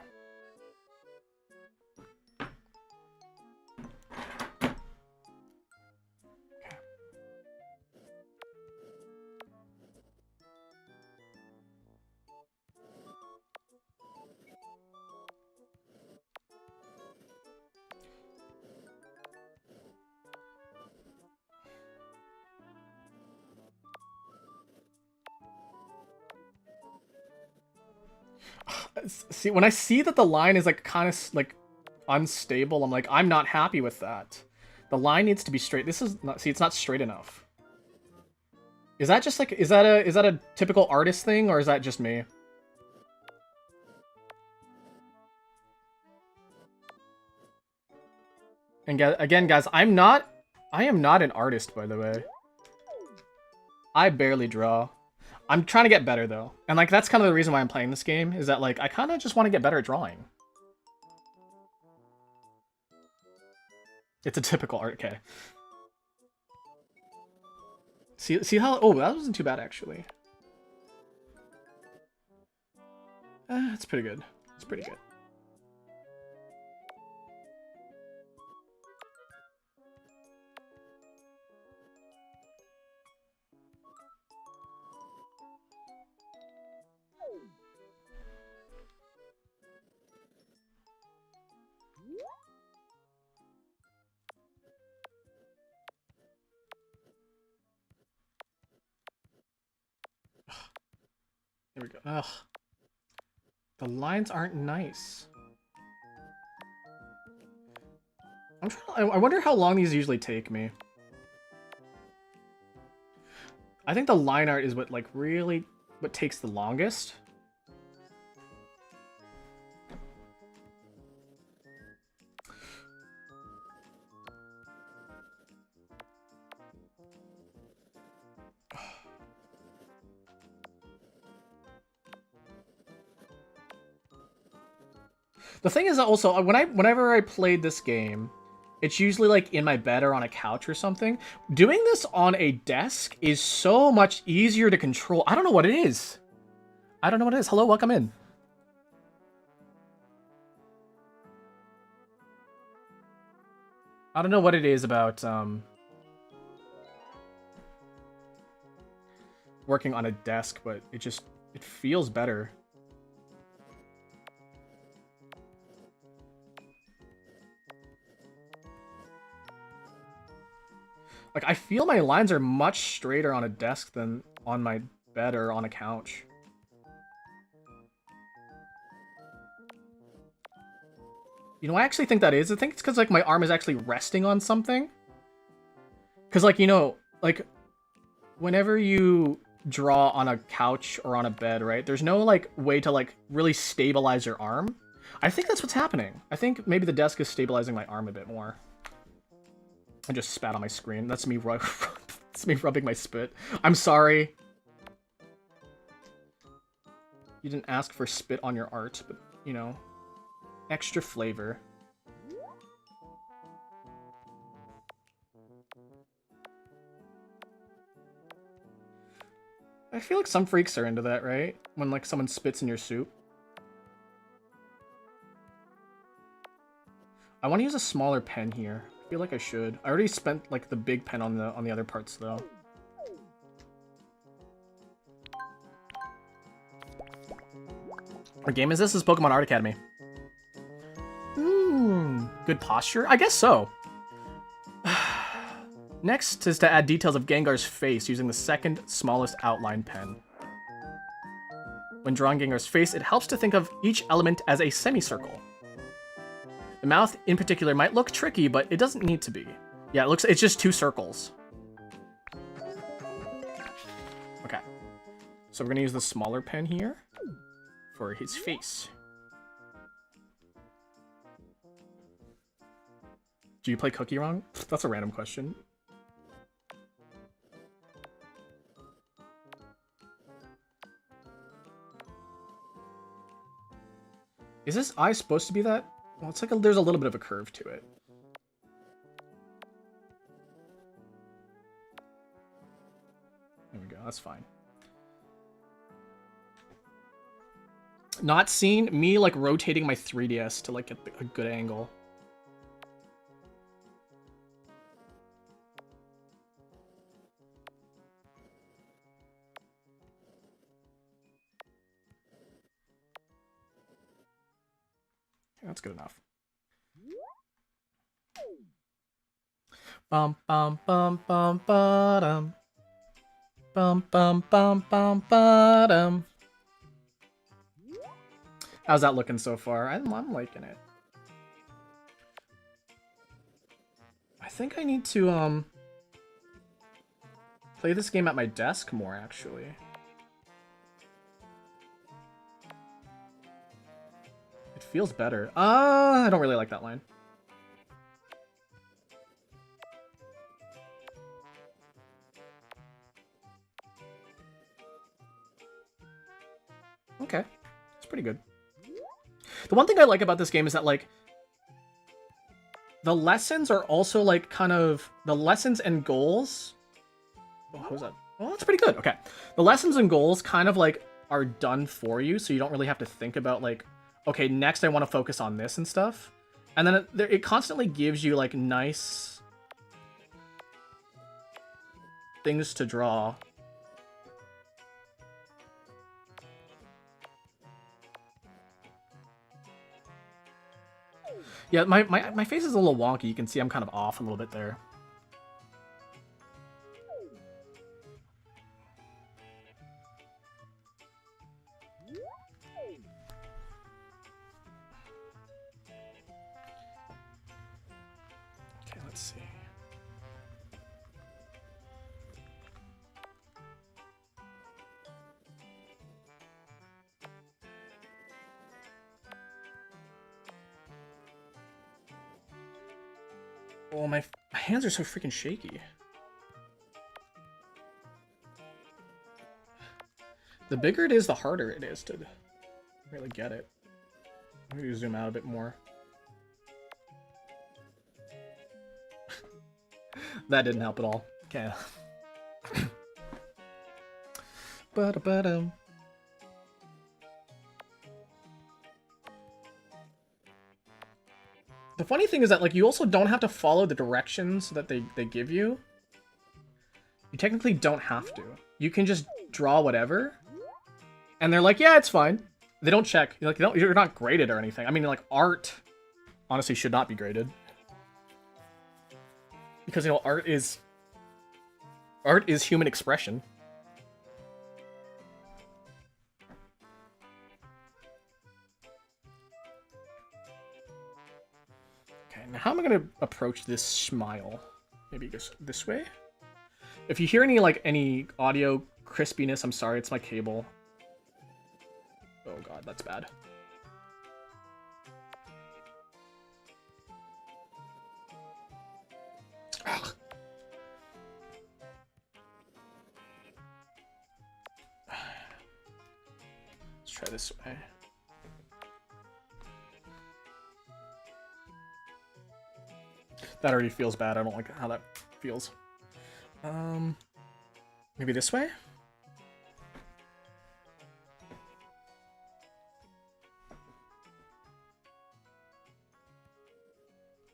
See, when I see that the line is like kind of like unstable, I'm like, I'm not happy with that. The line needs to be straight. This is not, see, it's not straight enough. Is that just like, is that a typical artist thing, or is that just me? And again, guys, I am not an artist, by the way. I barely draw. I'm trying to get better, though. And, like, that's kind of the reason why I'm playing this game, is that, like, I kind of just want to get better at drawing. It's a typical art, okay. See how... Oh, that wasn't too bad, actually. It's pretty good. It's pretty good. There we go. Ugh. The lines aren't nice. I wonder how long these usually take me. I think the line art is what takes the longest. The thing is also, whenever I played this game, it's usually like in my bed or on a couch or something. Doing this on a desk is so much easier to control. I don't know what it is. I don't know what it is. Hello, welcome in. I don't know what it is about working on a desk, but it feels better. Like, I feel my lines are much straighter on a desk than on my bed or on a couch. You know, I actually think that is. I think it's because, like, my arm is actually resting on something. Because, like, you know, like, whenever you draw on a couch or on a bed, right, there's no, like, way to, like, really stabilize your arm. I think that's what's happening. I think maybe the desk is stabilizing my arm a bit more. I just spat on my screen. That's me, that's me rubbing my spit. I'm sorry. You didn't ask for spit on your art, but, you know, extra flavor. I feel like some freaks are into that, right? When, like, someone spits in your soup. I want to use a smaller pen here. I feel like I should. I already spent, like, the big pen on the other parts, though. What game is this? This is Pokemon Art Academy. Good posture? I guess so. Next is to add details of Gengar's face using the second smallest outline pen. When drawing Gengar's face, it helps to think of each element as a semicircle. The mouth, in particular, might look tricky, but it doesn't need to be. Yeah, it's just 2 circles. Okay. So we're gonna use the smaller pen here for his face. Do you play Cookie wrong? That's a random question. Is this eye supposed to be that? Well, it's like there's a little bit of a curve to it. There we go, that's fine. Not seen me, like, rotating my 3DS to, like, get a good angle. That's good enough. Bum bum bum bum ba-dum. Bum bum bum bum ba-dum. How's that looking so far? I'm liking it. I think I need to play this game at my desk more, actually. Feels better. I don't really like that line. Okay. It's pretty good. The one thing I like about this game is that, like, the lessons are also, like, kind of... The lessons and goals... Oh, how was that? Oh, that's pretty good. Okay. The lessons and goals kind of, like, are done for you, so you don't really have to think about, like, okay, next I want to focus on this and stuff. And then it constantly gives you, like, nice things to draw. Yeah, my face is a little wonky. You can see I'm kind of off a little bit there. Okay, let's see. Oh, my hands are so freaking shaky. The bigger it is, the harder it is to really get it. Maybe zoom out a bit more. That didn't help at all. Okay. Ba-da-ba-dum. The funny thing is that, like, you also don't have to follow the directions that they give you. You technically don't have to. You can just draw whatever. And they're like, yeah, it's fine. They don't check. You're like, you're not graded or anything. I mean, like, art honestly should not be graded. Because, you know, art is human expression. Okay, now how am I going to approach this smile? Maybe just this way? If you hear any audio crispiness, I'm sorry, it's my cable. Oh god, that's bad. Ugh. Let's try this way. That already feels bad. I don't like how that feels. Maybe this way?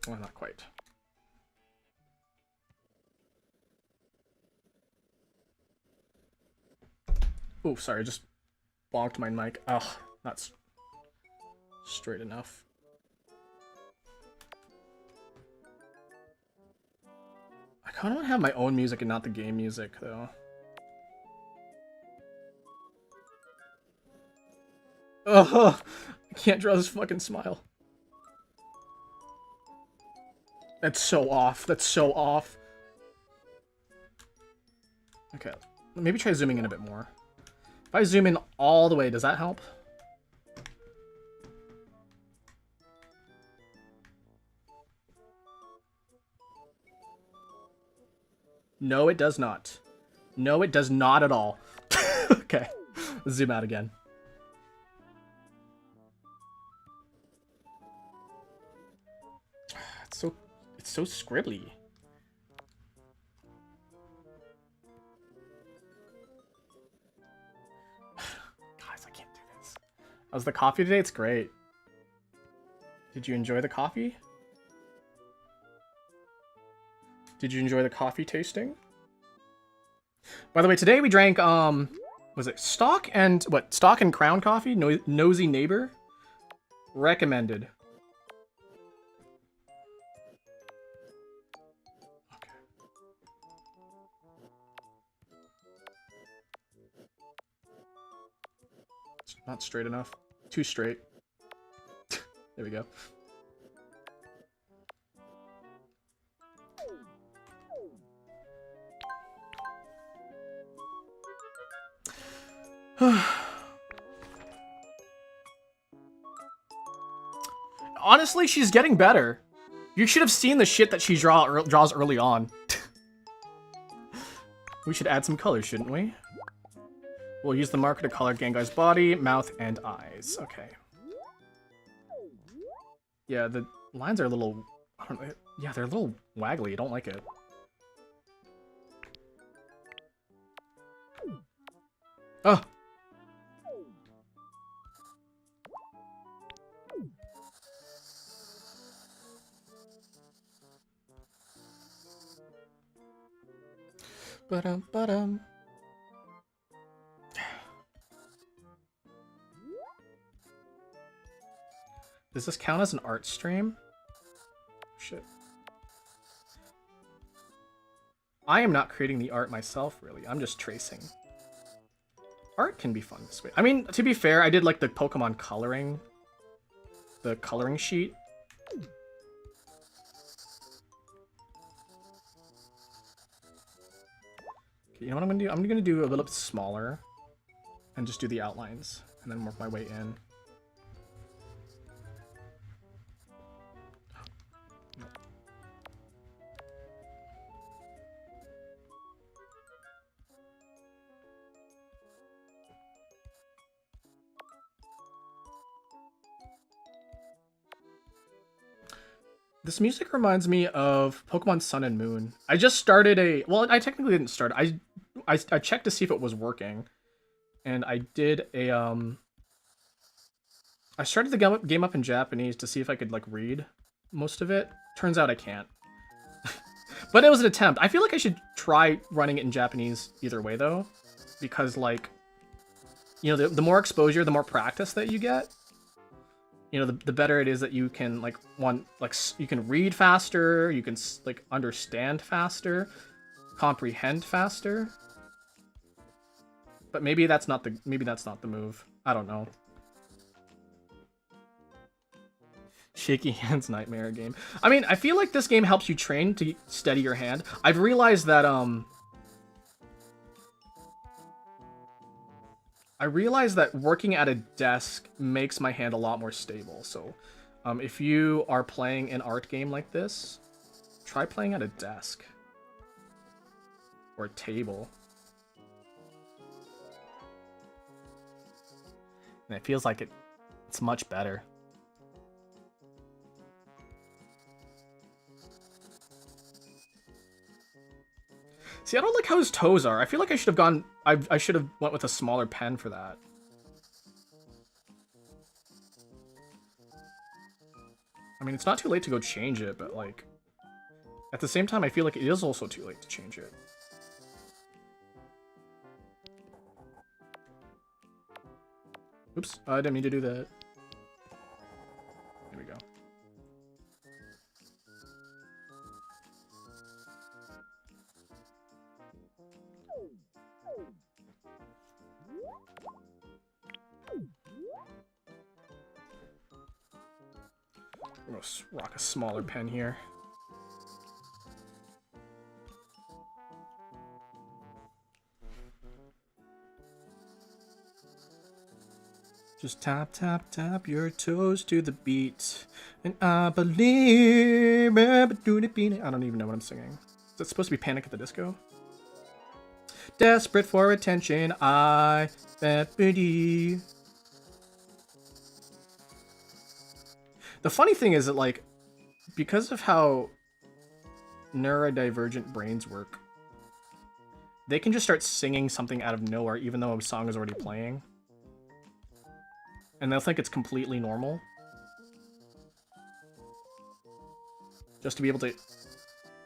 Well, not quite. Oh, sorry, I just bonked my mic. Ugh, that's straight enough. I kind of want to have my own music and not the game music, though. Ugh, I can't draw this fucking smile. That's so off. That's so off. Okay, maybe try zooming in a bit more. If I zoom in all the way, does that help? No, it does not. No, it does not at all. Okay, let's zoom out again. It's so scribbly. Guys, I can't do this. How's the coffee today? It's great. Did you enjoy the coffee? Did you enjoy the coffee tasting? By the way, today we drank, was it Stock and, what, Stock and Crown coffee? Nosy Neighbor? Recommended. Okay. It's not straight enough. Too straight. There we go. Honestly, she's getting better. You should have seen the shit that she draws early on. We should add some colors, shouldn't we? We'll use the marker to color Gengai's body, mouth, and eyes. Okay. Yeah, the lines are a little... I don't know. Yeah, they're a little waggly. I don't like it. Oh! Ba-dum. Does this count as an art stream? Shit. I am not creating the art myself, really. I'm just tracing. Art can be fun this way. I mean, to be fair, I did like the Pokemon coloring. The coloring sheet. Okay, you know what I'm gonna do? I'm gonna do a little bit smaller. And just do the outlines. And then work my way in. This music reminds me of Pokemon Sun and Moon. I just started a... Well, I technically didn't start. I checked to see if it was working. And I did a... I started the game up in Japanese to see if I could, like, read most of it. Turns out I can't. But it was an attempt. I feel like I should try running it in Japanese either way, though. Because, like... You know, the more exposure, the more practice that you get. You know, the better it is that you can, like, you can read faster, you can, like, understand faster, comprehend faster. But maybe that's not the move. I don't know. Shaky hands nightmare game. I mean, I feel like this game helps you train to steady your hand. I've realized that, working at a desk makes my hand a lot more stable. So, if you are playing an art game like this, try playing at a desk. Or a table. And it feels like it's much better. See, I don't like how his toes are. I feel like I should have gone... I should have went with a smaller pen for that. I mean, it's not too late to go change it, but, like... At the same time, I feel like it is also too late to change it. Oops, I didn't mean to do that. There we go. I'm gonna rock a smaller pen here. Just tap, tap, tap your toes to the beat. And I believe... I don't even know what I'm singing. Is that supposed to be Panic at the Disco? Desperate for attention, I believe. The funny thing is that, like, because of how neurodivergent brains work, they can just start singing something out of nowhere even though a song is already playing. And they'll think it's completely normal. Just to be able to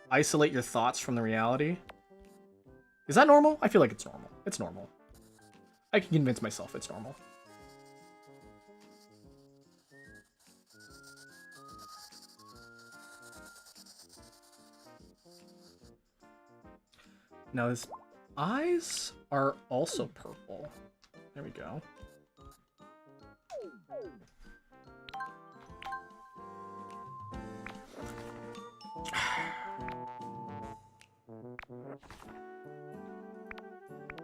isolate your thoughts from the reality. Is that normal? I feel like it's normal. It's normal. I can convince myself it's normal. Now his eyes are also purple. There we go.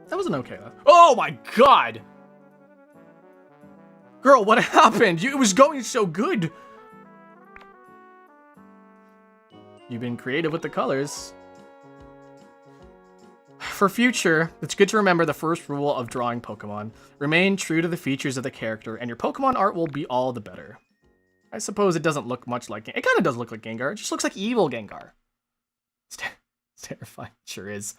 That wasn't okay though. Oh my god! Girl, what happened? It was going so good! You've been creative with the colors. For future, it's good to remember the first rule of drawing Pokemon. Remain true to the features of the character, and your Pokemon art will be all the better. I suppose it doesn't look much like... It kind of does look like Gengar. It just looks like evil Gengar. It's terrifying. It sure is.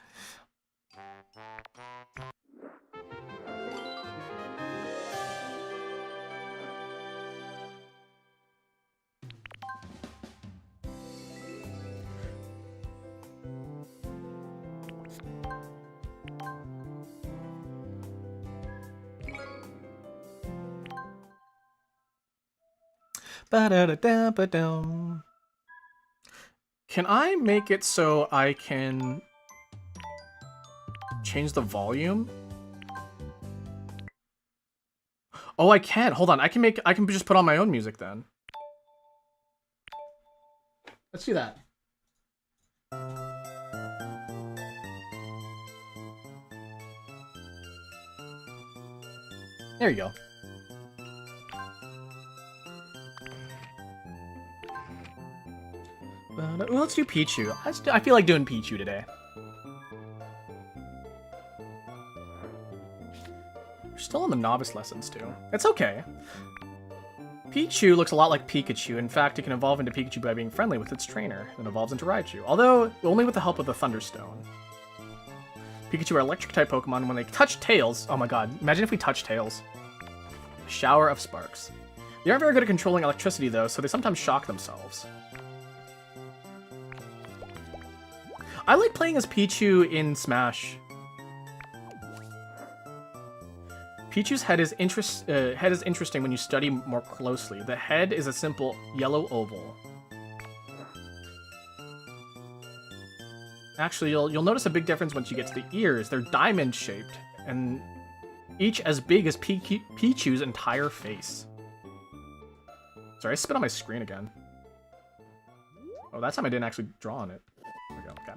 Ba-da-da-da-ba-dum. Can I make it so I can change the volume? Oh, I can. Hold on. I can just put on my own music then. Let's do that. There you go. Well, let's do Pichu. I feel like doing Pichu today. We're still on the novice lessons, too. It's okay. Pichu looks a lot like Pikachu. In fact, it can evolve into Pikachu by being friendly with its trainer, then evolves into Raichu, although only with the help of the Thunderstone. Pikachu are electric-type Pokemon. When they touch Tails... Oh my god, imagine if we touch Tails. Shower of Sparks. They aren't very good at controlling electricity, though, so they sometimes shock themselves. I like playing as Pichu in Smash. Pichu's head is interesting when you study more closely. The head is a simple yellow oval. Actually, you'll notice a big difference once you get to the ears. They're diamond-shaped, and each as big as Pichu's entire face. Sorry, I spit on my screen again. Oh, that time I didn't actually draw on it. There we go, okay.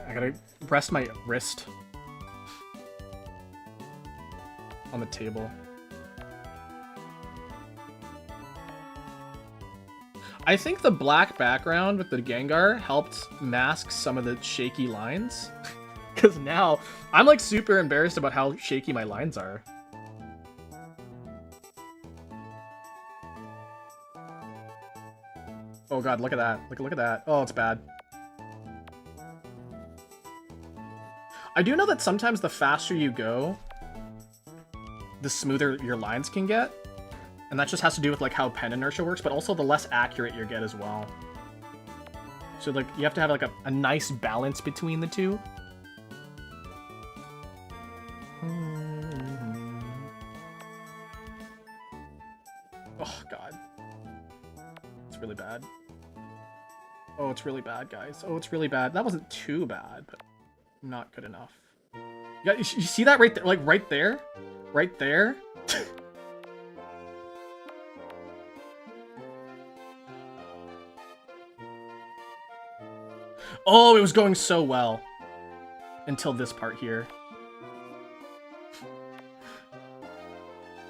I gotta rest my wrist on the table. I think the black background with the Gengar helped mask some of the shaky lines. Because now I'm like super embarrassed about how shaky my lines are. Oh god, look at that. Look at that. Oh, it's bad. I do know that sometimes the faster you go, the smoother your lines can get. And that just has to do with like how pen inertia works, but also the less accurate you get as well. So like you have to have like a nice balance between the two. Oh god. It's really bad. Oh, it's really bad, guys. Oh, it's really bad. That wasn't too bad, but not good enough. Yeah, you see that right there? Like right there? Right there? Oh, it was going so well. Until this part here.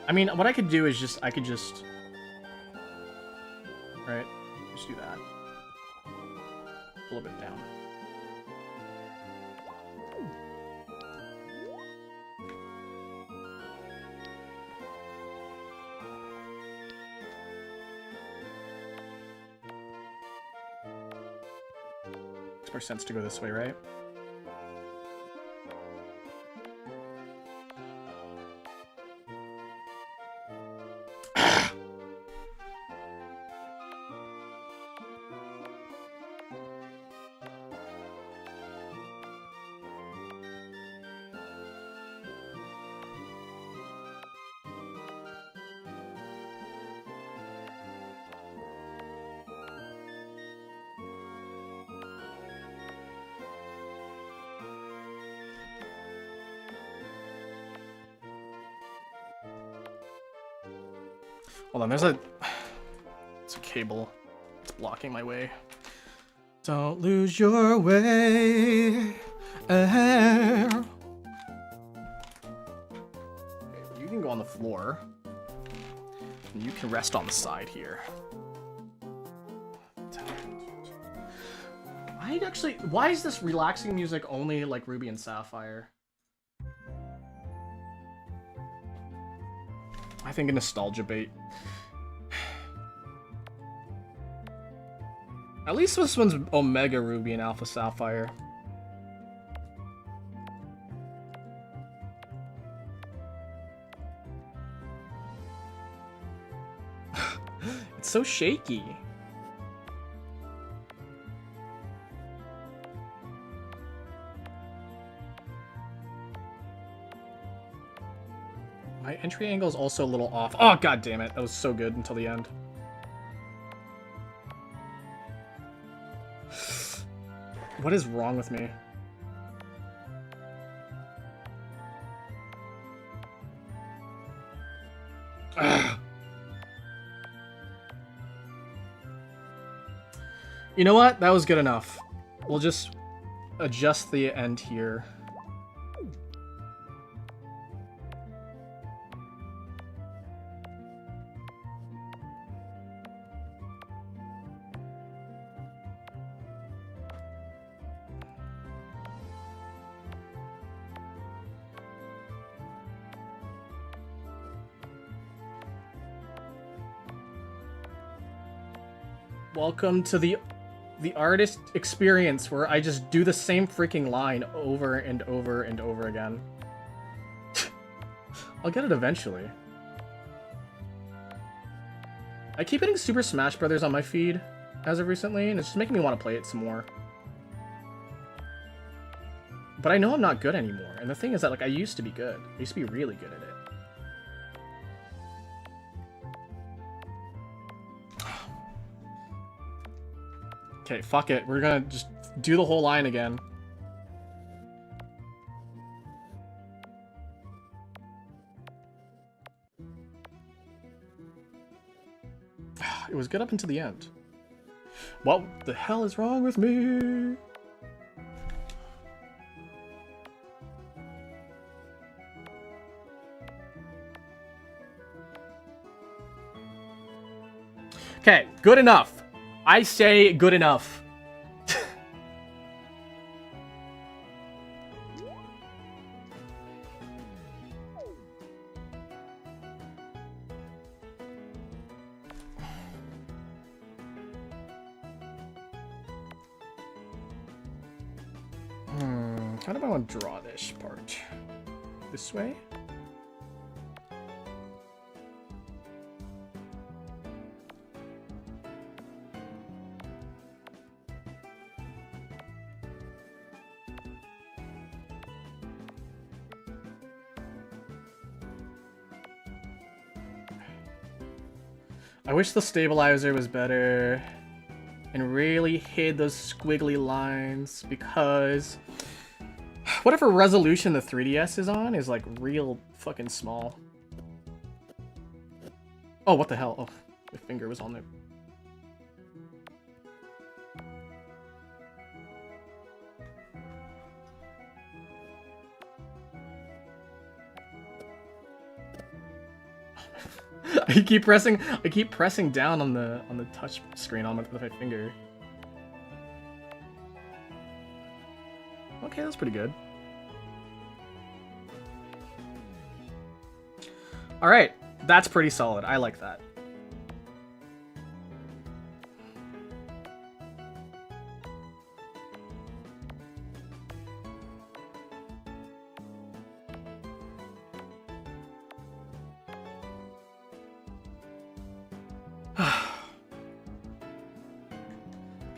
I mean, what I could do is just... I could just... Right? Just do that. A little bit down. Makes more sense to go this way, right? Hold on, it's a cable. It's blocking my way. Don't lose your way. Okay, you can go on the floor. And you can rest on the side here. Why is this relaxing music only like Ruby and Sapphire? I think a nostalgia bait. At least this one's Omega Ruby and Alpha Sapphire. It's so shaky. My entry angle is also a little off. Oh, god damn it. That was so good until the end. What is wrong with me? Ugh. You know what? That was good enough. We'll just adjust the end here. Welcome to the artist experience where I just do the same freaking line over and over and over again. I'll get it eventually. I keep getting Super Smash Brothers on my feed as of recently, and it's just making me want to play it some more. But I know I'm not good anymore, and the thing is that, like, I used to be good. I used to be really good at it. Okay, fuck it. We're gonna just do the whole line again. It was good up until the end. What the hell is wrong with me? Okay, good enough. I say good enough. How do I want to draw this part? This way? I wish the stabilizer was better and really hid those squiggly lines, because whatever resolution the 3DS is on is like real fucking small. Oh, what the hell? Oh, my finger was on there. I keep pressing down on the touch screen with my finger. Okay, that's pretty good. All right, that's pretty solid. I like that.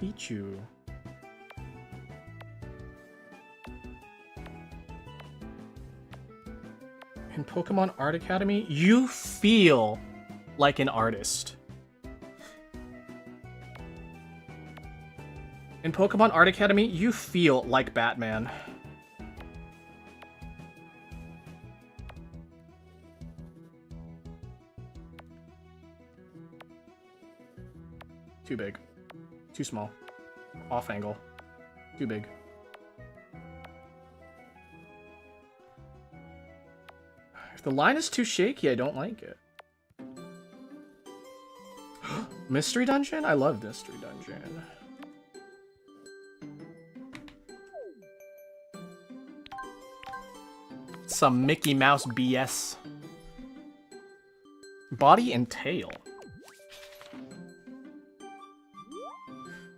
Pichu. In Pokemon Art Academy, you feel like an artist. In Pokemon Art Academy, you feel like Batman. Too big. Too small. Off angle. Too big. If the line is too shaky, I don't like it. Mystery Dungeon? I love Mystery Dungeon. Some Mickey Mouse BS. Body and tail.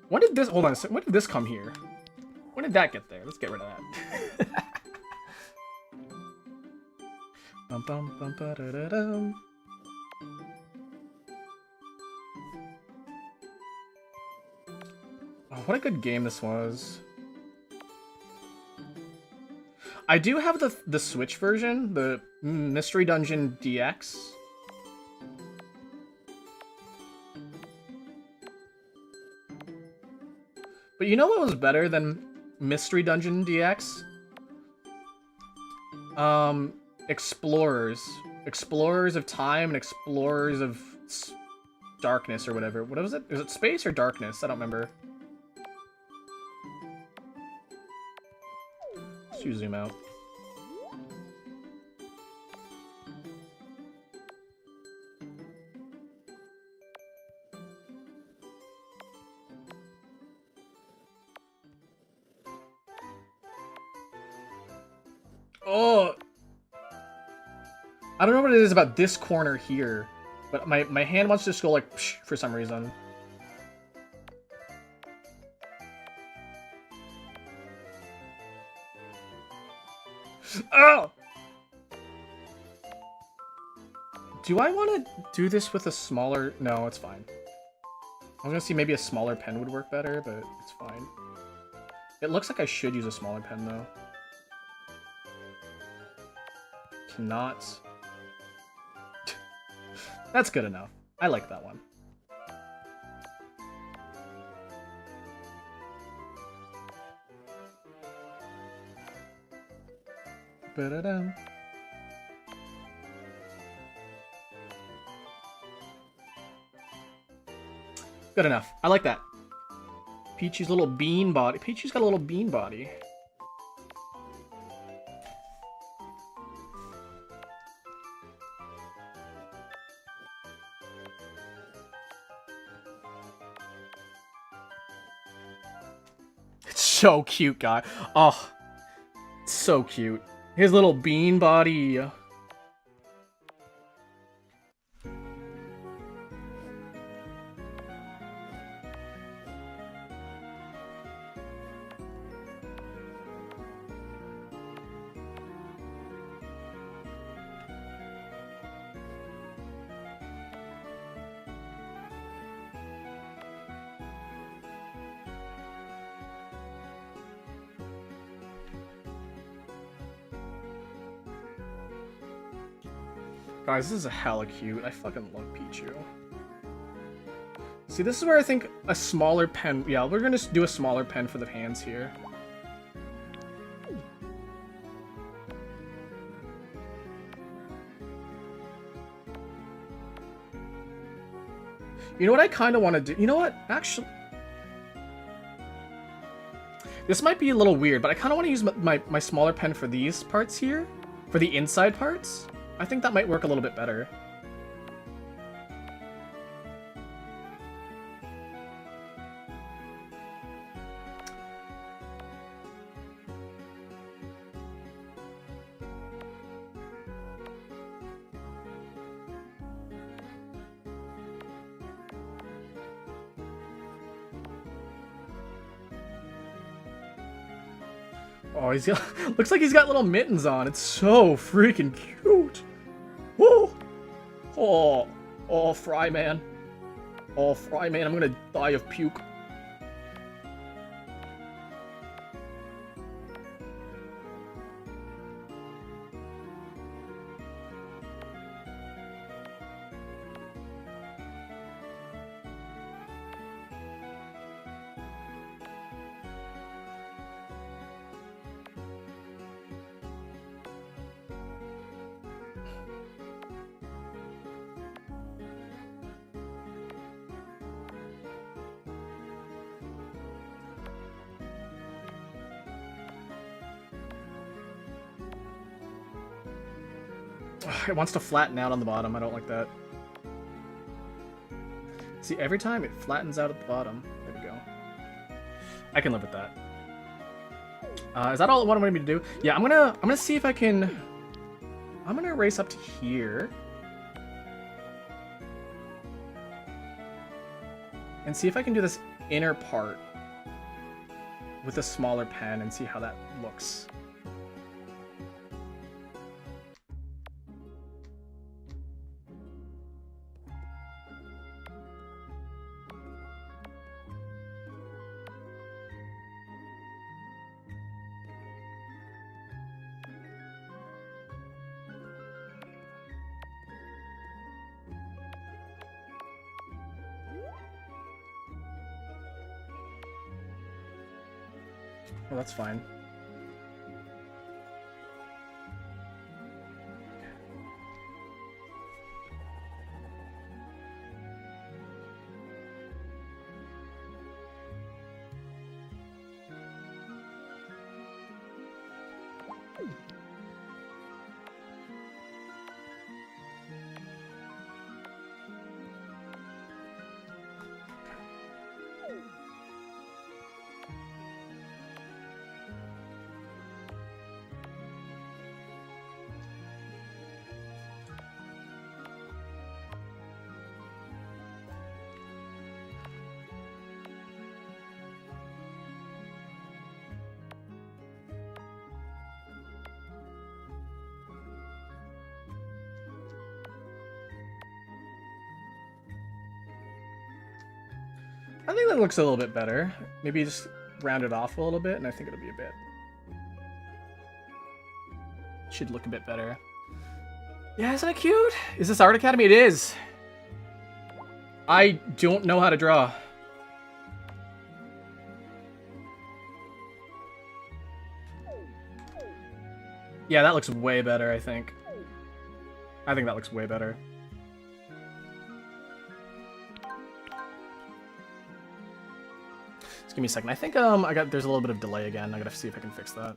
When did this, hold on a second, when did this come here? When did that get there? Let's get rid of that. Bum, bum, bum, ba, da, da, dum. Oh, what a good game this was. I do have the Switch version, the Mystery Dungeon DX. But you know what was better than Mystery Dungeon DX? Explorers. Explorers of Time and Explorers of Darkness or whatever. What was it? Is it Space or Darkness? I don't remember. Let's zoom out. Oh, I don't know what it is about this corner here, but my hand wants to just go like psh, for some reason. Oh! Do I want to do this with a smaller... No, it's fine. I was gonna see maybe a smaller pen would work better, but it's fine. It looks like I should use a smaller pen, though. Cannot... That's good enough. I like that one. Ba-da-dum. Good enough. I like that. Peachy's little bean body. Peachy's got a little bean body. It's so cute, guy. Oh, it's so cute. His little bean body. Guys, this is hella cute. I fucking love Pichu. See, this is where I think a smaller pen... Yeah, we're gonna do a smaller pen for the hands here. You know what I kind of want to do? You know what? Actually... This might be a little weird, but I kind of want to use my smaller pen for these parts here. For the inside parts. I think that might work a little bit better. Oh, he's got, looks like he's got little mittens on. It's so freaking cute. Woo! Oh, oh, Fry Man. Oh, Fry Man, I'm gonna die of puke. It wants to flatten out on the bottom. I don't like that. See, every time it flattens out at the bottom. There we go. I can live with that. Is that all it wanted me to do? Yeah, I'm gonna see if I can... I'm gonna race up to here. And see if I can do this inner part with a smaller pen and see how that looks. Oh, that's fine. I think that looks a little bit better. Maybe just round it off a little bit, and I think it'll be a bit... Should look a bit better. Yeah, isn't it cute? Is this Art Academy? It is. I don't know how to draw. Yeah, that looks way better, I think. I think that looks way better. Just give me a second. I think there's a little bit of delay again. I gotta see if I can fix that.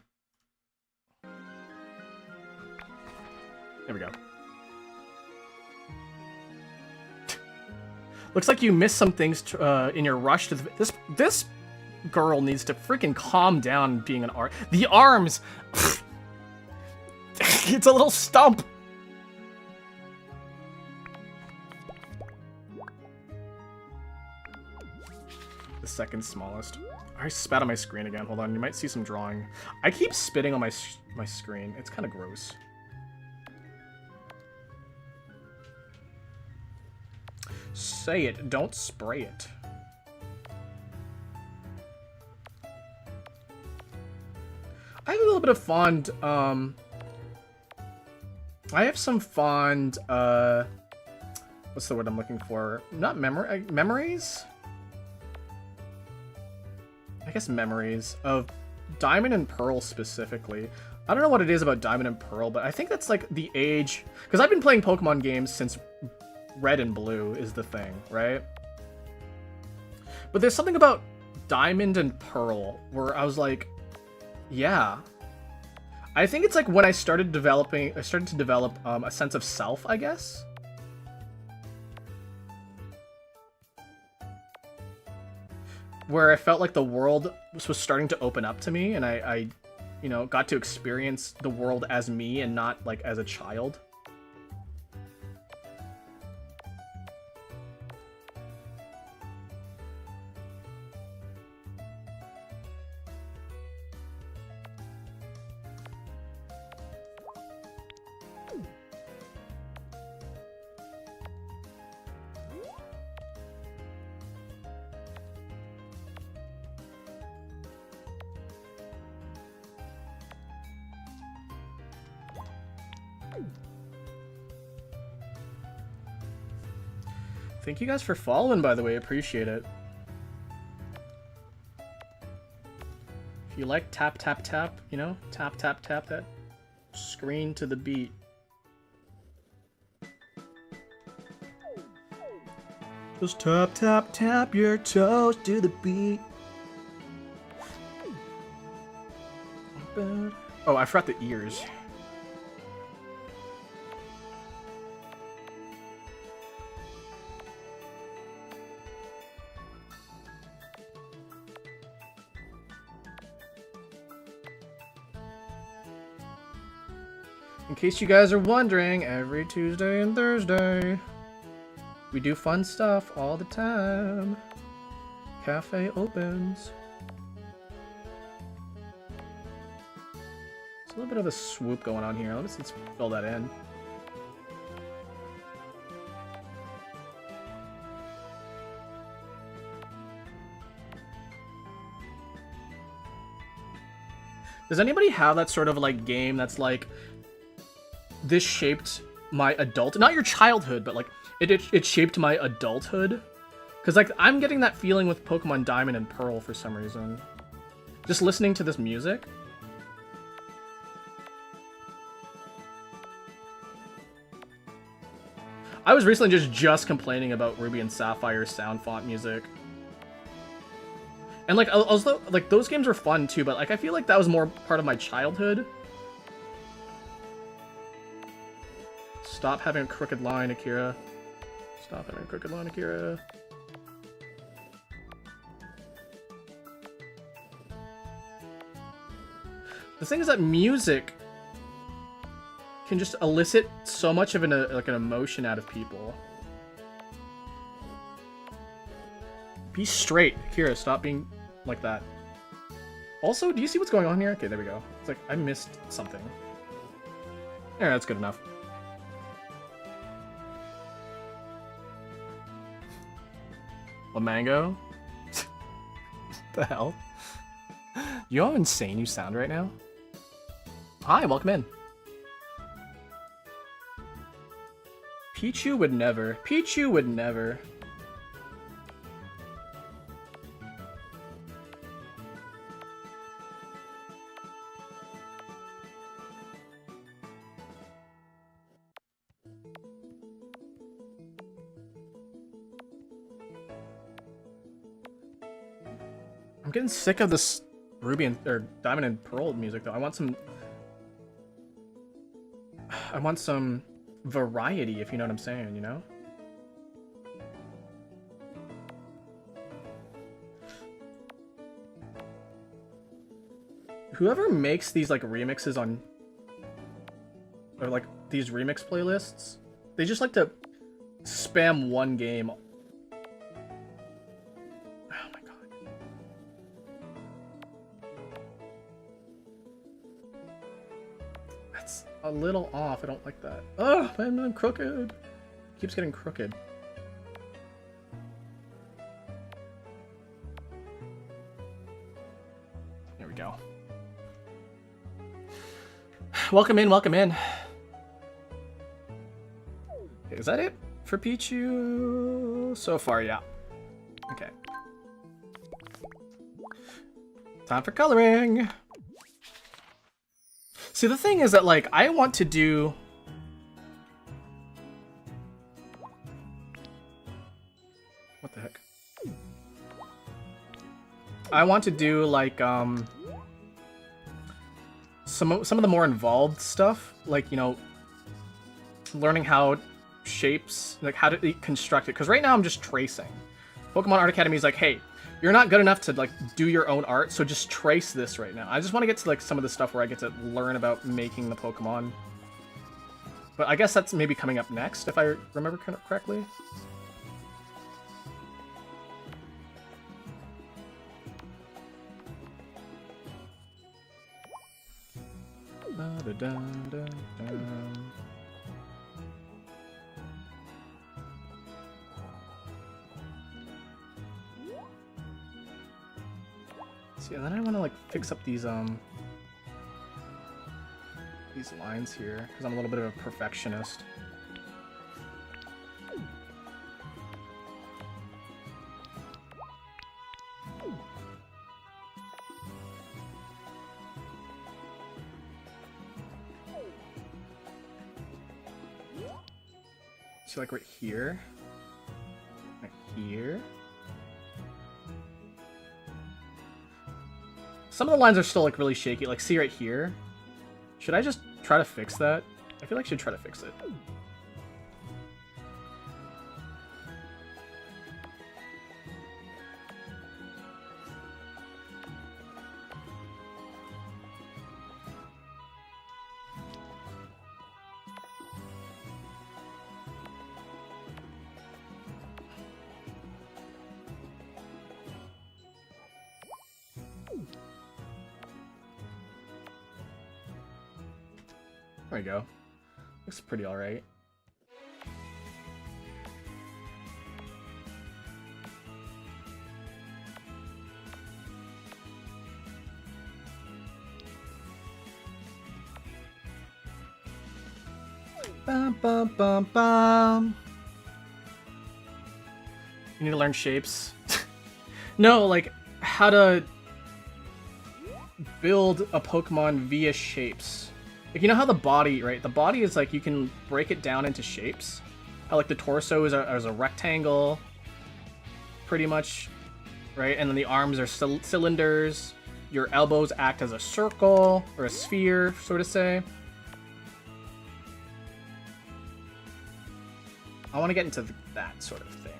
There we go. Looks like you missed some things in your rush to the... This girl needs to freaking calm down being an art... The arms! It's a little stump! The second smallest. I spat on my screen again. Hold on, you might see some drawing. I keep spitting on my screen. It's kind of gross. Say it, don't spray it. I have a little bit of fond, I have some fond, what's the word I'm looking for? Not memories? I guess memories of Diamond and Pearl specifically. I don't know what it is about Diamond and Pearl, but I think that's like the age, because I've been playing Pokemon games since Red and Blue is the thing, right? But there's something about Diamond and Pearl where I was like, yeah. I think it's like when I started to develop a sense of self, I guess. Where I felt like the world was starting to open up to me, and I you know, got to experience the world as me and not like as a child. Thank you guys for following, by the way. Appreciate it. If you like tap, tap, tap, you know, tap, tap, tap that screen to the beat. Just tap, tap, tap your toes to the beat. Oh, I forgot the ears. In case you guys are wondering, every Tuesday and Thursday, we do fun stuff all the time. Cafe opens. There's a little bit of a swoop going on here. Let's fill that in. Does anybody have that sort of like game that's like, this shaped my not your childhood, but like it shaped my adulthood? Because like I'm getting that feeling with Pokemon Diamond and Pearl for some reason. Just listening to this music. I was recently just complaining about Ruby and Sapphire's sound font music. And like also like those games were fun too, but like I feel like that was more part of my childhood. Stop having a crooked line, Akira. Stop having a crooked line, Akira. The thing is that music can just elicit so much of an emotion out of people. Be straight, Akira. Stop being like that. Also, do you see what's going on here? Okay, there we go. It's like I missed something. Yeah, that's good enough. A mango? The hell? You know how insane you sound right now? Hi, welcome in. Pichu would never. Pichu would never. I'm getting sick of this Ruby and or Diamond and Pearl music though. I want some variety, if you know what I'm saying, you know? Whoever makes these like remixes on or like these remix playlists, they just like to spam one game. A little off. I don't like that. Oh, I'm crooked. Keeps getting crooked. There we go. Welcome in, welcome in. Is that it for Pichu? So far, yeah. Okay. Time for coloring. See, the thing is that, like, I want to do... What the heck? I want to do, like, some of the more involved stuff. Like, you know, learning how shapes, like, how to construct it. Because right now I'm just tracing. Pokemon Art Academy is like, hey, you're not good enough to, like, do your own art, so just trace this right now. I just want to get to, like, some of the stuff where I get to learn about making the Pokemon. But I guess that's maybe coming up next, if I remember correctly. See, and then I want to like fix up these lines here because I'm a little bit of a perfectionist. So like right here, right here. Some of the lines are still like really shaky. Like see right here. Should I just try to fix that? I feel like I should try to fix it. There we go. Looks pretty alright. Bum, bum, bum, bum. You need to learn shapes. No, like how to build a Pokemon via shapes. Like, you know how the body, right? The body is like, you can break it down into shapes. How like the torso is a rectangle, pretty much, right? And then the arms are cylinders. Your elbows act as a circle or a sphere, so to say. I want to get into that sort of thing.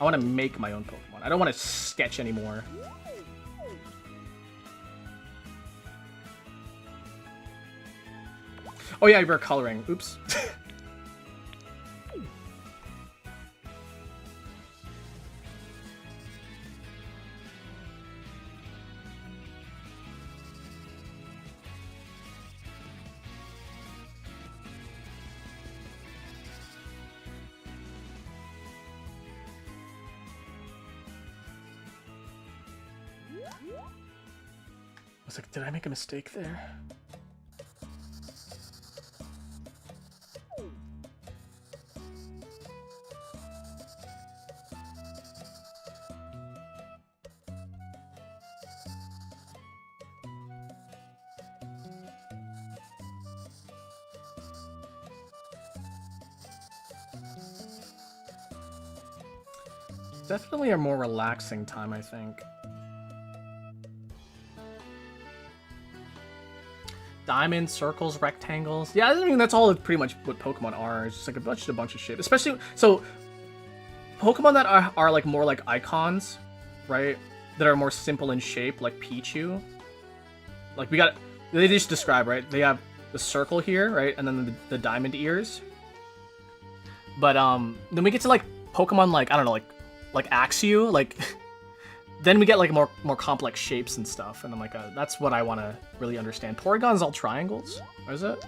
I want to make my own Pokemon. I don't want to sketch anymore. Oh yeah, we're coloring. Oops. I was like, did I make a mistake there? Definitely a more relaxing time, I think. Diamonds, circles, rectangles. Yeah, I mean, that's all pretty much what Pokemon are. It's just like a bunch of shit. Especially, so, Pokemon that are like more like icons, right? That are more simple in shape, like Pichu. Like, they just describe, right? They have the circle here, right? And then the diamond ears. But, then we get to, like, Pokemon, like, I don't know, like Axew, like, then we get, like, more complex shapes and stuff, and I'm like, that's what I want to really understand. Porygon's all triangles? Or is it?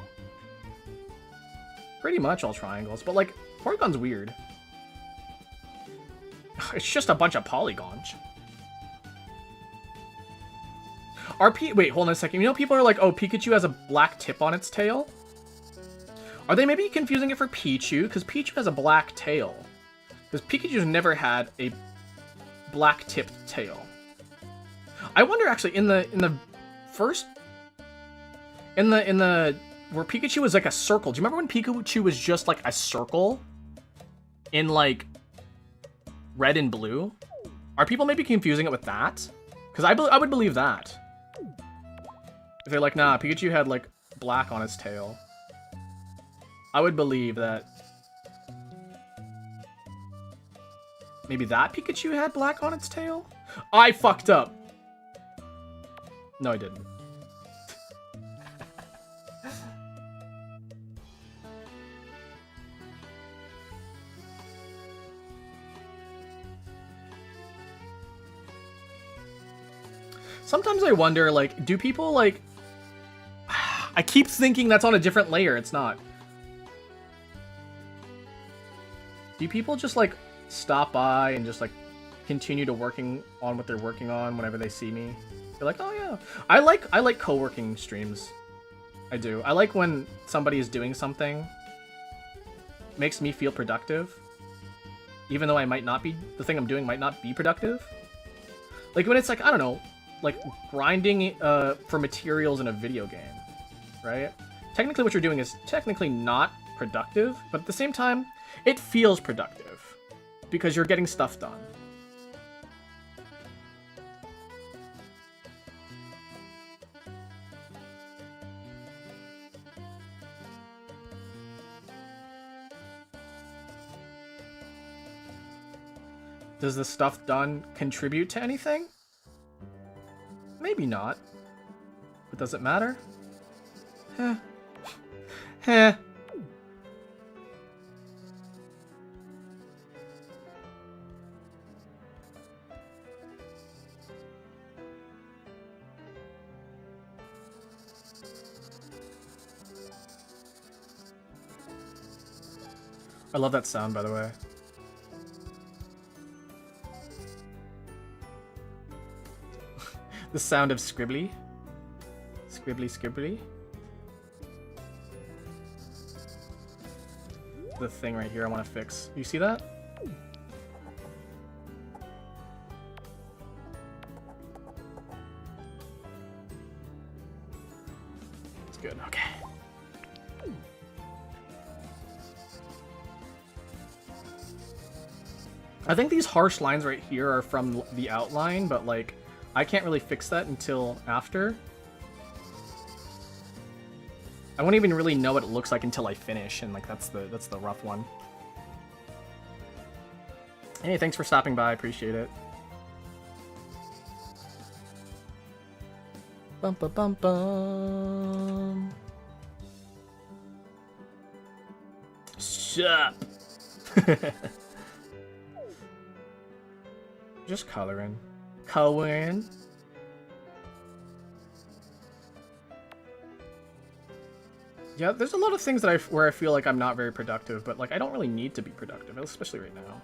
Pretty much all triangles, but, like, Porygon's weird. It's just a bunch of polygons. Wait, hold on a second. You know, people are like, oh, Pikachu has a black tip on its tail? Are they maybe confusing it for Pichu? Because Pichu has a black tail. Because Pikachu's never had a black tipped tail. I wonder actually in the where Pikachu was like a circle. Do you remember when Pikachu was just like a circle in like red and blue? Are people maybe confusing it with that? Because I would believe that. If they're like, nah, Pikachu had like black on his tail. I would believe that. Maybe that Pikachu had black on its tail? I fucked up. No, I didn't. Sometimes I wonder, like, do people, like... I keep thinking that's on a different layer. It's not. Do people just, like, stop by and just, like, continue to working on what they're working on whenever they see me? They're like, oh, yeah. I like co-working streams. I do. I like when somebody is doing something. Makes me feel productive. Even though I might not be... The thing I'm doing might not be productive. Like, when it's, like, I don't know... Like, grinding for materials in a video game, right? Technically what you're doing is technically not productive, but at the same time, it feels productive because you're getting stuff done. Does the stuff done contribute to anything? Maybe not. But does it matter? Heh. Heh. I love that sound, by the way. The sound of scribbly. Scribbly, scribbly. The thing right here I want to fix. You see that? It's good, okay. I think these harsh lines right here are from the outline, but like, I can't really fix that until after. I won't even really know what it looks like until I finish, and like that's the rough one. Hey, thanks for stopping by, I appreciate it. Bum bum bum bum. Sup? Just coloring. Coloring. Yeah, there's a lot of things that where I feel like I'm not very productive, but like I don't really need to be productive, especially right now.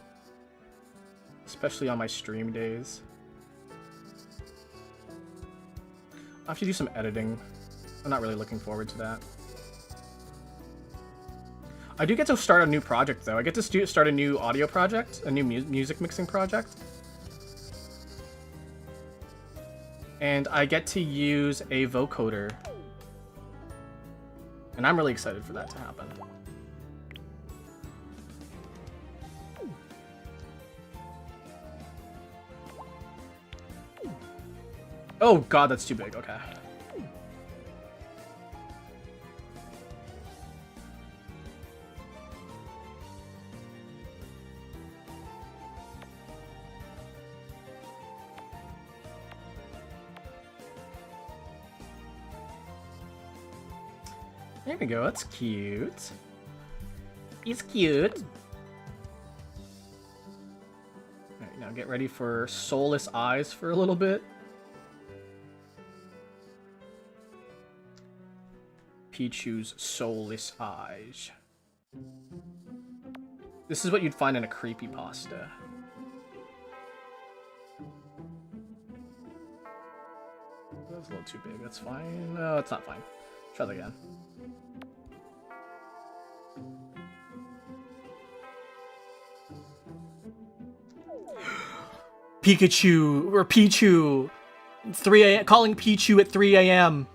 Especially on my stream days. I'll have to do some editing. I'm not really looking forward to that. I do get to start a new project, though. I get to start a new audio project, a new music mixing project. And I get to use a vocoder. And I'm really excited for that to happen. Oh god, that's too big. Okay. There we go, that's cute. He's cute. Alright, now get ready for soulless eyes for a little bit. Pichu's soulless eyes. This is what you'd find in a creepypasta. That's a little too big, that's fine. No, it's not fine. Try that again. Pikachu, or Pichu, 3 a.m. calling Pichu at 3 a.m.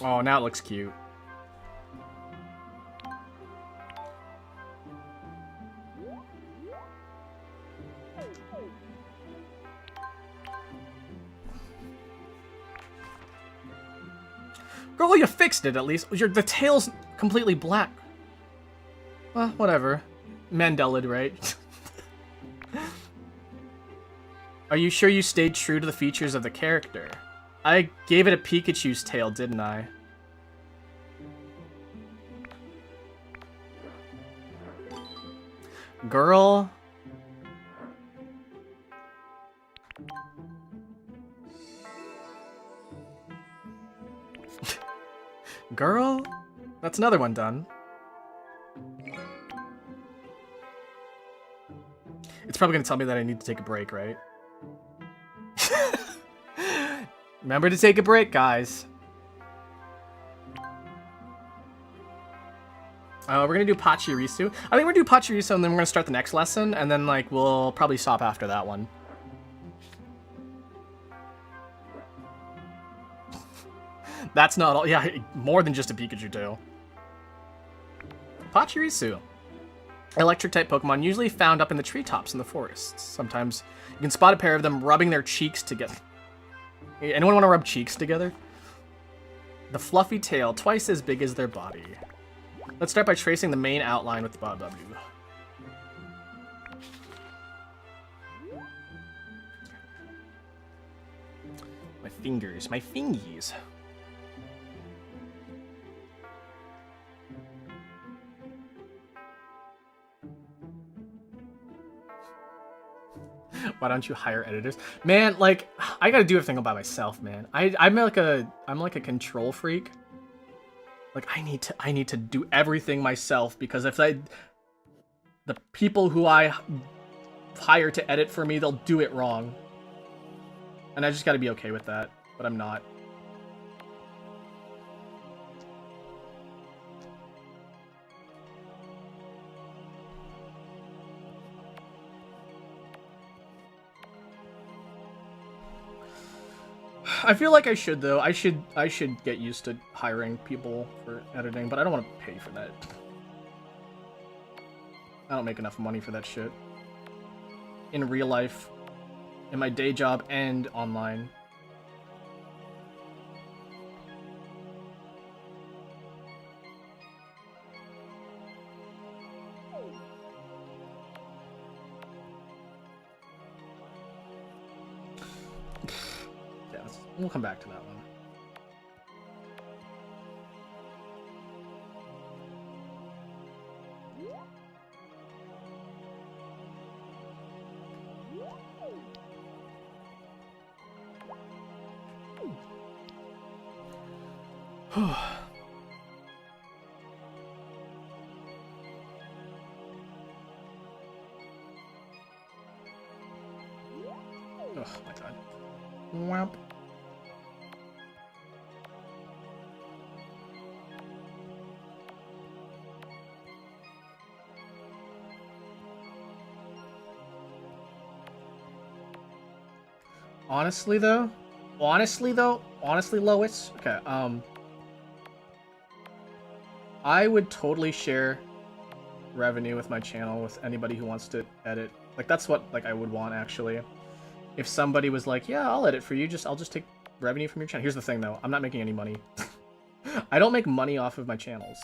Oh, now it looks cute. Girl, you fixed it at least. The tail's completely black. Well, whatever. Mandelid, right? Are you sure you stayed true to the features of the character? I gave it a Pikachu's tail, didn't I? Girl. Girl? That's another one done. It's probably gonna tell me that I need to take a break, right? Remember to take a break, guys. We're gonna do Pachirisu. I think we're gonna do Pachirisu and then we're gonna start the next lesson, and then like we'll probably stop after that one. That's not all. Yeah, more than just a Pikachu tail. Pachirisu. Electric type Pokemon usually found up in the treetops in the forests. Sometimes you can spot a pair of them rubbing their cheeks together. Anyone want to rub cheeks together? The fluffy tail, twice as big as their body. Let's start by tracing the main outline with the W. My fingers, my fingies. Why don't you hire editors? Man, like, I gotta do everything by myself, man. I'm like a control freak. Like, I need to do everything myself, because if the people who I hire to edit for me, they'll do it wrong. And I just gotta be okay with that, but I'm not. I feel like I should, though. I should get used to hiring people for editing, but I don't want to pay for that. I don't make enough money for that shit. In real life, in my day job, and online. We'll come back to that one. Oh my god. Womp. Honestly, Lois, okay, I would totally share revenue with my channel with anybody who wants to edit. Like, that's what, like, I would want, actually. If somebody was like, yeah, I'll edit for you, I'll just take revenue from your channel. Here's the thing, though. I'm not making any money. I don't make money off of my channels.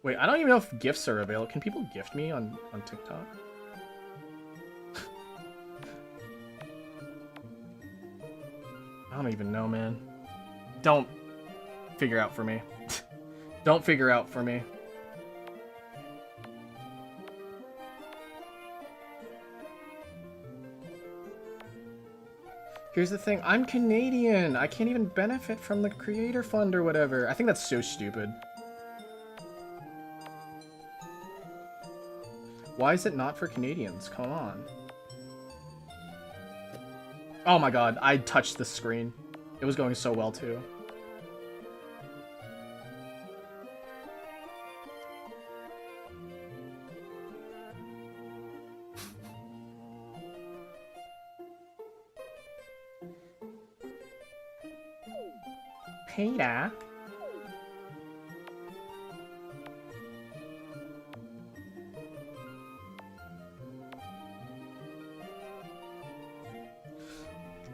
Wait, I don't even know if gifts are available. Can people gift me on TikTok? I don't even know, man. Don't figure out for me. Don't figure out for me. Here's the thing, I'm Canadian. I can't even benefit from the creator fund or whatever. I think that's so stupid. Why is it not for Canadians? Come on. Oh my god, I touched the screen. It was going so well, too. Peter?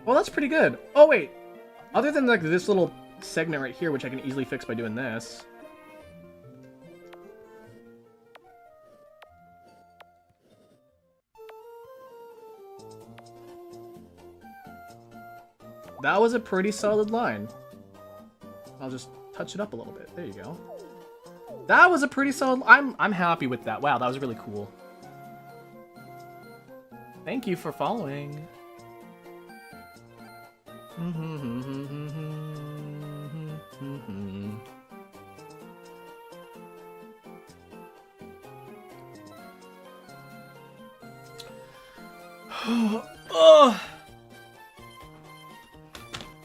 Well, that's pretty good. Oh, wait. Other than, like, this little segment right here, which I can easily fix by doing this. That was a pretty solid line. I'll just touch it up a little bit. There you go. That was a pretty solid... I'm happy with that. Wow, that was really cool. Thank you for following.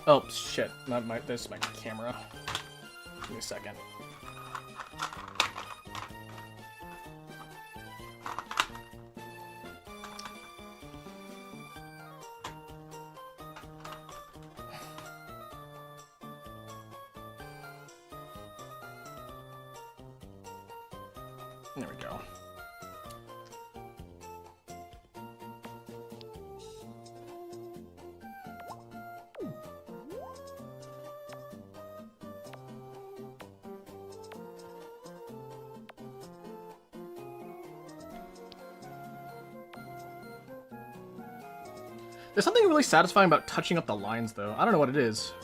Oh shit! This is my camera. Give me a second. There we go. There's something really satisfying about touching up the lines, though. I don't know what it is,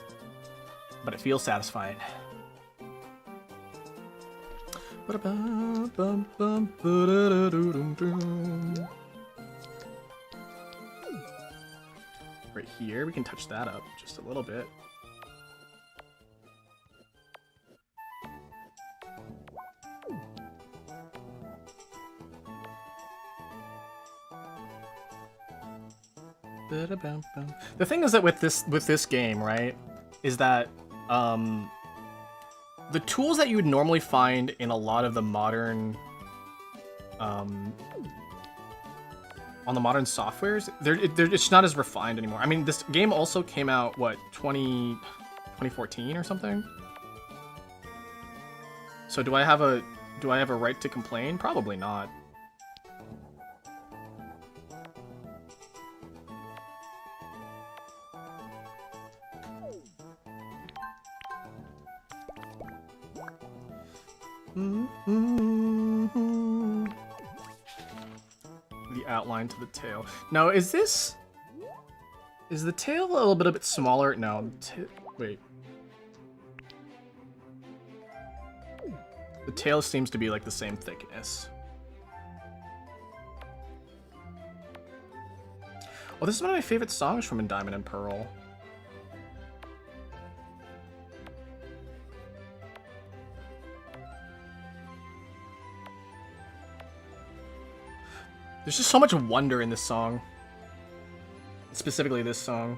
but it feels satisfying. Right here, we can touch that up just a little bit. The thing is that with this game, right, is that the tools that you would normally find in a lot of the modern on the modern softwares, it's not as refined anymore. I mean, this game also came out, what, 2014 or something? So do I have a right to complain? Probably not. The outline to the tail. Now, is the tail a little bit smaller? No, wait. The tail seems to be like the same thickness. Oh, this is one of my favorite songs from In Diamond and Pearl. There's just so much wonder in this song. Specifically this song.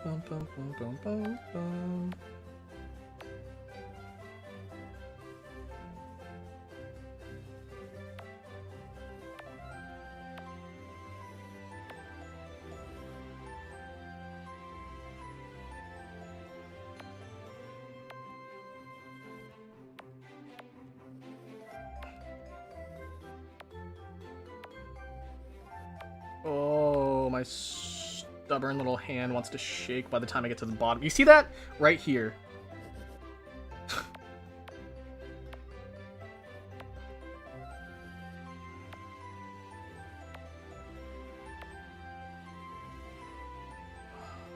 Bum, bum, bum, bum, bum, bum. Oh, my stubborn little hand wants to shake by the time I get to the bottom. You see that? Right here.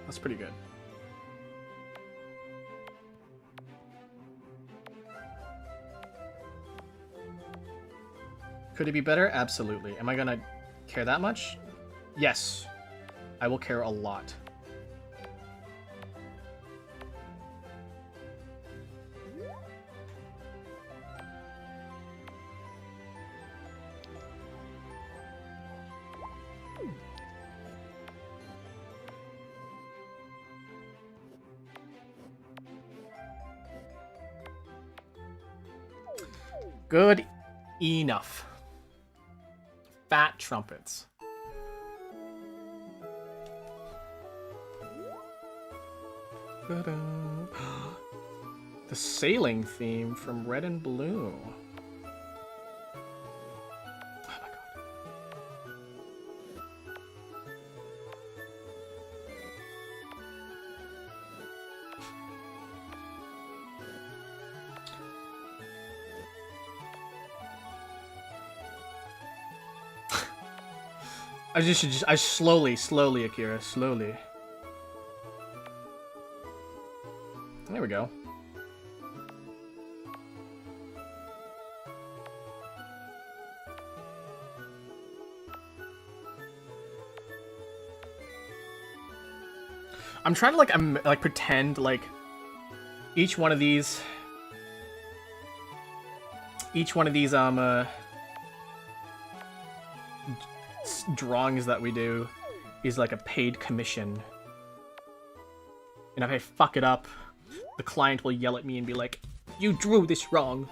That's pretty good. Could it be better? Absolutely. Am I gonna care that much? Yes. I will care a lot. Good enough. Fat trumpets. The sailing theme from Red and Blue. Oh my god. I slowly, Akira, slowly. There we go. I'm trying to like pretend like each one of these drawings that we do is like a paid commission. And if I fuck it up, the client will yell at me and be like, "You drew this wrong.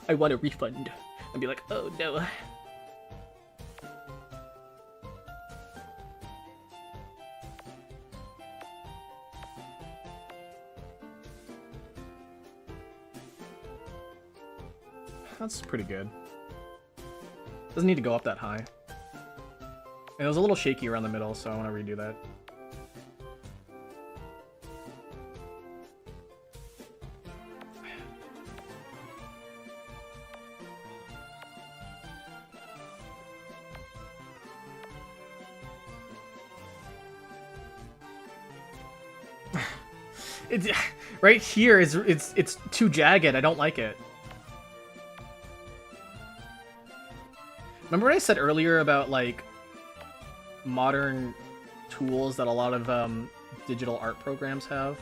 I want a refund." And be like, "Oh no." That's pretty good. Doesn't need to go up that high. And it was a little shaky around the middle, so I want to redo that. It's right here is it's too jagged. I don't like it. Remember what I said earlier about like modern tools that a lot of digital art programs have?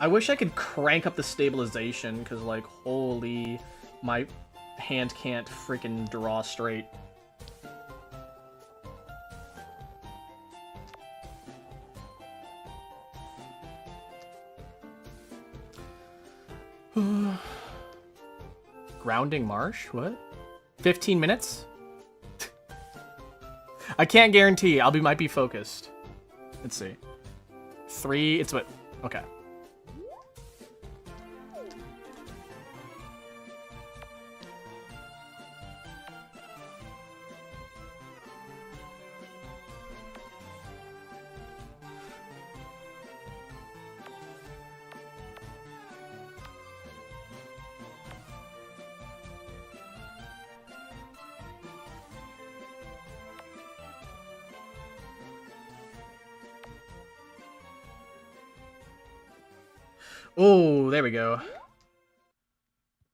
I wish I could crank up the stabilization because like holy, my hand can't freaking draw straight. Grounding marsh? What? 15 minutes? I can't guarantee. Might be focused. Let's see. 3. It's what? Okay. Oh, there we go.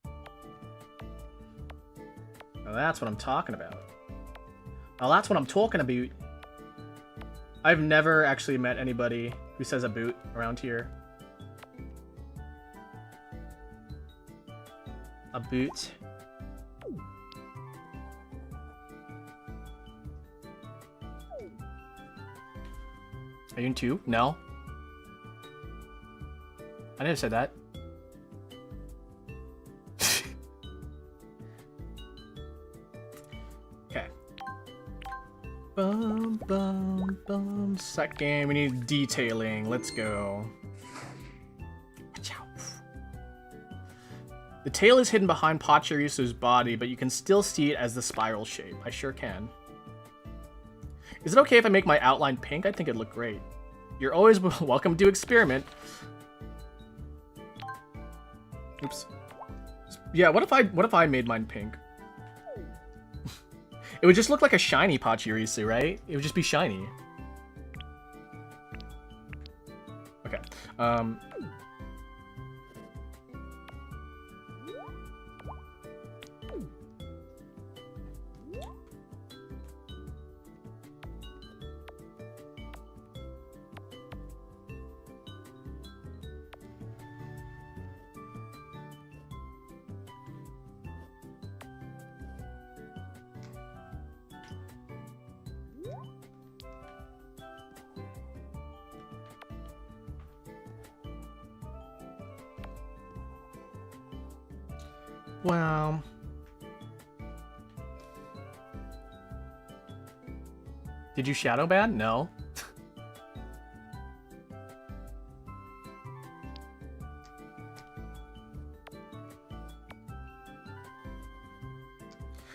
Now that's what I'm talking about. Now that's what I'm talking about. I've never actually met anybody who says a boot around here. A boot. Are you in 2? No. I never said that. Okay. Bum, bum, bum. Second, we need detailing. Let's go. The tail is hidden behind Pachirisu's body, but you can still see it as the spiral shape. I sure can. Is it okay if I make my outline pink? I think it'd look great. You're always welcome to experiment. Oops. Yeah, what if I made mine pink? It would just look like a shiny Pachirisu, right? It would just be shiny. Okay. Wow. Did you shadow ban? No.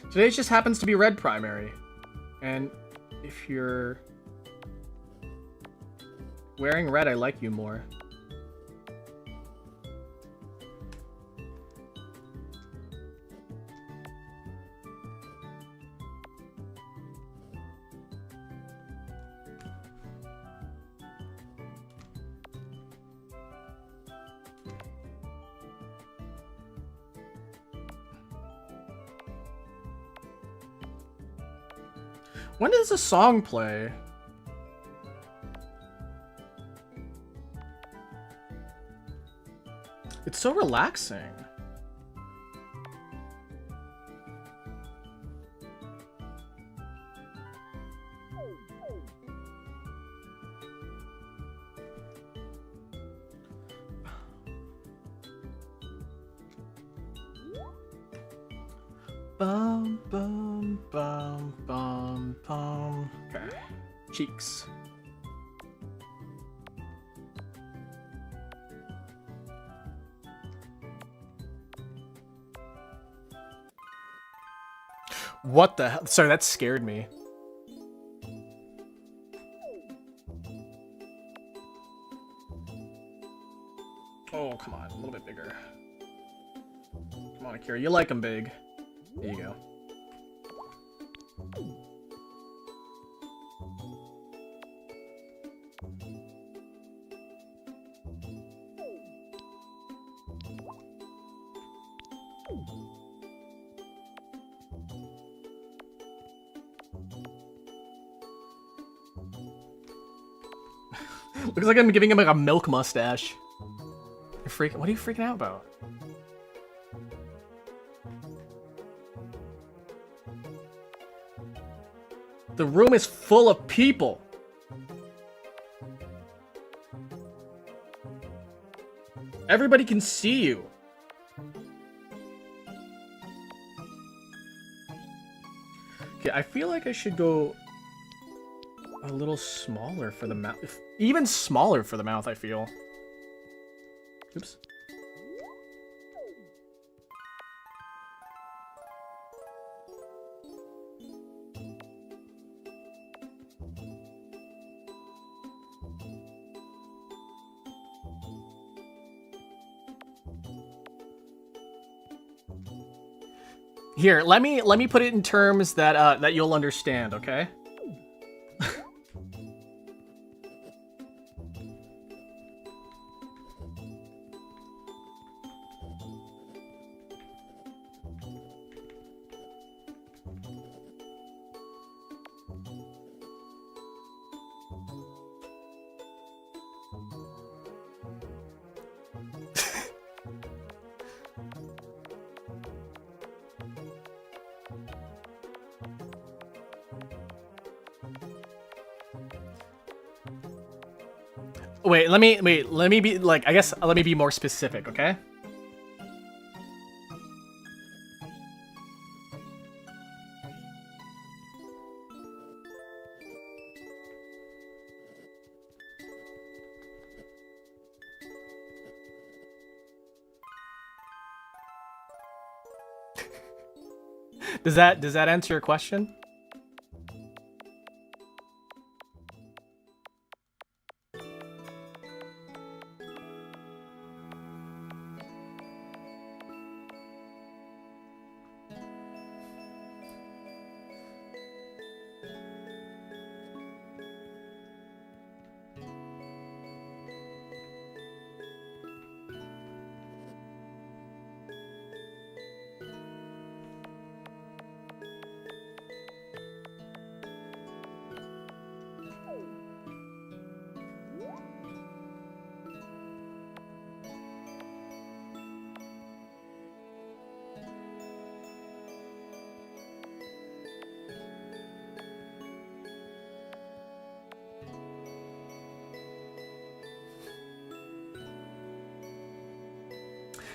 Today just happens to be red primary. And if you're wearing red, I like you more. When does the song play? It's so relaxing. Bum, bum, bum, bum, bum. Okay. Cheeks. What the hell? Sorry, that scared me. Oh, come on. A little bit bigger. Come on, Akira. You like them big. There you go. Looks like I'm giving him like a milk mustache. You're freaking. What are you freaking out about? The room is full of people. Everybody can see you. Okay, I feel like I should go a little smaller for the mouth. Even smaller for the mouth, I feel. Oops. Here, let me put it in terms that that you'll understand, okay? Wait, let me be like, I guess let me be more specific, okay? Does that answer your question?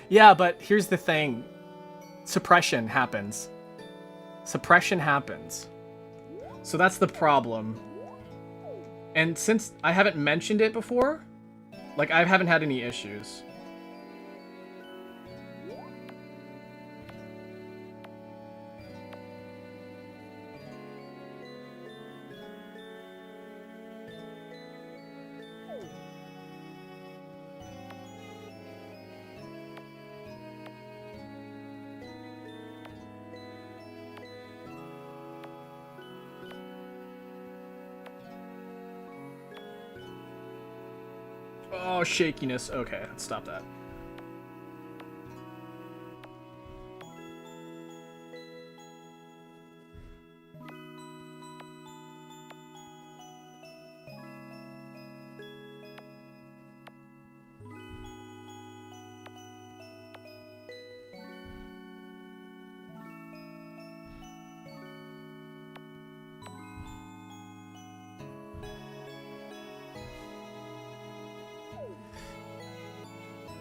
Yeah, but here's the thing. Suppression happens. Suppression happens. So that's the problem. And since I haven't mentioned it before, like, I haven't had any issues. Oh, shakiness. Okay, let's stop that.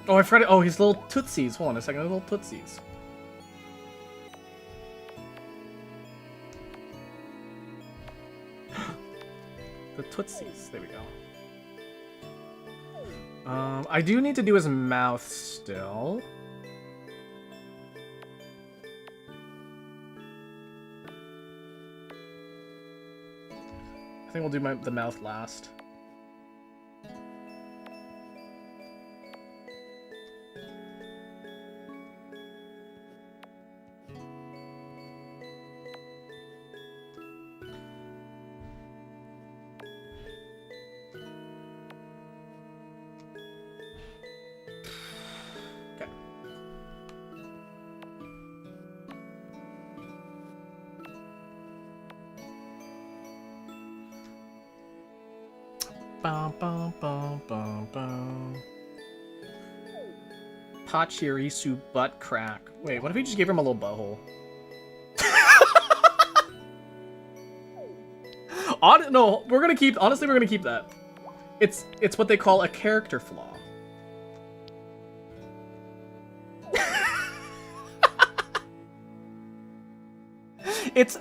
Oh, I forgot. Oh, his little tootsies. Hold on a second. Little tootsies. The tootsies. There we go. I do need to do his mouth still. I think we'll do the mouth last. Bum, bum, bum, bum, bum. Pachirisu butt crack. Wait, what if we just gave him a little butthole? No, we're gonna keep. Honestly, we're gonna keep that. It's what they call a character flaw. it's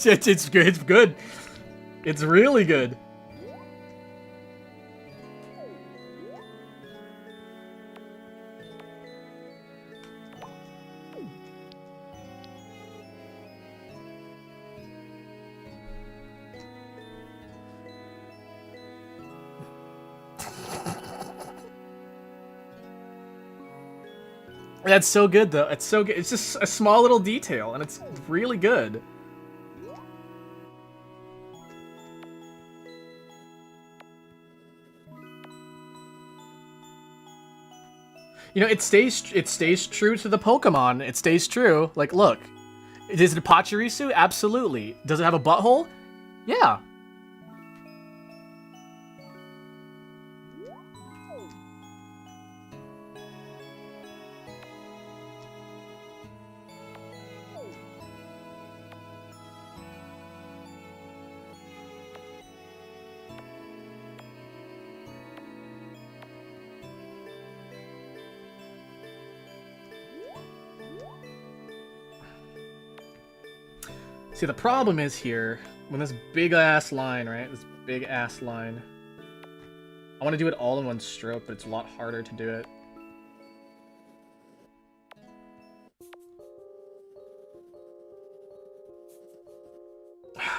it's good. It's good. It's really good. That's so good, though. It's so good. It's just a small little detail, and it's really good. You know, it stays true to the Pokemon. It stays true. Like, look. Is it a Pachirisu? Absolutely. Does it have a butthole? Yeah. See, the problem is here, when this big-ass line, right? This big-ass line. I want to do it all in one stroke, but it's a lot harder to do it.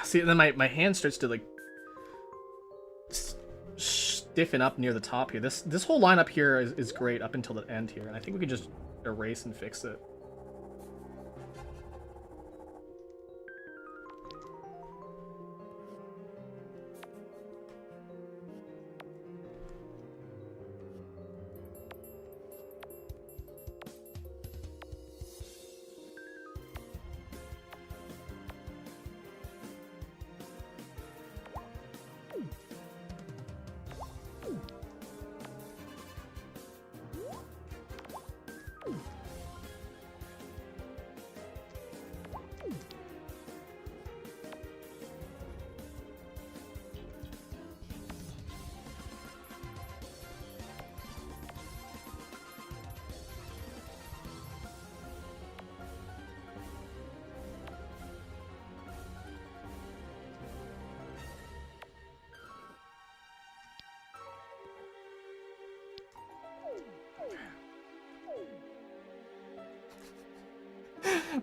See, and then my hand starts to, like, stiffen up near the top here. This whole line up here is great up until the end here, and I think we can just erase and fix it.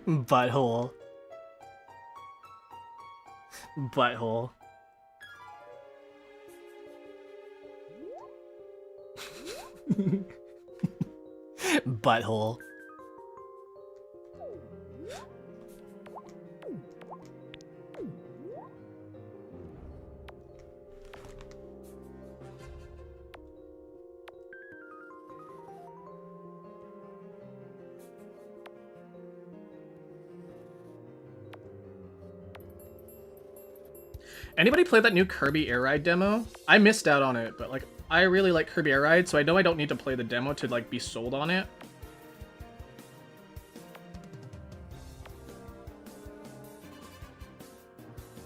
Butthole. Butthole. Butthole. Anybody play that new Kirby Air Ride demo? I missed out on it, but like I really like Kirby Air Ride, so I know I don't need to play the demo to like be sold on it.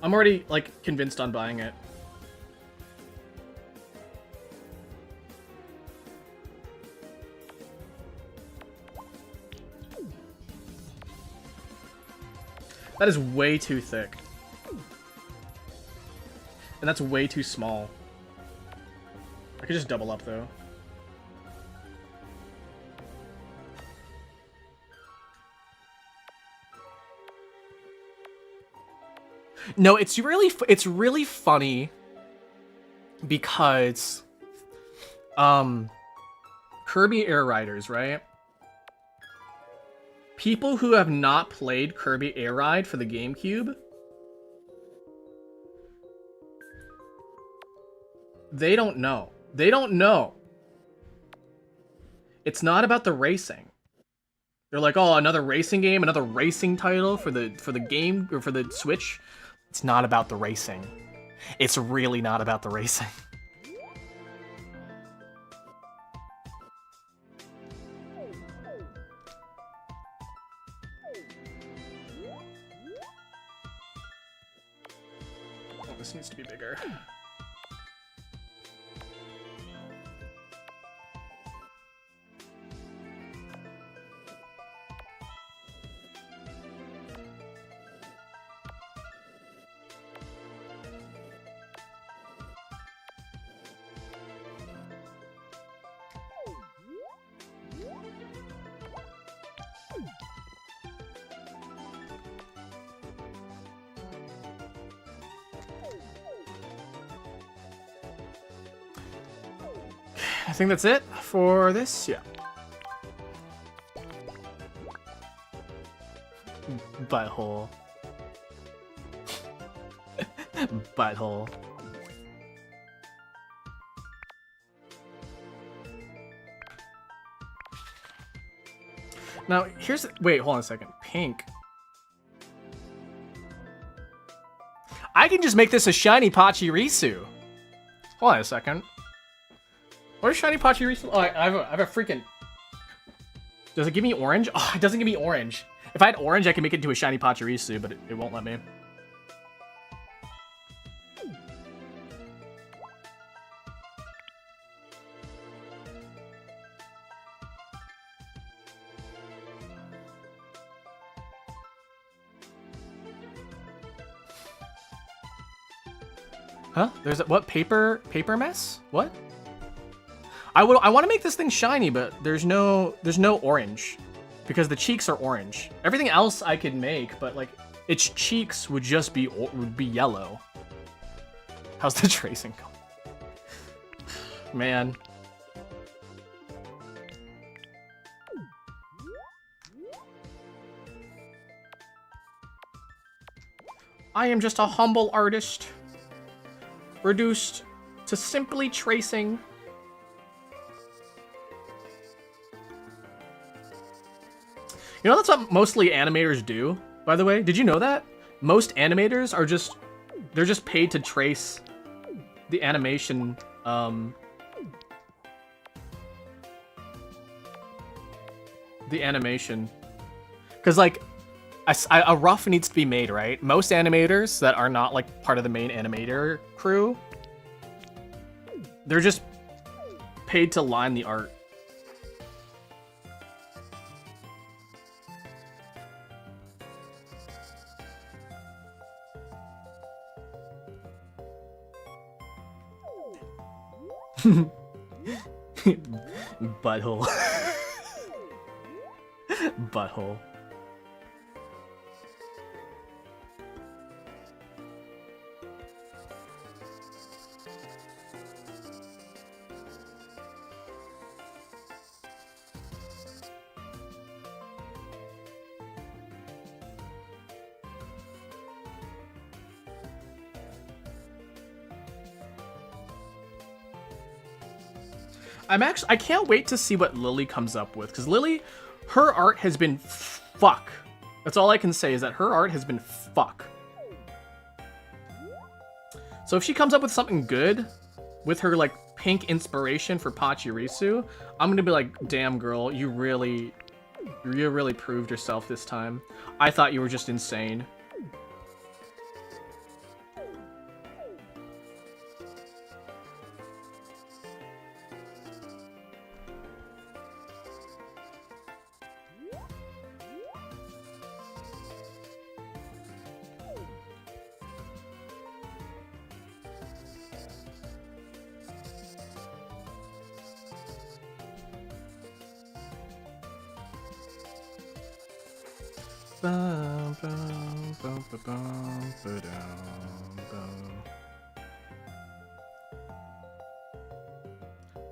I'm already like convinced on buying it. That is way too thick. And that's way too small. I could just double up, though. No, it's really funny because Kirby Air Riders, right? People who have not played Kirby Air Ride for the GameCube, they don't know. They don't know. It's not about the racing. They're like, oh, another racing game, another racing title for the game or for the Switch. It's not about the racing. It's really not about the racing. Oh, this needs to be bigger. I think that's it for this, yeah. Butthole. Butthole. Now, here's... Wait, hold on a second. Pink. I can just make this a shiny Pachirisu. Hold on a second. Where's shiny Pachirisu? Oh, I have a freaking... Does it give me orange? Oh, it doesn't give me orange. If I had orange, I could make it into a shiny Pachirisu, but it won't let me. Huh? There's a, what, paper mess? What? I want to make this thing shiny, but there's no orange because the cheeks are orange. Everything else I could make, but like its cheeks would just be yellow. How's the tracing going? Man. I am just a humble artist, reduced to simply tracing. You know, that's what mostly animators do, by the way. Did you know that? Most animators are they're just paid to trace the animation, Because, like, a rough needs to be made, right? Most animators that are not, like, part of the main animator crew, they're just paid to line the art. Butthole. Butthole. I can't wait to see what Lily comes up with, because Lily, her art has been fuck. That's all I can say, is that her art has been fuck. So if she comes up with something good, with her, like, pink inspiration for Pachirisu, I'm gonna be like, damn girl, you really proved yourself this time. I thought you were just insane.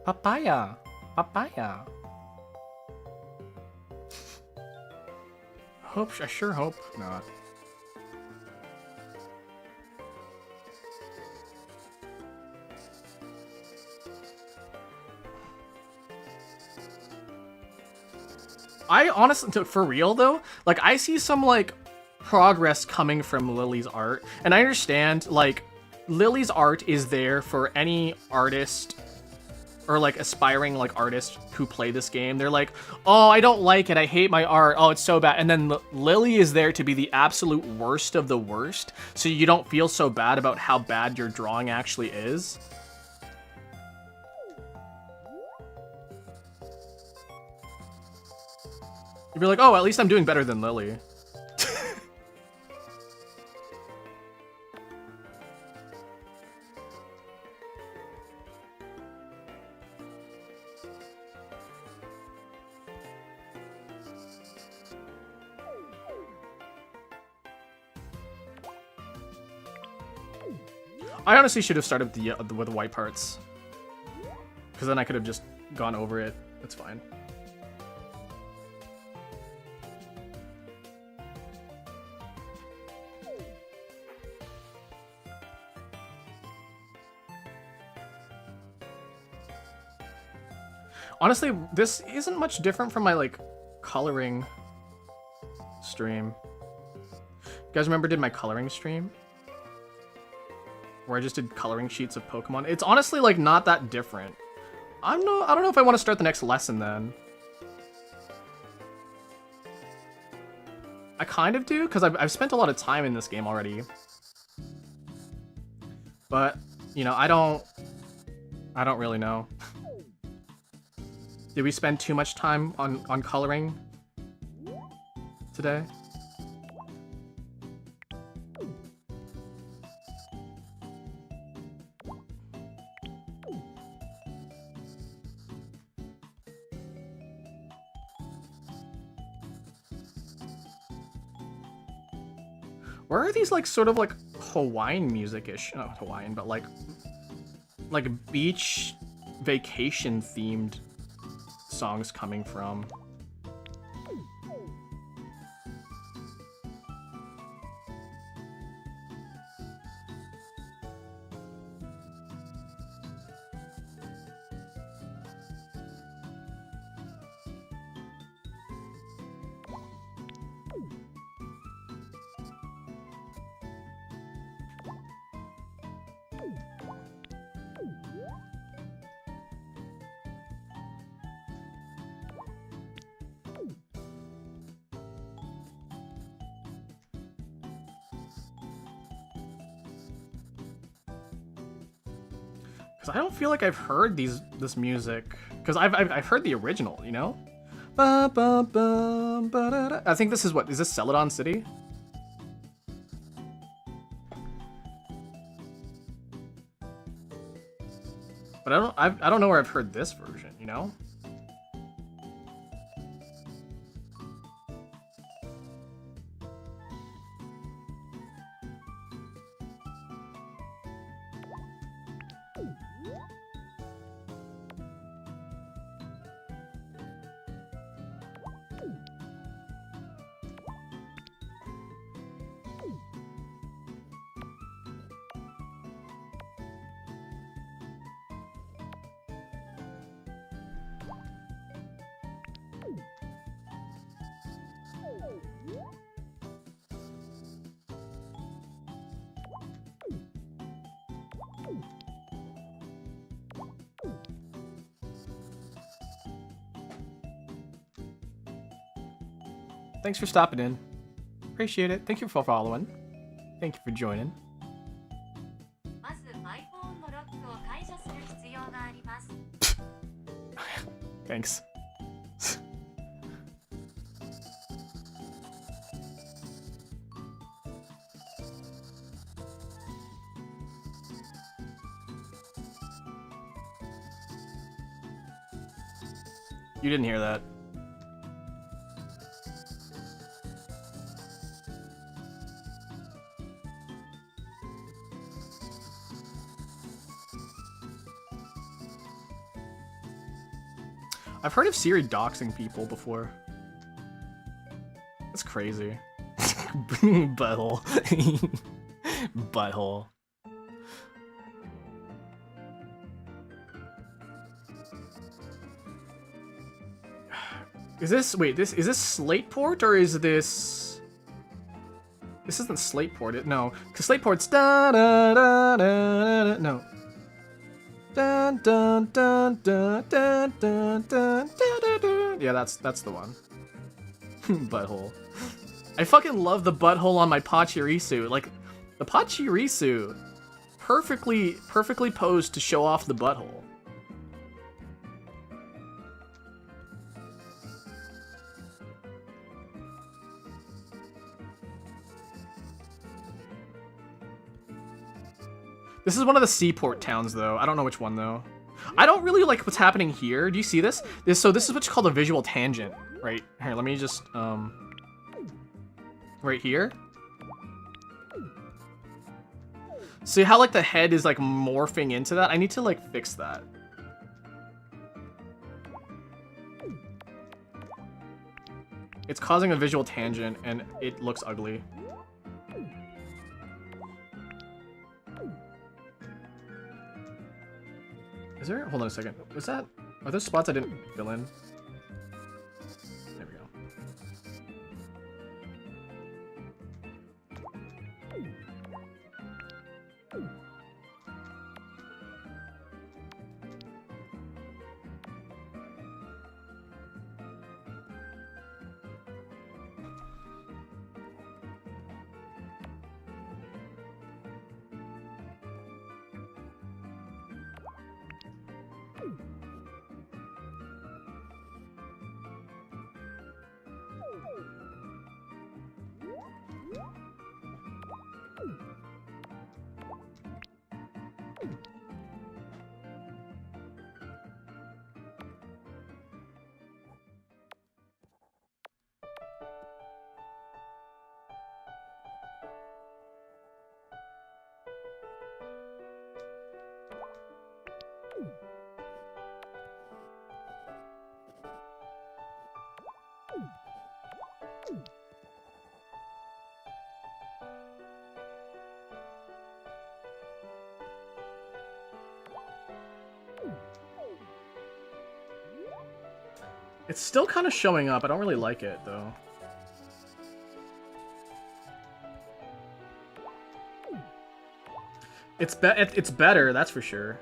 Papaya. Papaya. I sure hope not. I honestly, for real though, like, I see some, like, progress coming from Lily's art, and I understand, like, Lily's art is there for any artist or, like, aspiring, like, artist who play this game. They're like, oh, I don't like it, I hate my art, oh, it's so bad. And then Lily is there to be the absolute worst of the worst, so you don't feel so bad about how bad your drawing actually is. You'd be like, oh, at least I'm doing better than Lily. I honestly should have started with the white parts, because then I could have just gone over it. It's fine. Honestly, this isn't much different from my, like, coloring stream. You guys remember did my coloring stream? Where I just did coloring sheets of Pokemon. It's honestly, like, not that different. I don't know if I want to start the next lesson then. I kind of do, because I've spent a lot of time in this game already. But, you know, I don't really know. Did we spend too much time on coloring today? Where are these like sort of like Hawaiian music-ish? Not Hawaiian, but like beach vacation themed songs coming from? Because I don't feel like I've heard this music. Because I've heard the original, you know? I think this is what is this Celadon City? But I don't know where I've heard this version, you know? Thanks for stopping in. Appreciate it. Thank you for following. Thank you for joining. Thanks. You didn't hear that. I've heard of Siri doxing people before. That's crazy. Butthole. Butthole. Is this, wait, is this Slateport or is this... This isn't Slateport, no. Because Slateport's da da da da da, no. Dun dun dun dun dun dun dun dun dun. Yeah, that's the one. Butthole. I fucking love the butthole on my Pachirisu. Like, the Pachirisu perfectly posed to show off the butthole. This is one of the seaport towns, though. I don't know which one, though. I don't really like what's happening here. Do you see this? So this is what's called a visual tangent, right? Here, let me just, right here. See how, like, the head is, like, morphing into that? I need to, like, fix that. It's causing a visual tangent, and it looks ugly. Is there? Hold on a second. Was that? Are those spots I didn't fill in? There we go. It's still kind of showing up. I don't really like it, though. It's better, that's for sure.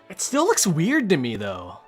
It still looks weird to me, though.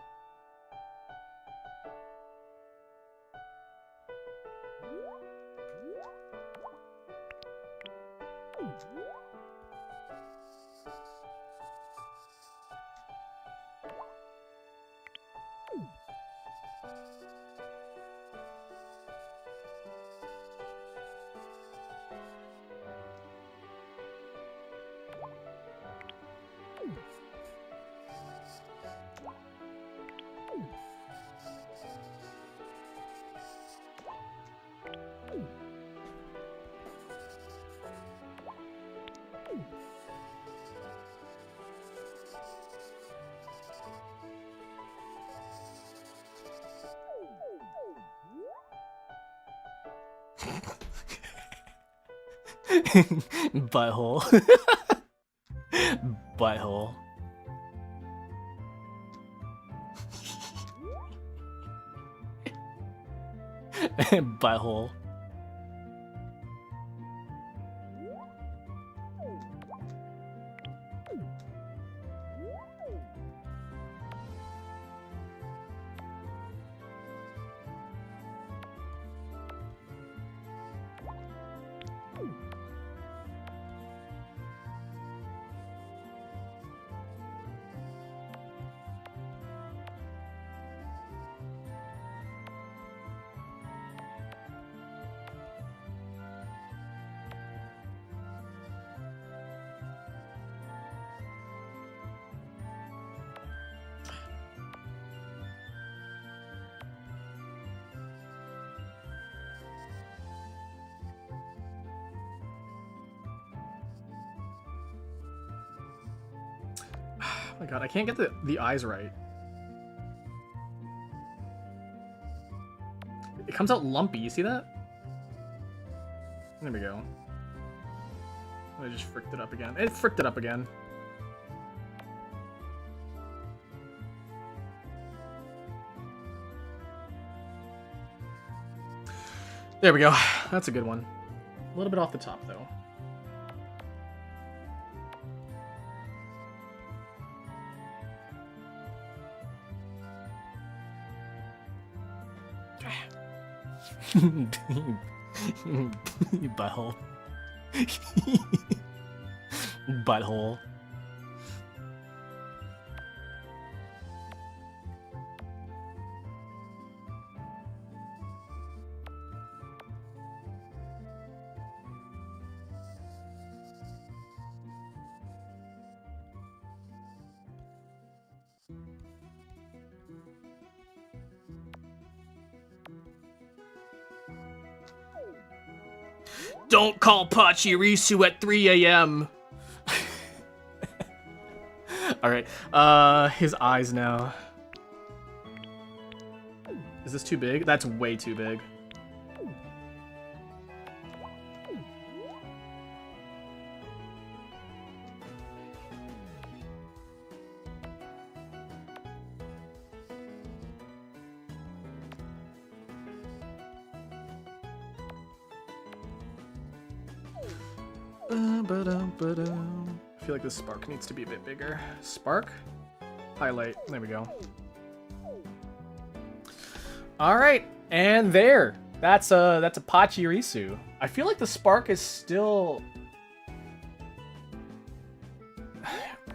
Butthole. Butthole. Butthole. Oh my god, I can't get the eyes right. It comes out lumpy, you see that? There we go. I just fricked it up again. It fricked it up again. There we go. That's a good one. A little bit off the top, though. Butthole. Butthole. Don't call Pachirisu at 3 a.m. Alright, his eyes now. Is this too big? That's way too big. I feel like this spark needs to be a bit bigger. Spark? Highlight. There we go. Alright, and there. That's a Pachirisu. I feel like the spark is still...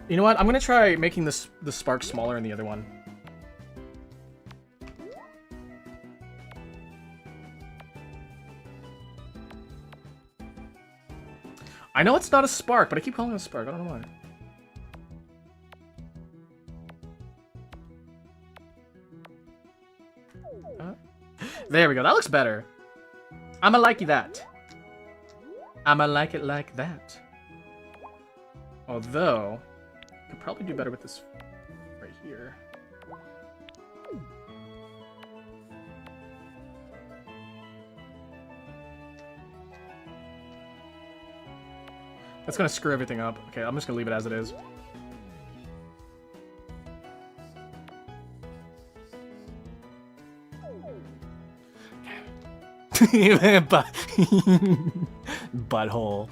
You know what? I'm gonna try making the spark smaller in the other one. I know it's not a spark, but I keep calling it a spark. I don't know why. There we go. That looks better. I'ma like that. I'ma like it like that. Although, I could probably do better with this right here. That's gonna screw everything up. Okay, I'm just gonna leave it as it is. Butthole.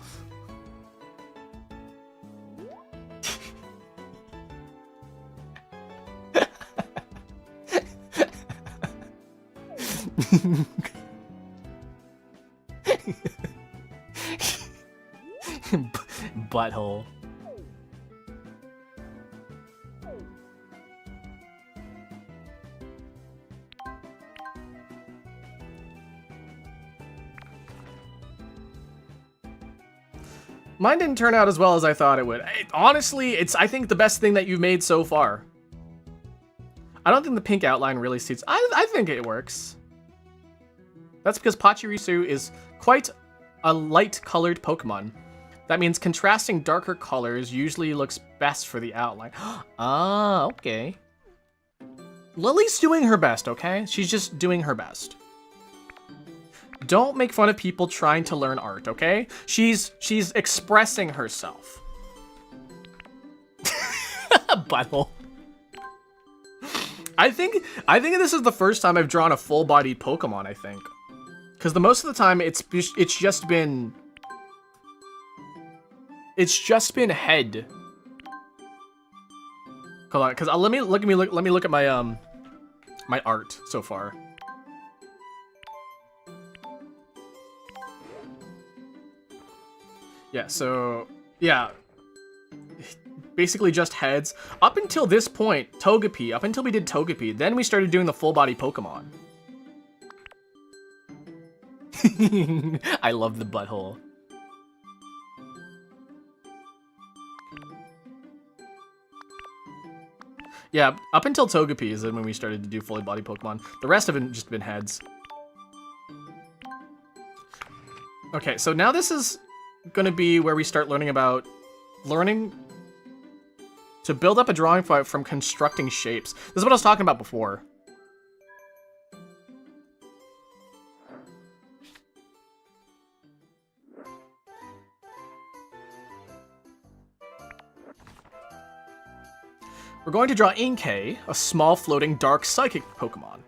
Butthole. Mine didn't turn out as well as I thought it would. Honestly, it's, I think, the best thing that you've made so far. I don't think the pink outline really suits. I think it works. That's because Pachirisu is quite a light-colored Pokemon. That means contrasting darker colors usually looks best for the outline. Ah, okay. Lily's doing her best, okay? She's just doing her best. Don't make fun of people trying to learn art, okay? She's expressing herself. Butthole. I think this is the first time I've drawn a full-bodied Pokemon, I think. Because the most of the time it's just been head. Hold on, because let me look at my my art so far. Yeah, so yeah, basically just heads up until this point. Togepi, up until we did Togepi, then we started doing the full body Pokemon. I love the butthole. Yeah, up until Togepi is when we started to do fully body Pokemon. The rest have just been heads. Okay, so now this is gonna be where we start learning to build up a drawing from constructing shapes. This is what I was talking about before. We're going to draw Inkay, a small floating dark psychic Pokemon.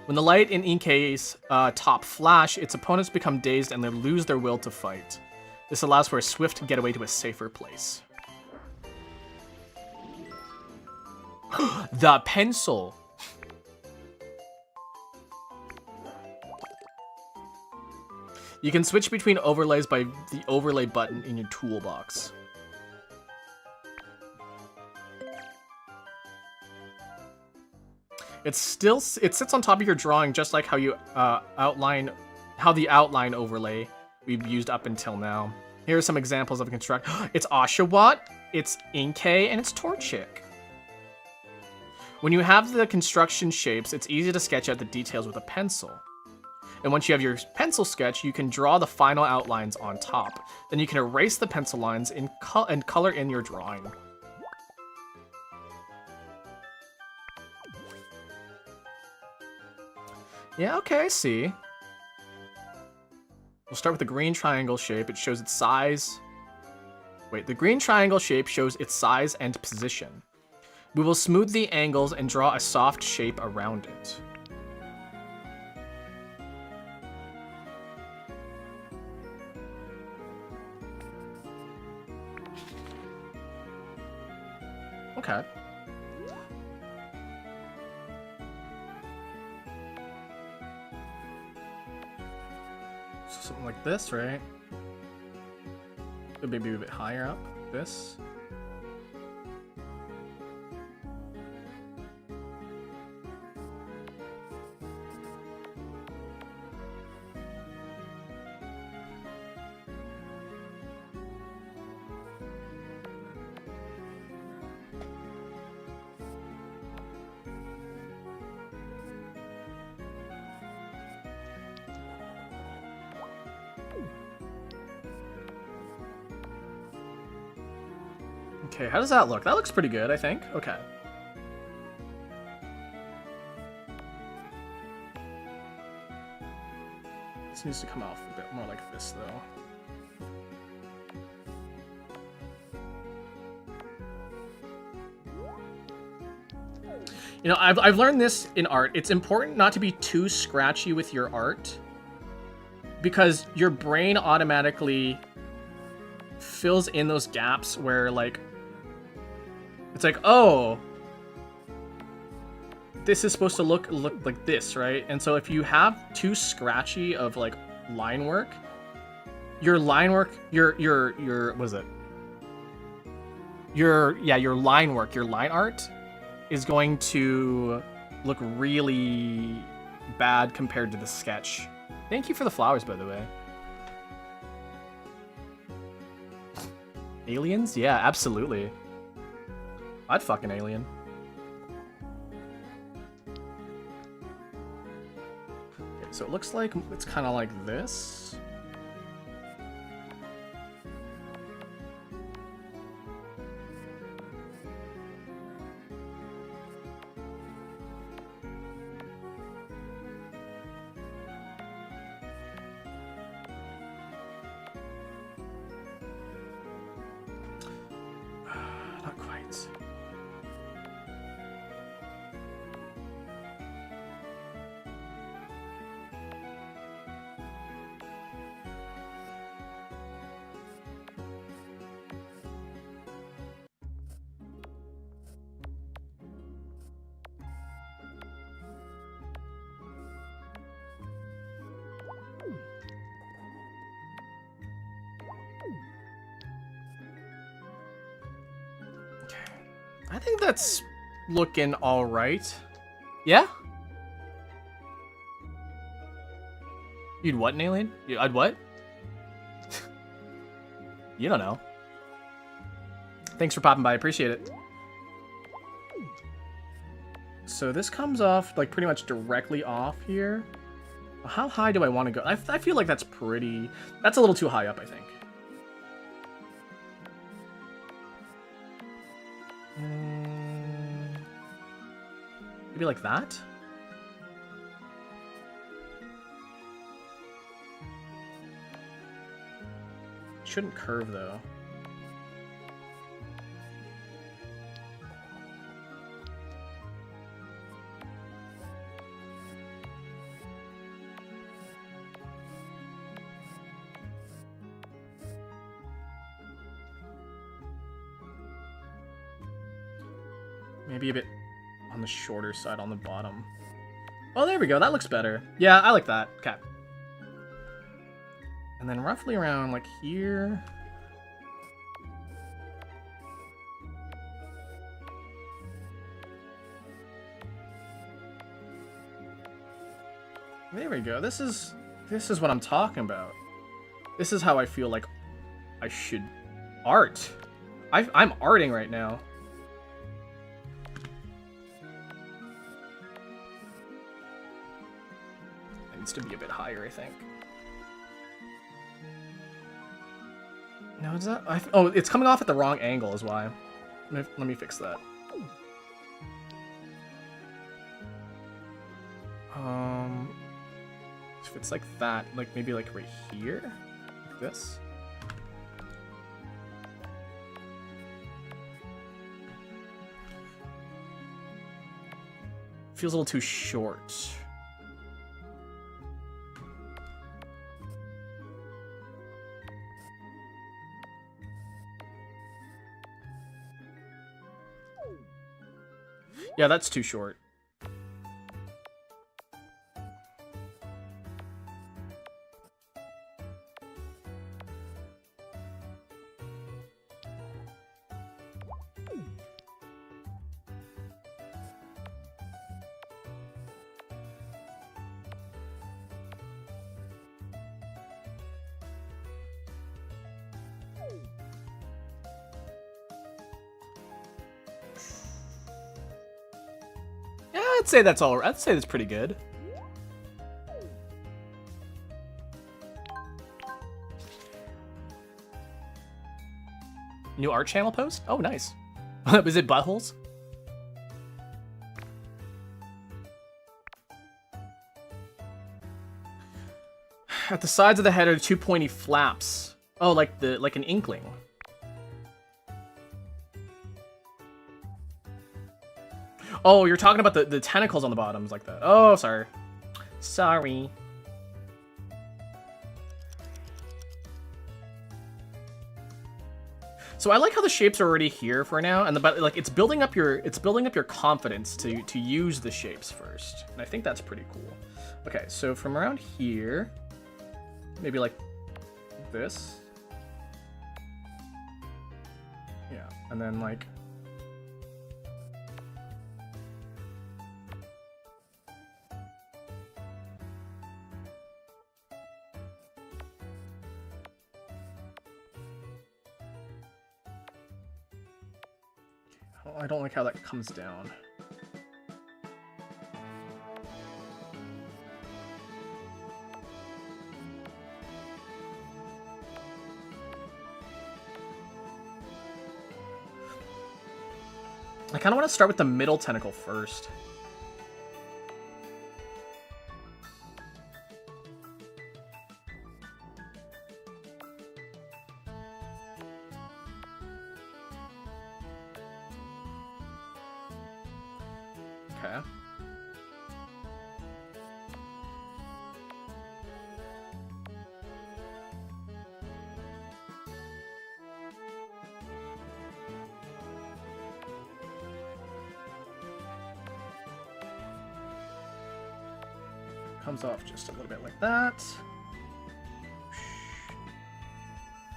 When the light in Inkay's top flash, its opponents become dazed and they lose their will to fight. This allows for a swift getaway to a safer place. The pencil! You can switch between overlays by the overlay button in your toolbox. It sits on top of your drawing, just like how you the outline overlay we've used up until now. Here are some examples of a construct. It's Oshawott, it's Inkay, and it's Torchic. When you have the construction shapes, it's easy to sketch out the details with a pencil. And once you have your pencil sketch, you can draw the final outlines on top. Then you can erase the pencil lines and color in your drawing. Yeah, okay, I see. We'll start with the green triangle shape. It shows its size. Wait, the green triangle shape shows its size and position. We will smooth the angles and draw a soft shape around it. Okay. Something like this, right? Maybe a bit higher up. This. Okay, how does that look? That looks pretty good, I think. Okay. This needs to come off a bit more like this, though. You know, I've learned this in art. It's important not to be too scratchy with your art, because your brain automatically fills in those gaps where, like, it's like, oh, this is supposed to look like this, right? And so if you have too scratchy of, like, line work, your line work, your what is it? Your line work, your line art is going to look really bad compared to the sketch. Thank you for the flowers, by the way. Aliens? Yeah, absolutely. I'd fuck an alien. Okay, so it looks like it's kind of like this. Not quite. I think that's looking all right. Yeah? You'd what, an alien? I'd what? You don't know. Thanks for popping by. Appreciate it. So this comes off, like, pretty much directly off here. How high do I want to go? I feel like that's pretty... That's a little too high up, I think. Maybe like that? Shouldn't curve, though. Maybe a bit on the shorter side on the bottom. Oh, there we go. That looks better. Yeah, I like that. Okay. And then roughly around, like, here. There we go. This is what I'm talking about. This is how I feel like I should art. I'm arting right now. It needs to be a bit higher, I think. No, is that? Oh, it's coming off at the wrong angle is why. Let me fix that. If it's like that, like maybe like right here, like this. Feels a little too short. Yeah, that's too short. I'd say that's all. I'd say that's pretty good. New art channel post? Oh, nice. Was it buttholes? At the sides of the head are 2 pointy flaps. Oh, like an inkling. Oh, you're talking about the tentacles on the bottoms like that. Oh, sorry. Sorry. So I like how the shapes are already here for now, and like it's building up your confidence to use the shapes first, and I think that's pretty cool. Okay, so from around here, maybe like this, yeah, and then like I don't like how that comes down. I kind of want to start with the middle tentacle first. Okay. Comes off just a little bit like that.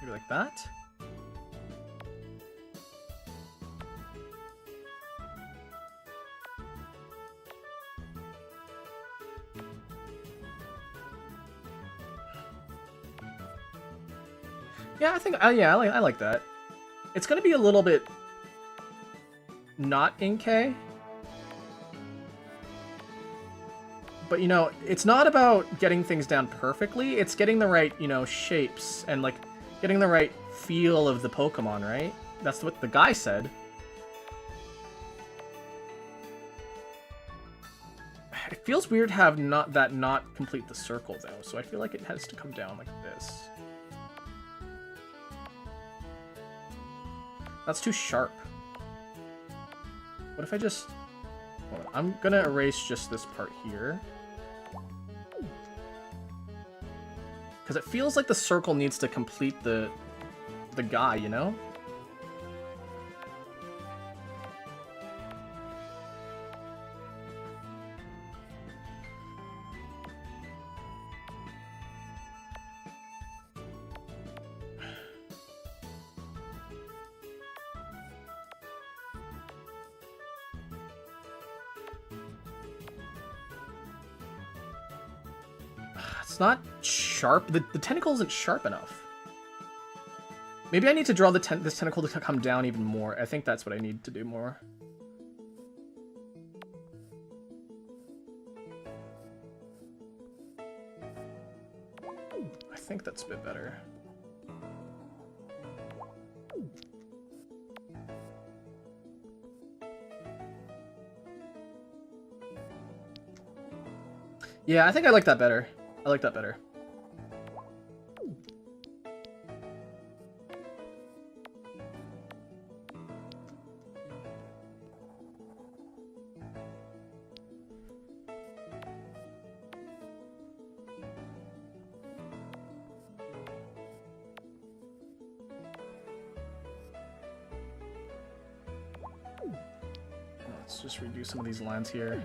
Maybe like that. Yeah, I think, yeah, I like that. It's gonna be a little bit not inkay. But, you know, it's not about getting things down perfectly. It's getting the right, you know, shapes and, like, getting the right feel of the Pokemon, right? That's what the guy said. It feels weird to have not complete the circle, though. So I feel like it has to come down like this. That's too sharp. What if I just... Hold on. I'm gonna erase just this part here. Because it feels like the circle needs to complete the guy, you know? It's not sharp. The tentacle isn't sharp enough. Maybe I need to draw this tentacle to come down even more. I think that's what I need to do more. I think that's a bit better. Yeah, I think I like that better. I like that better. Let's just redo some of these lines here.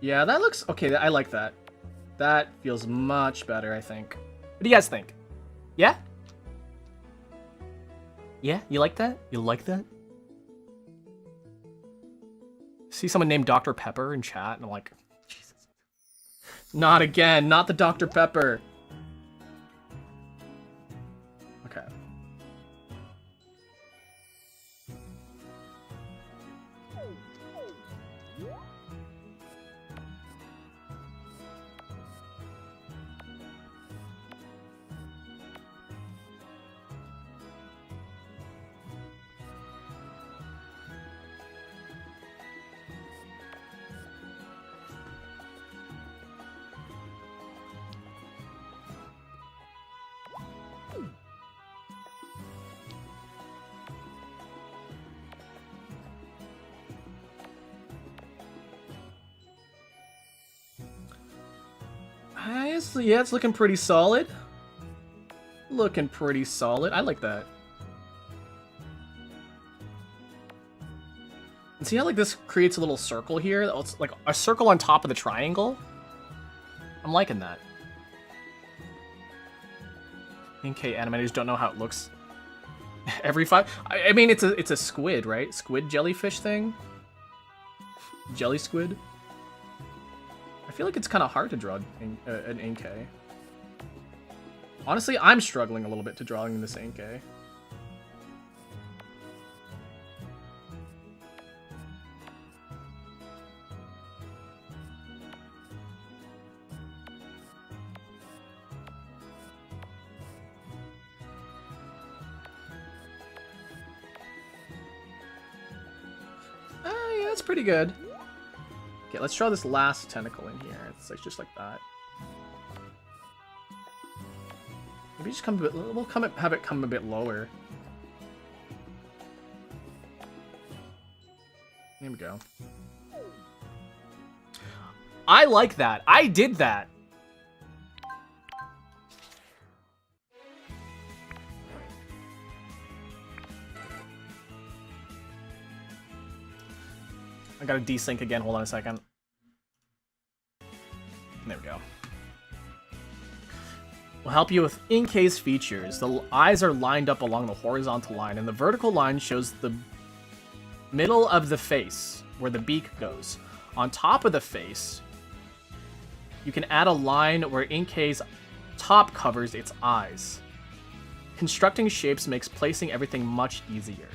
Yeah, that looks... Okay, I like that. That feels much better, I think. What do you guys think? Yeah? Yeah? You like that? You like that? See someone named Dr. Pepper in chat, and I'm like, Jesus. Not again. Not the Dr. Pepper. Okay. Yeah, it's looking pretty solid. Looking pretty solid. I like that. And see how like this creates a little circle here? It's like a circle on top of the triangle. I'm liking that. NK animators don't know how it looks. Every 5. I mean, it's a squid, right? Squid jellyfish thing. Jelly squid. I feel like it's kind of hard to draw an NK. Honestly, I'm struggling a little bit to drawing this NK. Yeah, that's pretty good. Okay, let's draw this last tentacle in here. It's like just like that. Maybe just come a bit. We'll have it come a bit lower. There we go. I like that. I did that. I gotta desync again. Hold on a second. There we go. We'll help you with NK's features. The eyes are lined up along the horizontal line, and the vertical line shows the middle of the face, where the beak goes. On top of the face, you can add a line where NK's top covers its eyes. Constructing shapes makes placing everything much easier.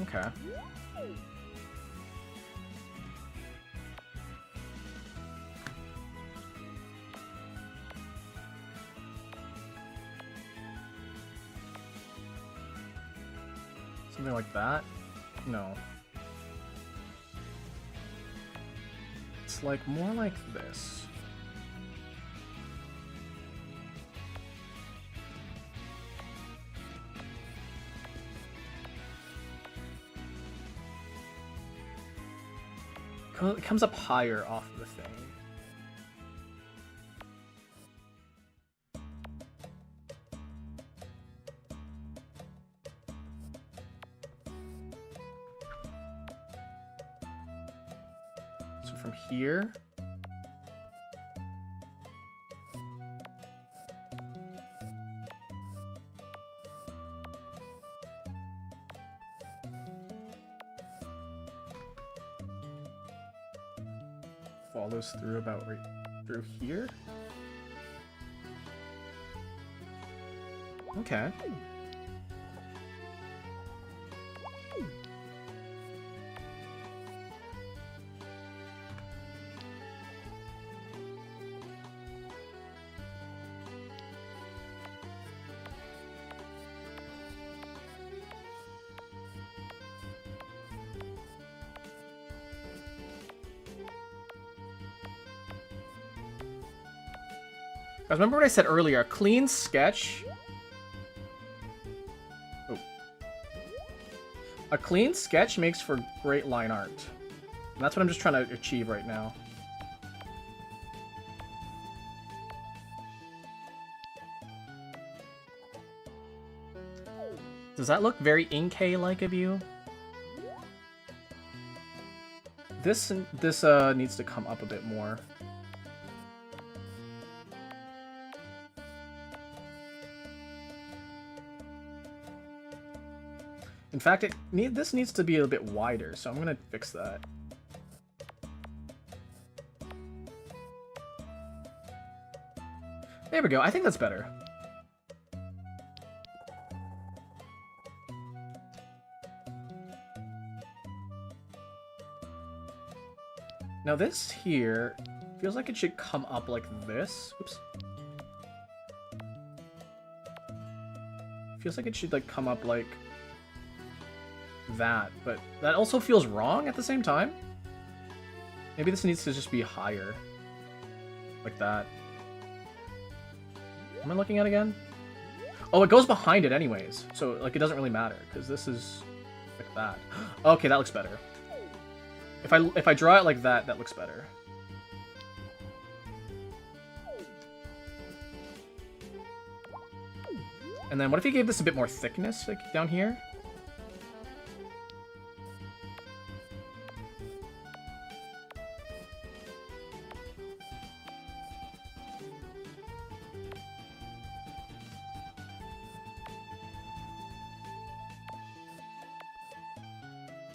Okay. Something like that? No. It's like more like this. It comes up higher off of the thing. So from here, follows through about right through here. Okay. Guys, remember what I said earlier? A clean sketch. Oh. A clean sketch makes for great line art. And that's what I'm just trying to achieve right now. Does that look very Inkay-like of you? This needs to come up a bit more. In fact, this needs to be a bit wider, so I'm gonna fix that. There we go. I think that's better. Now this here feels like it should come up like this. Oops. Feels like it should like come up like that, but that also feels wrong at the same time. Maybe this needs to just be higher. Like that. What am I looking at again? Oh, it goes behind it anyways. So, like, it doesn't really matter, because this is like that. Okay, that looks better. If I draw it like that, that looks better. And then what if you gave this a bit more thickness, like, down here?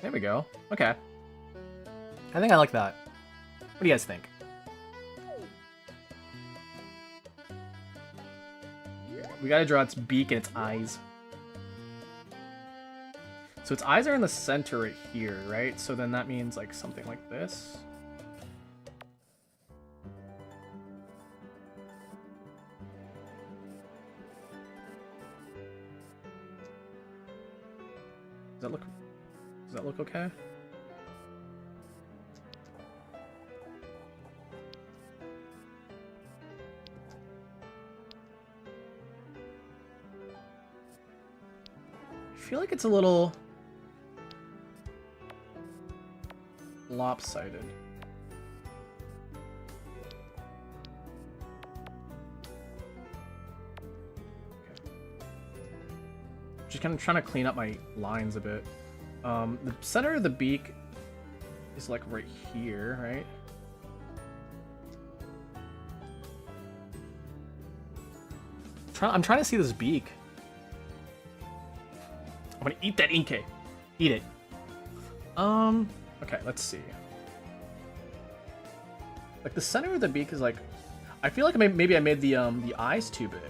There we go. Okay. I think I like that. What do you guys think? We gotta draw its beak and its eyes. So its eyes are in the center right here, right? So then that means like something like this. Does that look okay? I feel like it's a little lopsided. Okay. Just kind of trying to clean up my lines a bit. The center of the beak is like right here, right? I'm trying to see this beak. I'm gonna eat that Inkay. Eat it. Okay, let's see. Like the center of the beak is like, I feel like maybe I made the eyes too big.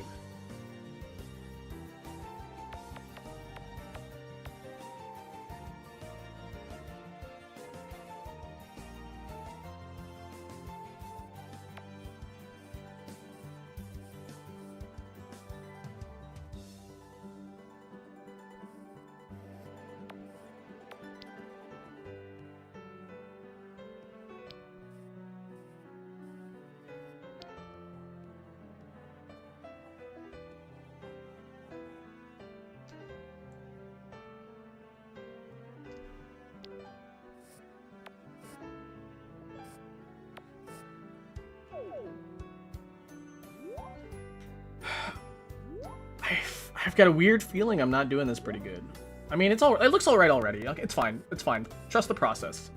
I've got a weird feeling I'm not doing this pretty good. I mean, it looks alright already. Okay, it's fine. It's fine. Trust the process.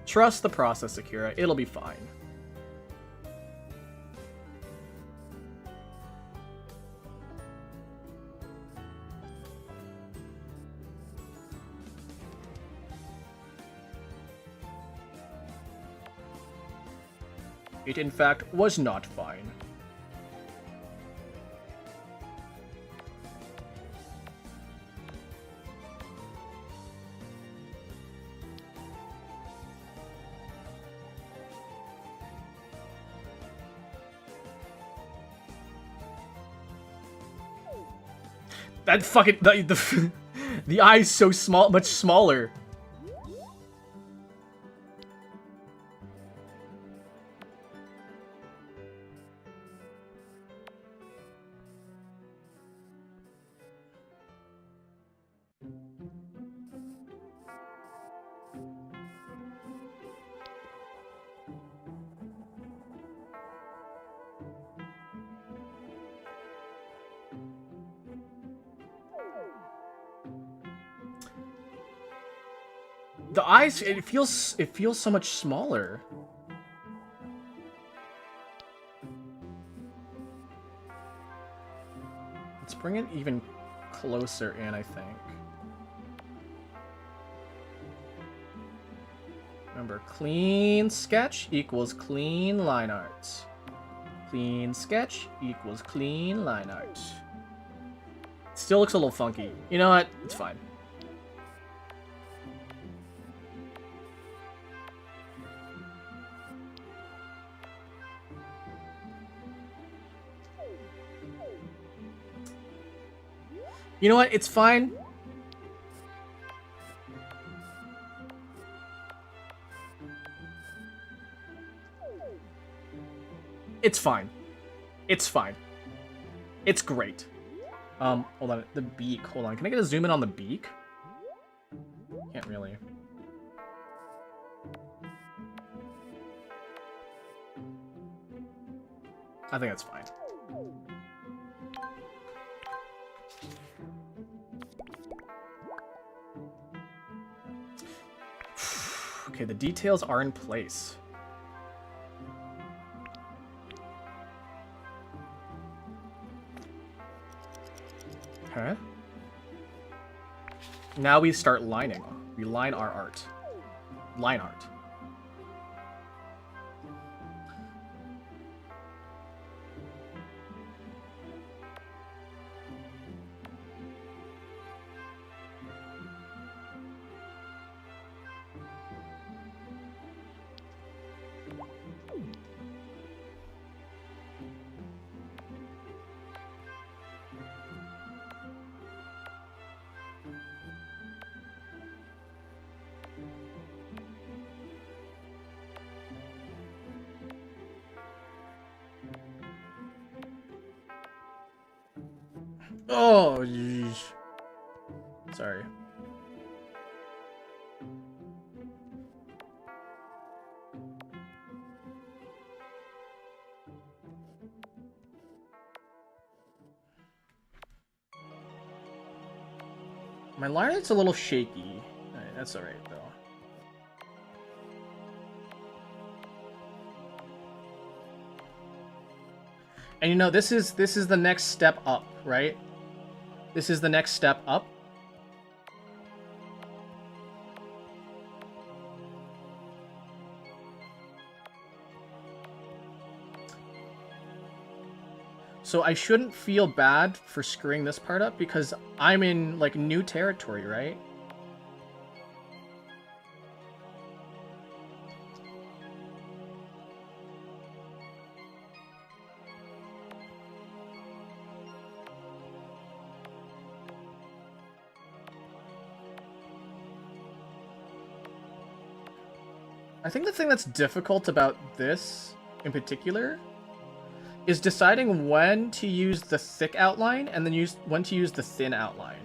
Trust the process, Akira. It'll be fine. It, in fact, was not fine. That fucking the eye's so small, much smaller. The eyes, it feels so much smaller. Let's bring it even closer in, I think. Remember, clean sketch equals clean line art. Clean sketch equals clean line art. Still looks a little funky. You know what? It's fine. You know what? It's fine. It's fine. It's fine. It's great. Hold on. The beak. Hold on. Can I get a zoom in on the beak? Can't really. I think that's fine. Okay, the details are in place. Okay. Now we start lining. We line our art. Line art. Oh, yeesh. Sorry. My line art's a little shaky. Alright, that's alright though. And you know, this is the next step up, right? This is the next step up. So I shouldn't feel bad for screwing this part up because I'm in, like, new territory, right? I think the thing that's difficult about this, in particular, is deciding when to use the thick outline and then when to use the thin outline.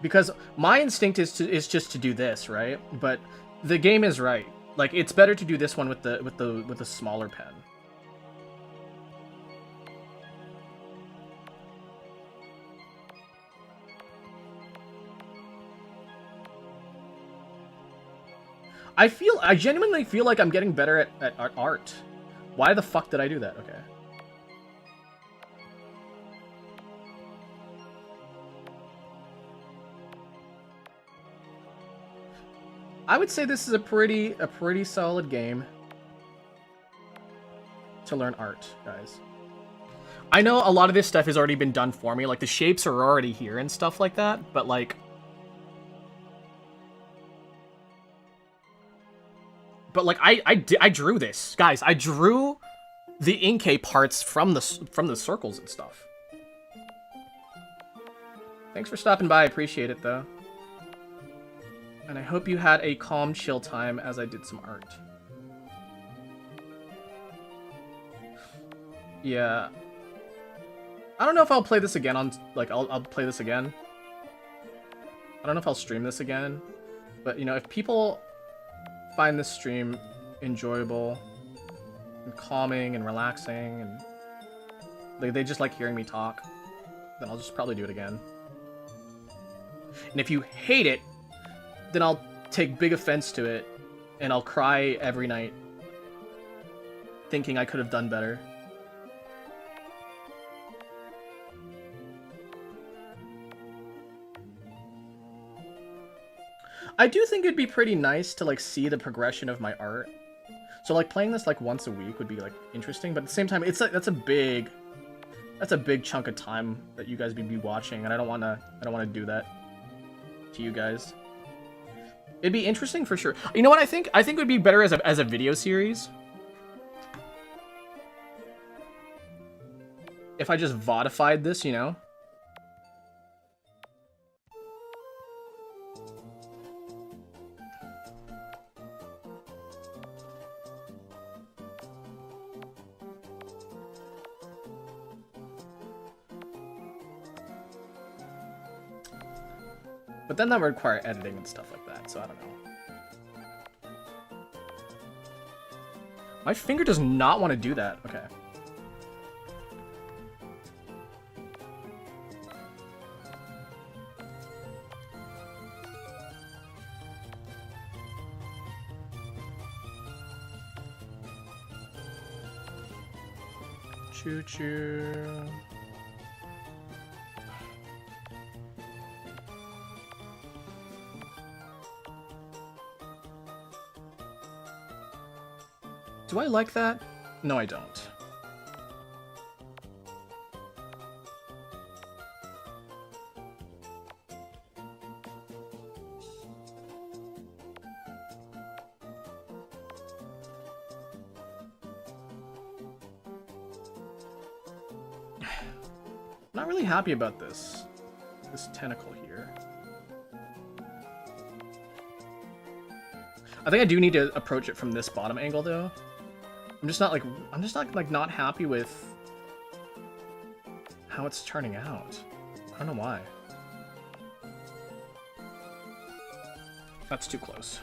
Because my instinct is just to do this, right? But the game is right. Like, it's better to do this one with the smaller pen. I genuinely feel like I'm getting better at art. Why the fuck did I do that? Okay. I would say this is a pretty solid game to learn art, guys. I know a lot of this stuff has already been done for me, like the shapes are already here and stuff like that, but like I drew this, guys. I drew the Inkay parts from the circles and stuff. Thanks for stopping by. I appreciate it, though. And I hope you had a calm, chill time as I did some art. Yeah. I don't know if I'll play this again on, like, I'll play this again. I don't know if I'll stream this again. But, you know, if people find this stream enjoyable and calming and relaxing and they just like hearing me talk, then I'll just probably do it again. And if you hate it, then I'll take big offense to it and I'll cry every night thinking I could have done better. I do think it'd be pretty nice to, like, see the progression of my art. So, like, playing this, like, once a week would be, like, interesting. But at the same time, it's like, that's a big chunk of time that you guys be watching. And I don't want to do that to you guys. It'd be interesting for sure. You know what I think? I think it would be better as a video series. If I just VODified this, you know? But then that would require editing and stuff like that, so I don't know. My finger does not want to do that. Okay. Choo-choo. Do I like that? No, I don't. Not really happy about this tentacle here. I think I do need to approach it from this bottom angle though. I'm just not not happy with how it's turning out. I don't know why. That's too close.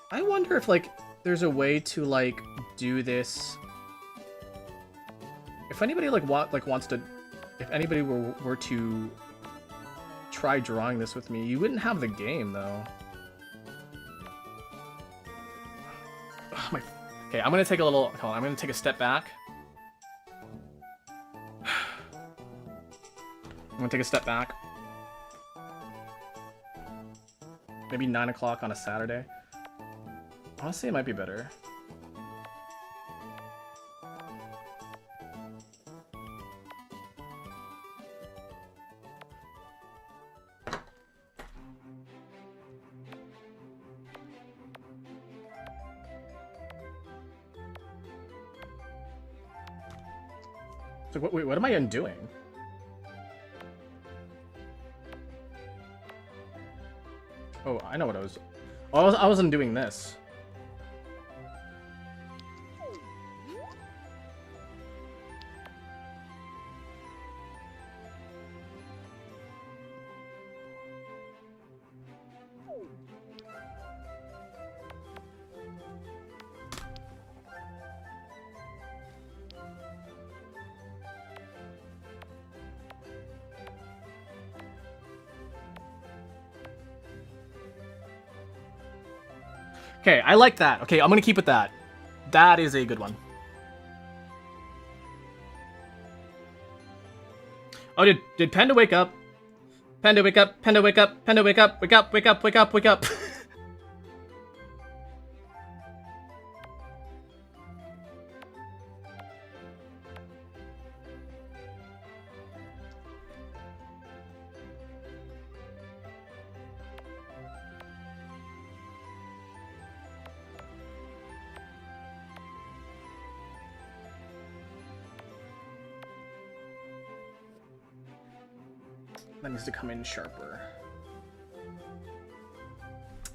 I wonder if, like, there's a way to, like, do this. If anybody, wants to... If anybody were to try drawing this with me, you wouldn't have the game, though. Ugh, okay, I'm gonna take a little... Hold on, I'm gonna take a step back. I'm gonna take a step back. Maybe 9 o'clock on a Saturday. Honestly, it might be better. So, wait, what am I undoing? Oh, I know what I was... Oh, I was undoing this. Okay, I like that. Okay, I'm gonna keep with that. That is a good one. Oh, did Panda wake up? Panda wake up, Panda wake up, Panda wake up, wake up, wake up, wake up, wake up. That needs to come in sharper.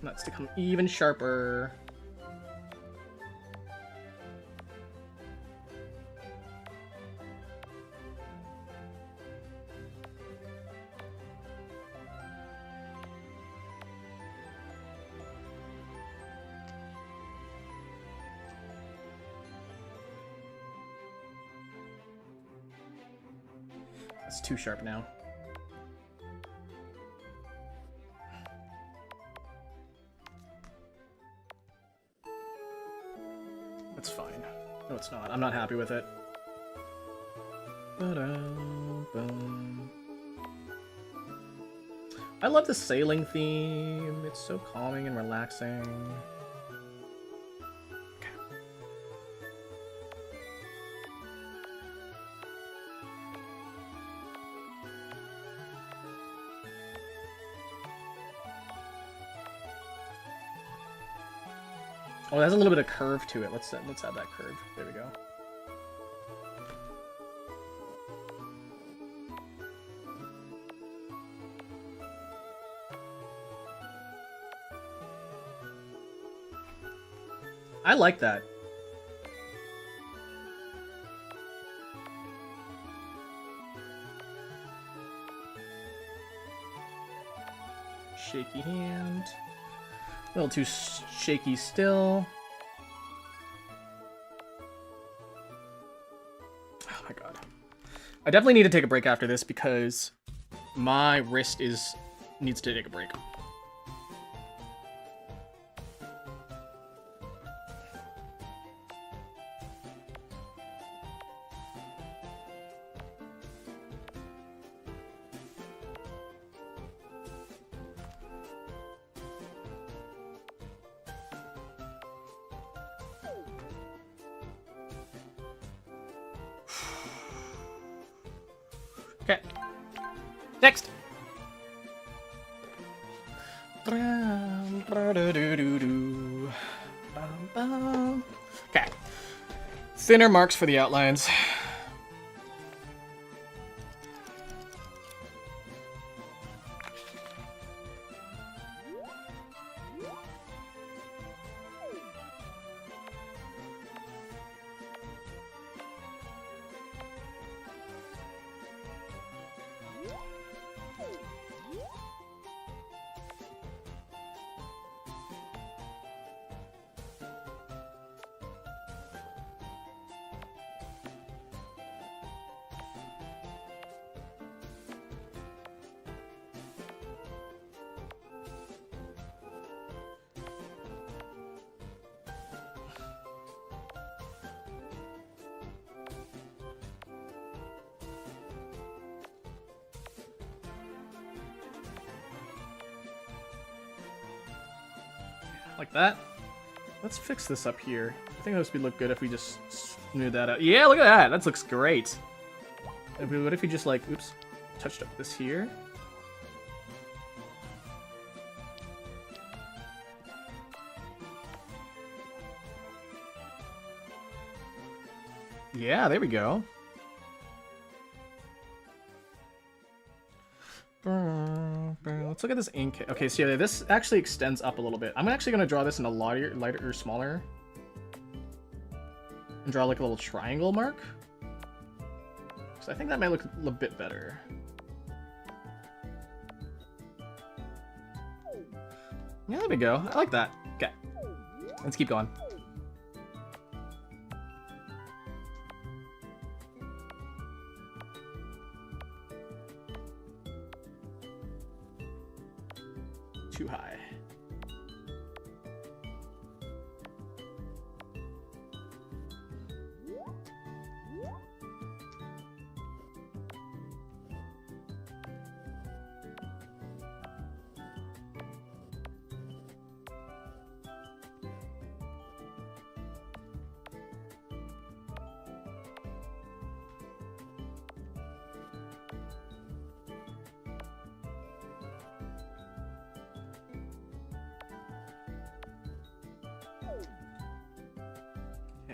That needs to come even sharper. It's too sharp now. It's fine. No, it's not. I'm not happy with it. I love the sailing theme. It's so calming and relaxing. Okay. Oh, it has a little bit of curve to it. Let's add that curve. There we go. I like that. Shaky hand. A little too shaky still. Oh my god. I definitely need to take a break after this because my wrist needs to take a break. Okay. Next. Okay. Thinner marks for the outlines. Like that. Let's fix this up here. I think this would look good if we just smooth that out. Yeah, look at that. That looks great. What if we just like, oops, touched up this here? Yeah, there we go. Let's look at this ink. Okay, so yeah, this actually extends up a little bit. I'm actually gonna draw this in a lighter or smaller, and draw like a little triangle mark. So I think that might look a bit better. Yeah, there we go. I like that. Okay, let's keep going. Too high.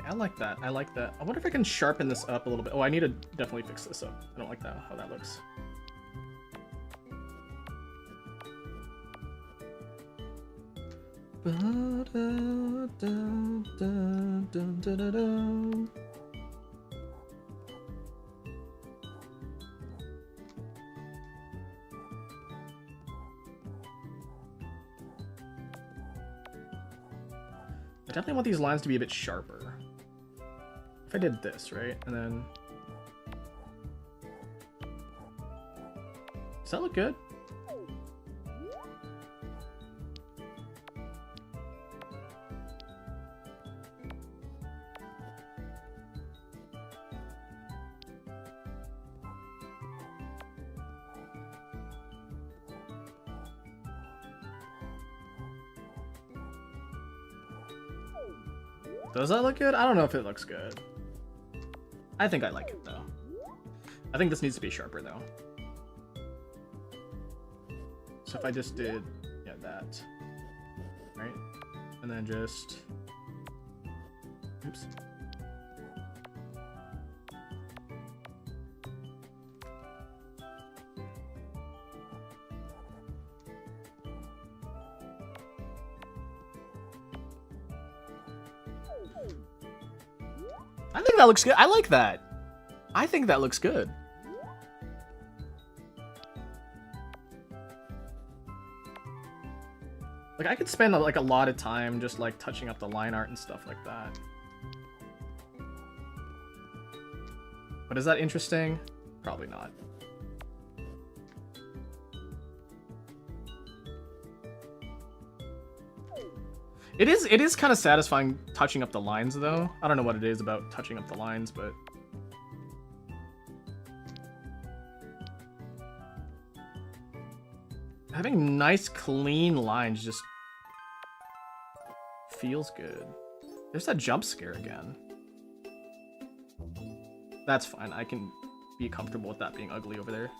I like that. I like that. I wonder if I can sharpen this up a little bit. Oh, I need to definitely fix this up. I don't like that, how that looks. I definitely want these lines to be a bit sharper. If I did this, right? And then... Does that look good? Does that look good? I don't know if it looks good. I think I like it, though. I think this needs to be sharper, though. So if I just did, yeah, that. Right? And then just... Oops. I think that looks good. I like that. I think that looks good. Like, I could spend like a lot of time just like touching up the line art and stuff like that. But is that interesting? Probably not. It is kind of satisfying touching up the lines, though. I don't know what it is about touching up the lines, but... having nice, clean lines just feels good. There's that jump scare again. That's fine. I can be comfortable with that being ugly over there.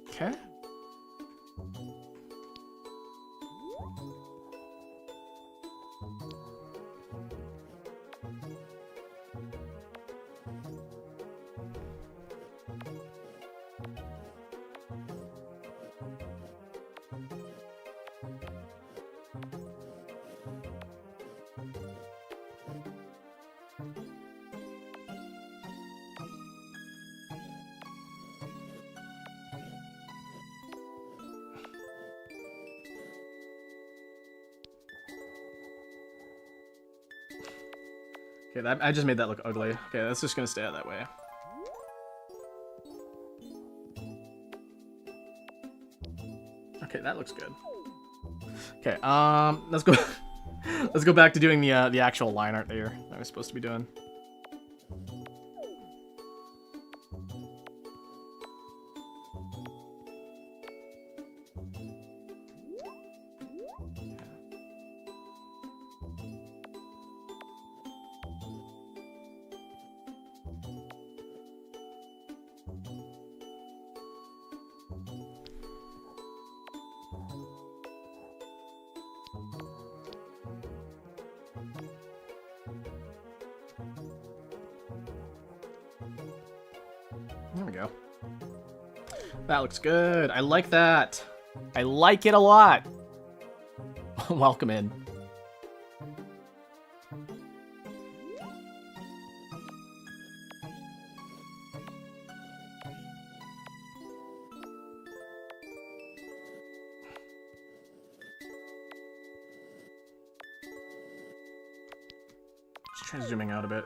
Okay. Okay, I just made that look ugly. Okay, that's just gonna stay out that way. Okay, that looks good. Okay, let's go. Let's go back to doing the actual line art there that I was supposed to be doing. There we go. That looks good. I like that. I like it a lot. Welcome in. Just try zooming out a bit.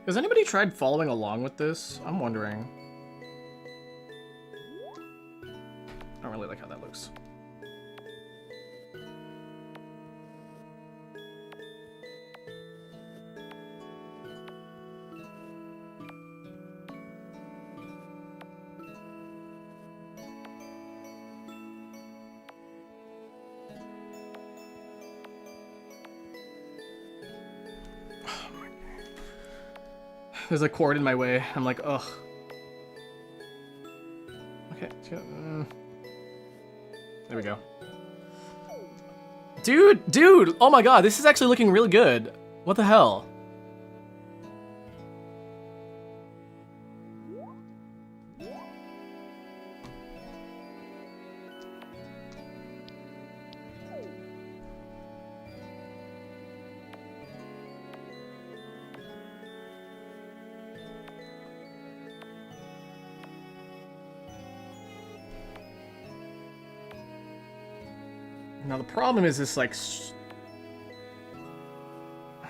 Has anybody tried following along with this? I'm wondering. I don't really like how that looks. There's a cord in my way. I'm like, ugh. Okay. There we go. Dude! Oh my god, this is actually looking really good. What the hell? Now the problem is this like I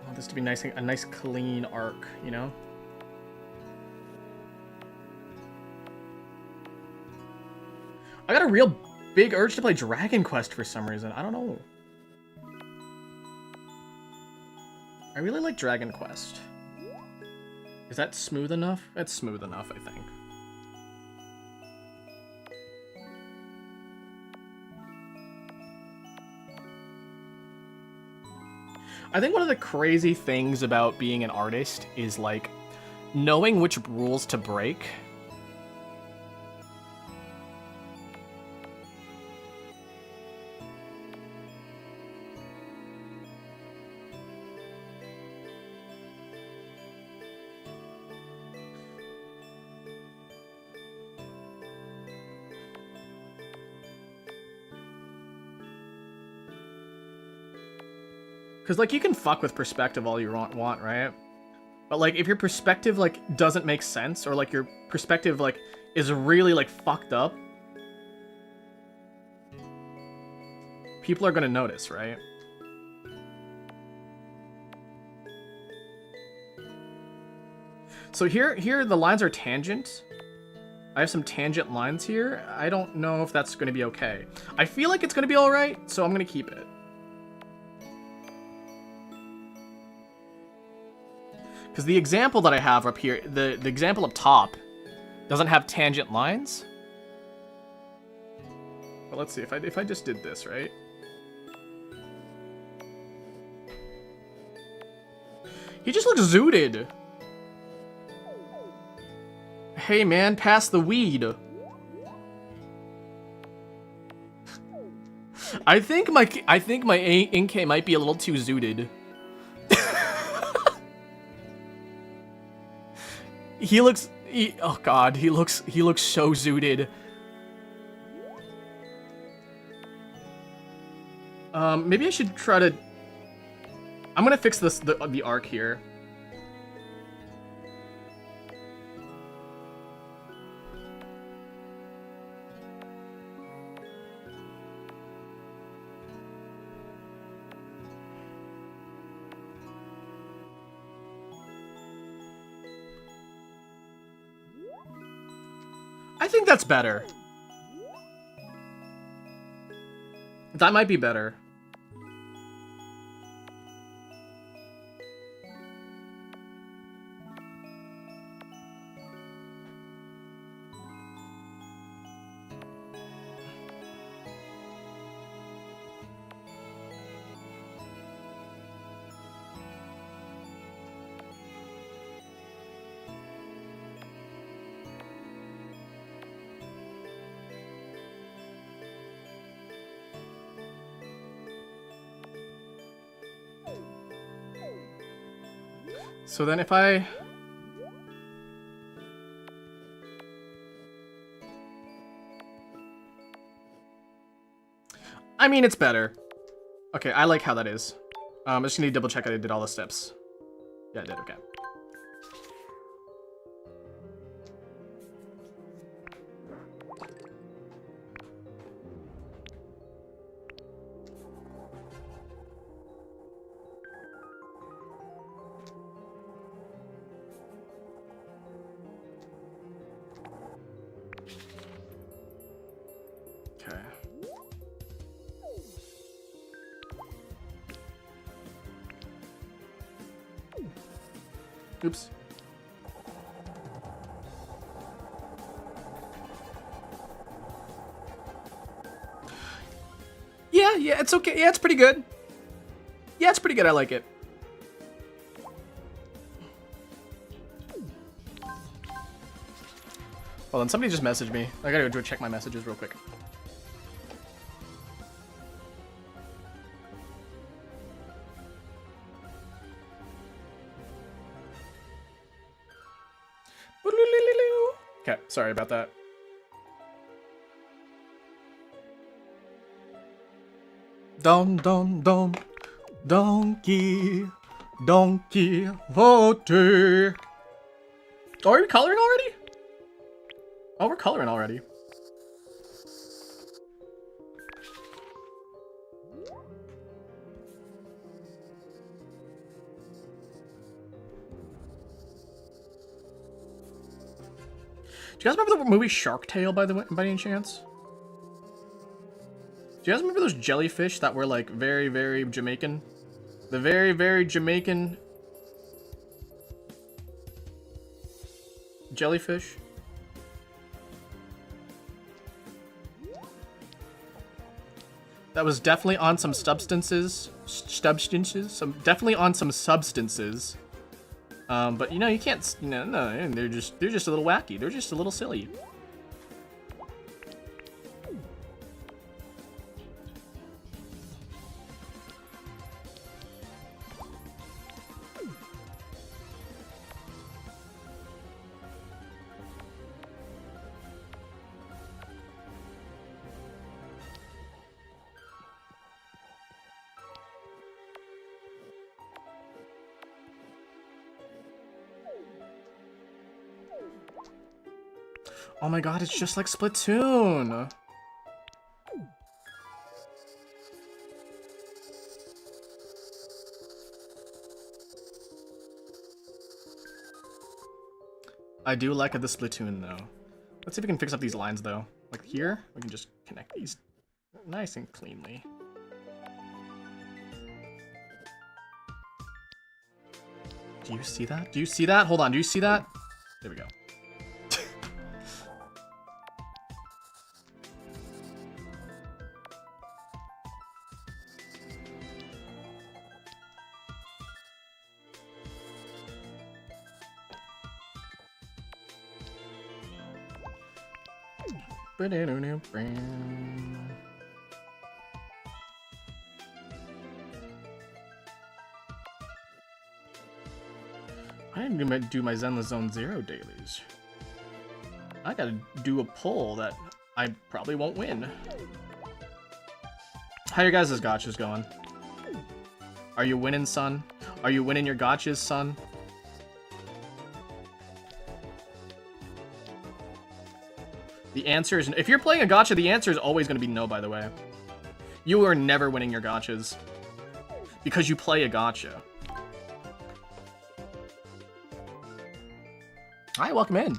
want this to be nice, a nice clean arc, you know? I got a real big urge to play Dragon Quest for some reason. I don't know. I really like Dragon Quest. Is that smooth enough? It's smooth enough, I think. I think one of the crazy things about being an artist is, like, knowing which rules to break. Because, like, you can fuck with perspective all you want, right? But, like, if your perspective, like, doesn't make sense, or, like, your perspective, like, is really, like, fucked up, people are gonna notice, right? So here the lines are tangent. I have some tangent lines here. I don't know if that's gonna be okay. I feel like it's gonna be alright, so I'm gonna keep it. Because the example that I have up here, the example up top, doesn't have tangent lines. But let's see, if I just did this, right? He just looks zooted. Hey man, pass the weed. I think my Inkay might be a little too zooted. Oh god, he looks so zooted. Maybe I should try to... I'm gonna fix the arc here. I think that's better. That might be better. So then if I... I mean, it's better. Okay, I like how that is. I just need to double check that I did all the steps. Yeah, I did, okay. Oops. Yeah, it's okay. Yeah, it's pretty good. Yeah, it's pretty good. I like it. Hold on, somebody just messaged me. I gotta go check my messages real quick. Okay, sorry about that. Donkey vote. Oh, are we coloring already? Oh, we're coloring already. Do you guys remember the movie Shark Tale, by any chance? Do you guys remember those jellyfish that were, like, very, very Jamaican? The very, very Jamaican jellyfish. That was definitely on some substances. Definitely on some substances. But you know, you can't. No, they're just a little wacky. They're just a little silly. Oh my god, it's just like Splatoon! I do like the Splatoon, though. Let's see if we can fix up these lines, though. Like here, we can just connect these nice and cleanly. Do you see that? Do you see that? Hold on, do you see that? There we go. I didn't do my Zenless Zone 0 dailies. I gotta do a poll that I probably won't win. How your guys' gotchas going? Are you winning, son? Are you winning your gotchas, son? The answer is... If you're playing a gotcha, the answer is always going to be no, by the way. You are never winning your gotchas. Because you play a gotcha. Hi, welcome in.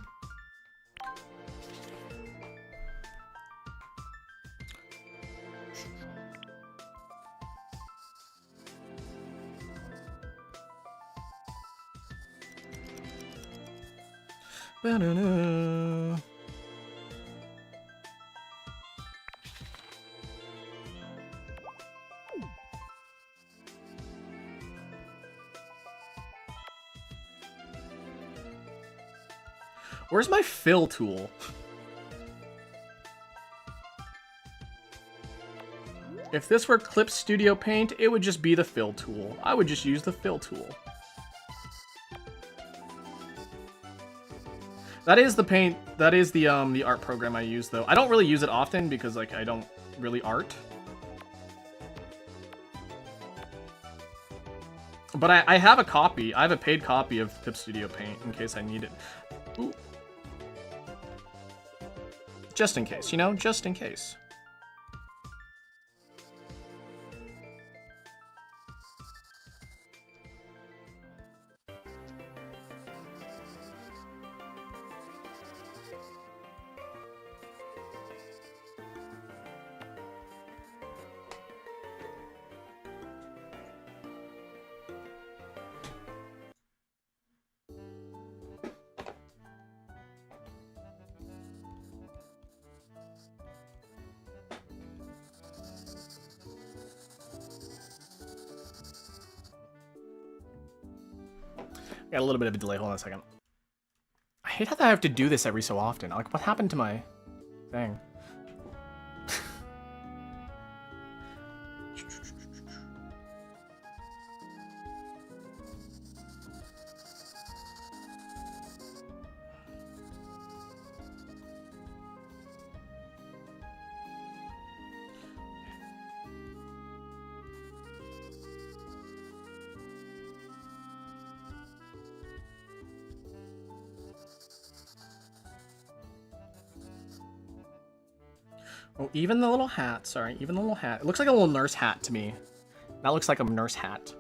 Ba-da-da. Where's my fill tool? If this were Clip Studio Paint, it would just be the fill tool. I would just use the fill tool. That is the paint. That is the art program I use, though. I don't really use it often because like I don't really art. But I have a copy. I have a paid copy of Clip Studio Paint in case I need it. Ooh. Just in case, you know? Just in case. Got a little bit of a delay. Hold on a second. I hate how I have to do this every so often. Like, what happened to my thing? Oh, even the little hat. Sorry, even the little hat. It looks like a little nurse hat to me. That looks like a nurse hat.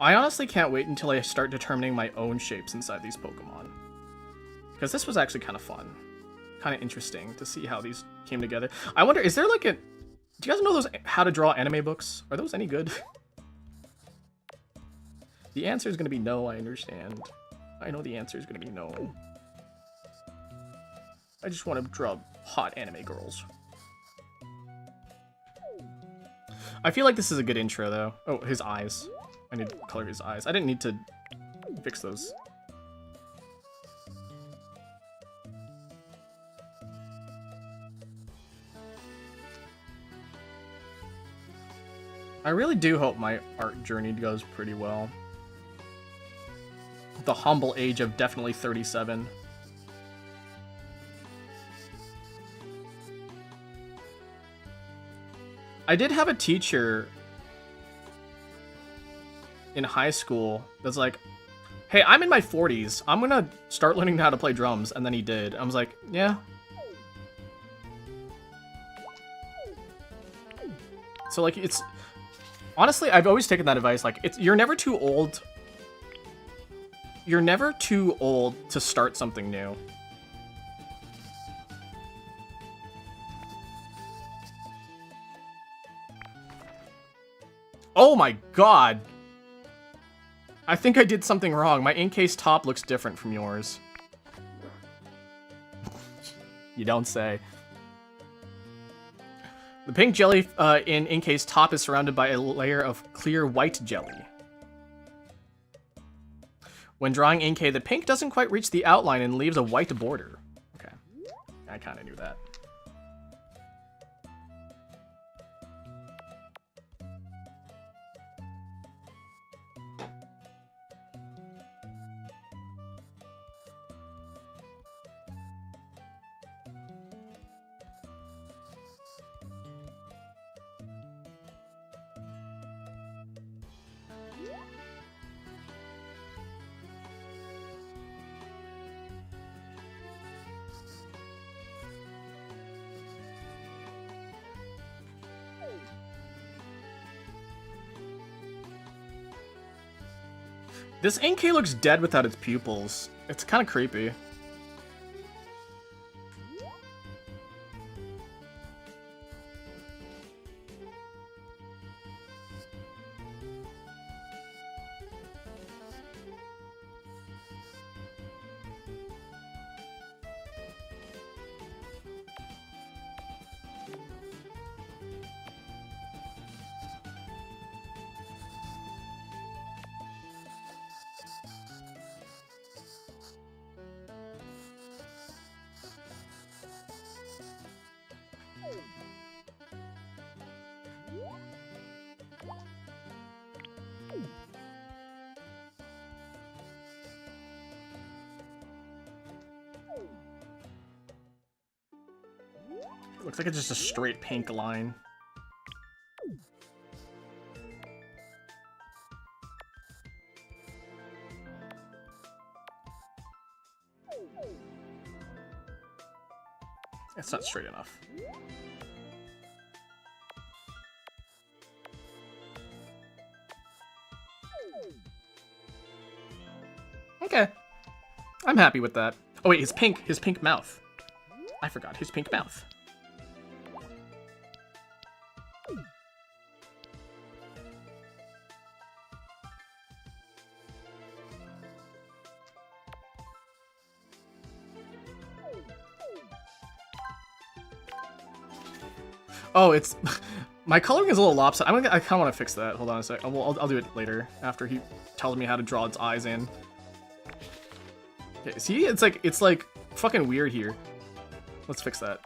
I honestly can't wait until I start determining my own shapes inside these Pokemon. Because this was actually kind of fun. Kind of interesting to see how these came together. I wonder, is there like a... Do you guys know those how to draw anime books? Are those any good? The answer is going to be no, I understand. I know the answer is going to be no. I just want to draw hot anime girls. I feel like this is a good intro, though. Oh, his eyes. I need to color his eyes. I didn't need to fix those. I really do hope my art journey goes pretty well. The humble age of definitely 37. I did have a teacher in high school that's like, hey, I'm in my 40s. I'm gonna start learning how to play drums. And then he did. I was like, yeah. So like, it's... Honestly, I've always taken that advice. Like, you're never too old. You're never too old to start something new. Oh my god! I think I did something wrong. My Inkcase top looks different from yours. You don't say. The pink jelly in Inkcase top is surrounded by a layer of clear white jelly. When drawing Inkay, the pink doesn't quite reach the outline and leaves a white border. Okay, I kind of knew that. This Inkay looks dead without its pupils. It's kind of creepy. It looks like it's just a straight pink line. It's not straight enough. Okay. I'm happy with that. Oh wait, his pink mouth. I forgot his pink mouth. Oh, it's... My coloring is a little lopsided. I kind of want to fix that. Hold on a sec. I'll do it later, after he tells me how to draw its eyes in. Okay, see? It's like fucking weird here. Let's fix that.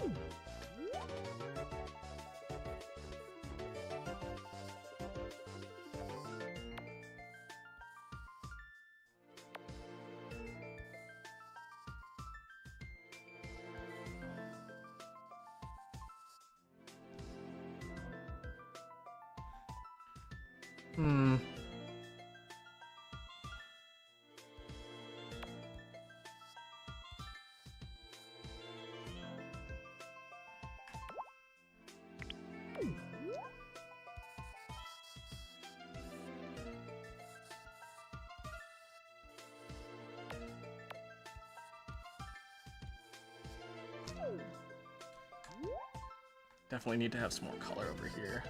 Definitely need to have some more color over here.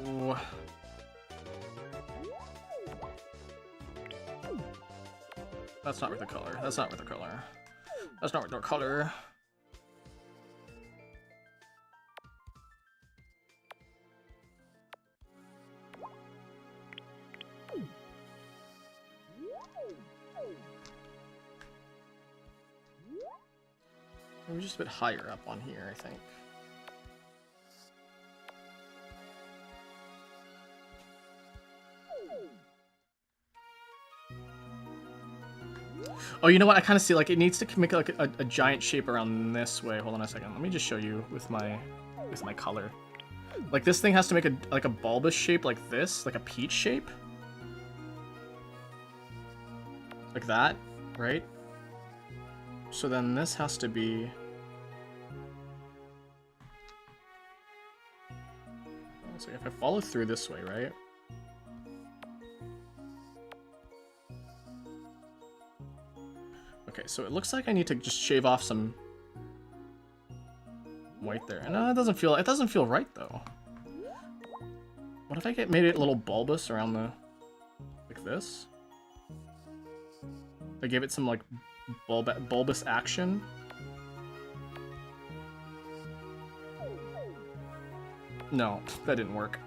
Ooh. That's not with the color. That's not with the color. That's not with the color. Maybe just a bit higher up on here, I think. Oh, you know what? I kind of see, like, it needs to make like a giant shape around this way. Hold on a second. Let me just show you with my color. Like, this thing has to make a bulbous shape like this, like a peach shape. Like that, right? So then this has to be... So if I follow through this way, right? Okay, so it looks like I need to just shave off some white there. No, it doesn't feel right though. What if I made it a little bulbous around the, like this? I gave it some like bulbous action. No, that didn't work.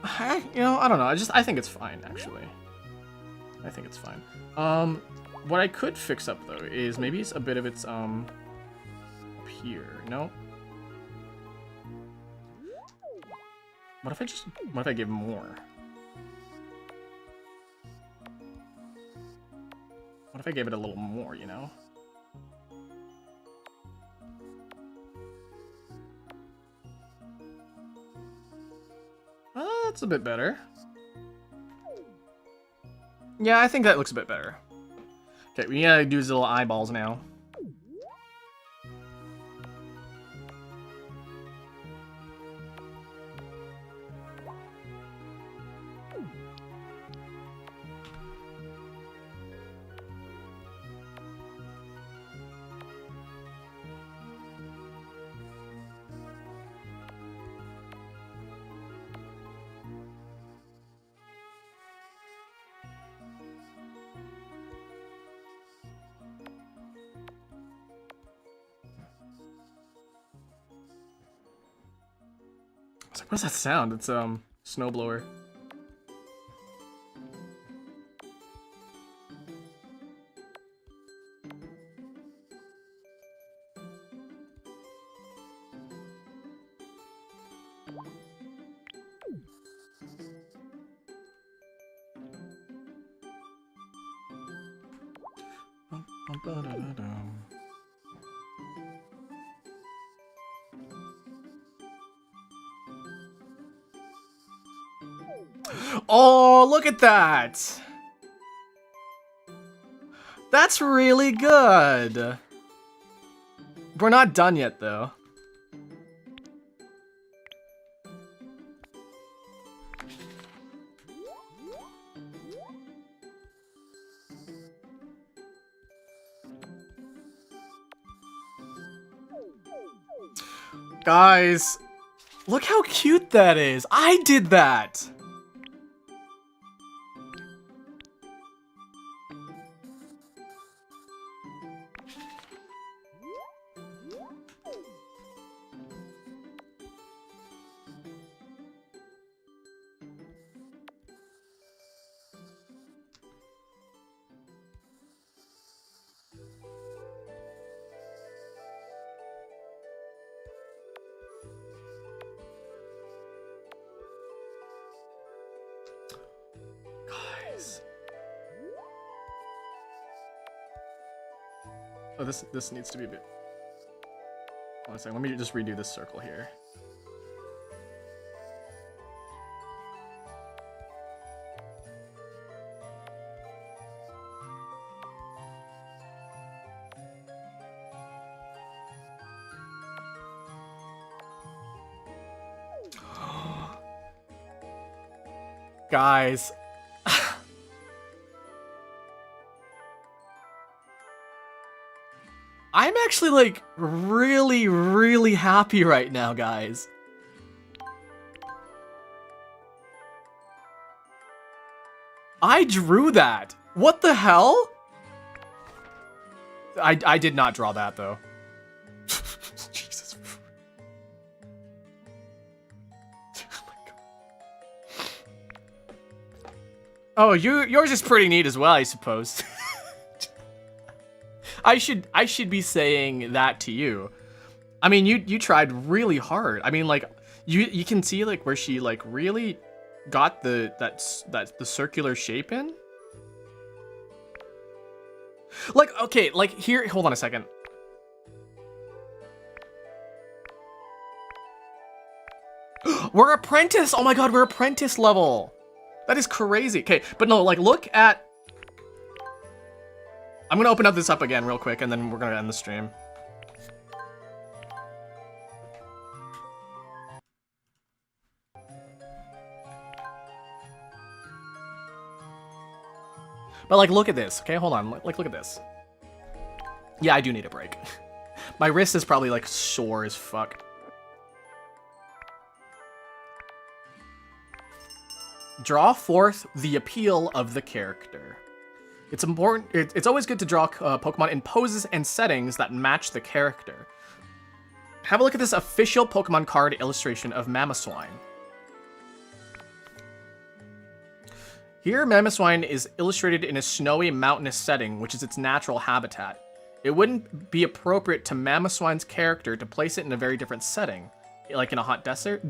I don't know. I think it's fine actually. I think it's fine. What I could fix up though is maybe it's a bit of its up here. No. What if I give more? What if I gave it a little more, you know? That's a bit better. Yeah, I think that looks a bit better. Okay, we gotta do his little eyeballs now. What's that sound? It's snowblower. Oh, look at that! That's really good! We're not done yet, though. Guys, look how cute that is! I did that! Guys. Oh, this needs to be a bit... One second, let me just redo this circle here. Guys. I'm actually, like, really, really happy right now, guys. I drew that. What the hell? I did not draw that, though. Jesus. Oh my God. Oh, yours is pretty neat as well, I suppose. I should be saying that to you. I mean, you tried really hard. I mean, like, you can see, like, where she, like, really got the circular shape in. Like, okay, like, here, hold on a second. We're apprentice! Oh my god, we're apprentice level! That is crazy. Okay, but no, like, look at... I'm gonna open up this up again real quick, and then we're gonna end the stream. But, like, look at this. Okay, hold on. Like, look at this. Yeah, I do need a break. My wrist is probably, like, sore as fuck. Draw forth the appeal of the character. It's important. It's always good to draw Pokemon in poses and settings that match the character. Have a look at this official Pokemon card illustration of Mamoswine. Here, Mamoswine is illustrated in a snowy, mountainous setting, which is its natural habitat. It wouldn't be appropriate to Mamoswine's character to place it in a very different setting, like in a hot desert?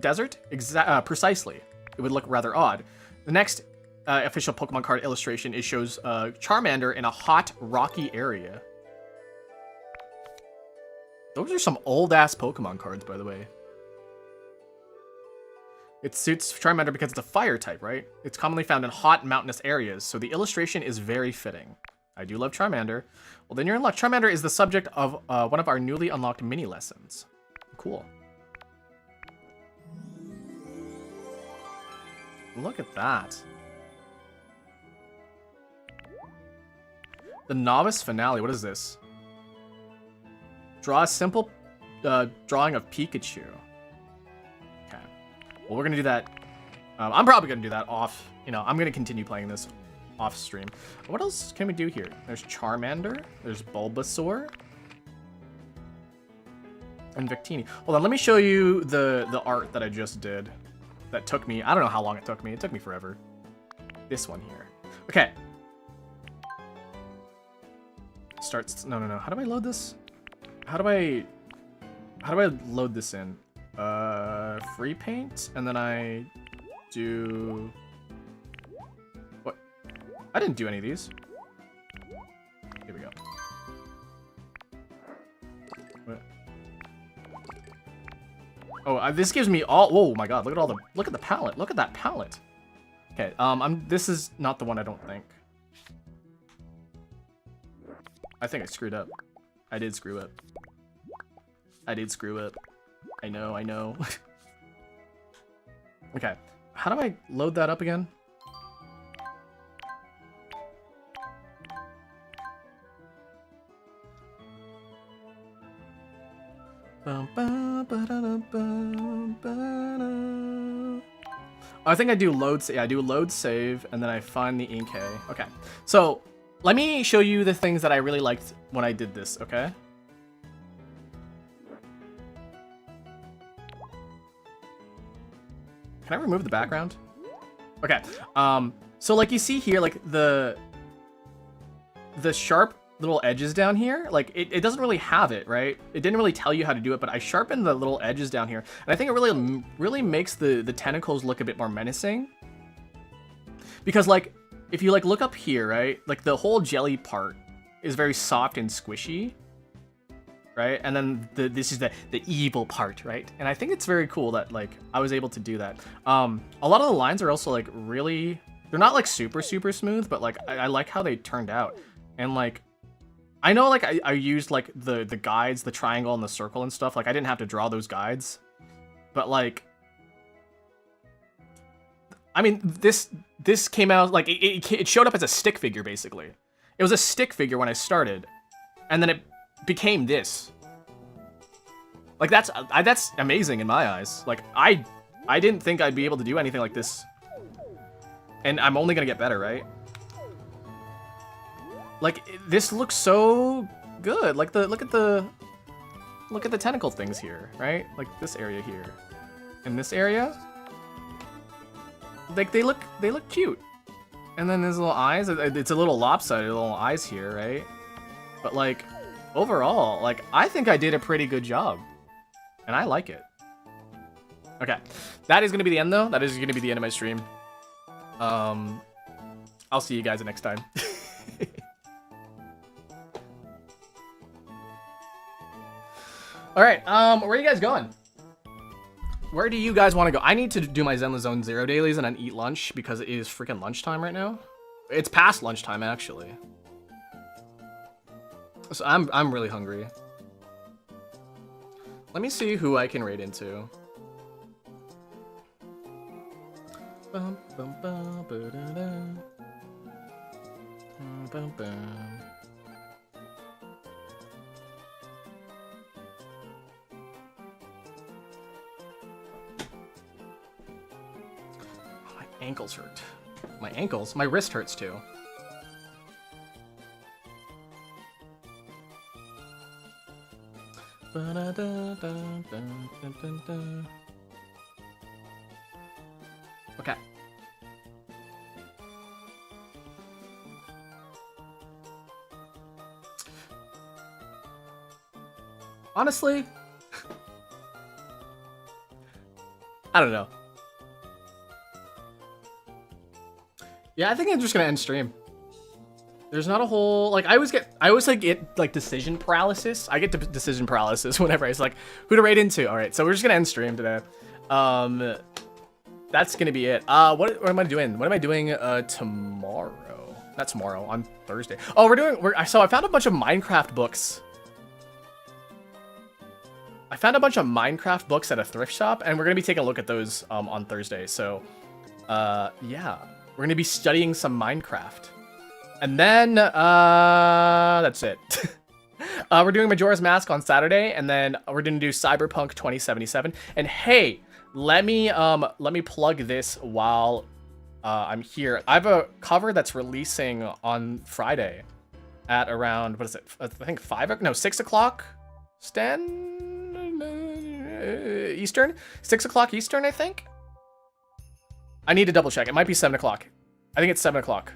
Precisely. It would look rather odd. The next official Pokemon card illustration shows Charmander in a hot, rocky area. Those are some old-ass Pokemon cards, by the way. It suits Charmander because it's a fire type, right? It's commonly found in hot, mountainous areas, so the illustration is very fitting. I do love Charmander. Well, then you're in luck. Charmander is the subject of one of our newly unlocked mini lessons. Cool. Look at that. The Novice Finale. What is this? Draw a simple drawing of Pikachu. Okay. Well, we're going to do that. I'm probably going to do that off. You know, I'm going to continue playing this off stream. What else can we do here? There's Charmander. There's Bulbasaur. And Victini. Hold on, let me show you the art that I just did. That took me, I don't know how long it took me. It took me forever. This one here. Okay. Starts, no. How do I load this? How do I load this in? Free paint, and then I do, what? I didn't do any of these. Here we go. What? Oh, this gives me all, oh my god, look at all the, look at the palette. Look at that palette. Okay, this is not the one, I don't think. I think I screwed up. I did screw up. I did screw up. I know. Okay, how do I load that up again? I think I do load. Yeah, I do load save, and then I find the Inkay. Okay, so let me show you the things that I really liked when I did this. Okay. Can I remove the background? Okay. So like you see here, like the sharp little edges down here, like it doesn't really have it, right? It didn't really tell you how to do it, but I sharpened the little edges down here, and I think it really makes the tentacles look a bit more menacing. Because like if you like look up here, right, like the whole jelly part is very soft and squishy, right? And then this is the evil part, right? And I think it's very cool that like I was able to do that. A lot of the lines are also like really, they're not like super smooth, but like I like how they turned out. And like I know like I used like the guides, the triangle and the circle and stuff. Like I didn't have to draw those guides, but like I mean, this came out, like, it showed up as a stick figure, basically. It was a stick figure when I started, and then it became this. Like, that's amazing in my eyes. Like, I didn't think I'd be able to do anything like this. And I'm only gonna get better, right? Like, this looks so good. Like, look at the tentacle things here, right? Like, this area here. In this area, like, they look cute. And then there's little eyes. It's a little lopsided, little eyes here, right? But, like, overall, like, I think I did a pretty good job. And I like it. Okay. That is going to be the end, though. That is going to be the end of my stream. I'll see you guys next time. Alright, where are you guys going? Where do you guys want to go? I need to do my Zenless Zone Zero dailies and then eat lunch because it is freaking lunchtime right now. It's past lunchtime, actually. So I'm really hungry. Let me see who I can raid into. Bum, bum, bum, ba-da-da. Bum, bum. My ankles hurt. My ankles? My wrist hurts too. Okay. Honestly, I don't know. Yeah, I think I'm just gonna end stream. There's not a whole, like, I always get like decision paralysis. I get decision paralysis whenever I was like, who to raid into. All right, so we're just gonna end stream today. That's gonna be it. What am I doing? What am I doing tomorrow? Not tomorrow, on Thursday. Oh, so I found a bunch of Minecraft books. I found a bunch of Minecraft books at a thrift shop, and we're gonna be taking a look at those on Thursday. So, yeah, we're gonna be studying some Minecraft. And then, that's it. We're doing Majora's Mask on Saturday, and then we're gonna do Cyberpunk 2077. And hey, let me plug this while I'm here. I have a cover that's releasing on Friday at around, what is it? I think 6 o'clock Eastern? 6 o'clock Eastern, I think? I need to double check. It might be 7 o'clock. I think it's 7 o'clock.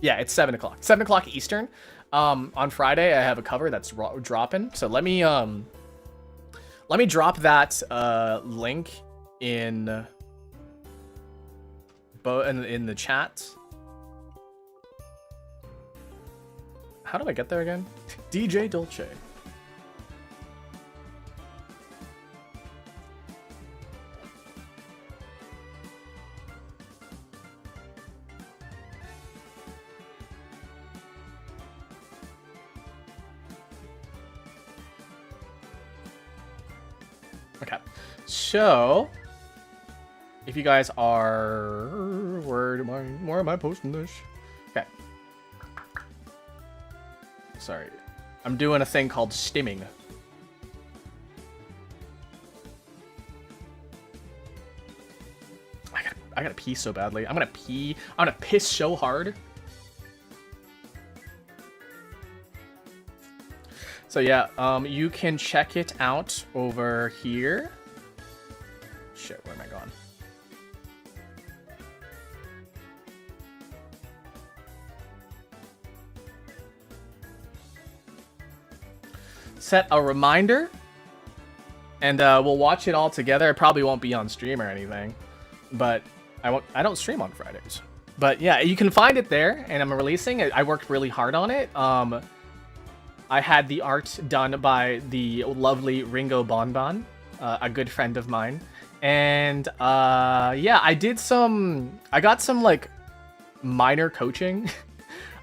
Yeah, it's 7 o'clock. 7 o'clock Eastern. On Friday, I have a cover that's dropping. So let me drop that link in the chat. How do I get there again? DJ Dolce. Okay, so if you guys are, where am I posting this? Okay. Sorry, I'm doing a thing called stimming. I gotta pee so badly. I'm gonna piss so hard. So yeah, you can check it out over here. Shit, where am I going? Set a reminder, and we'll watch it all together. It probably won't be on stream or anything, but I don't stream on Fridays. But yeah, you can find it there, and I'm releasing it. I worked really hard on it. I had the art done by the lovely Ringo Bonbon, a good friend of mine. And yeah, I got some like minor coaching.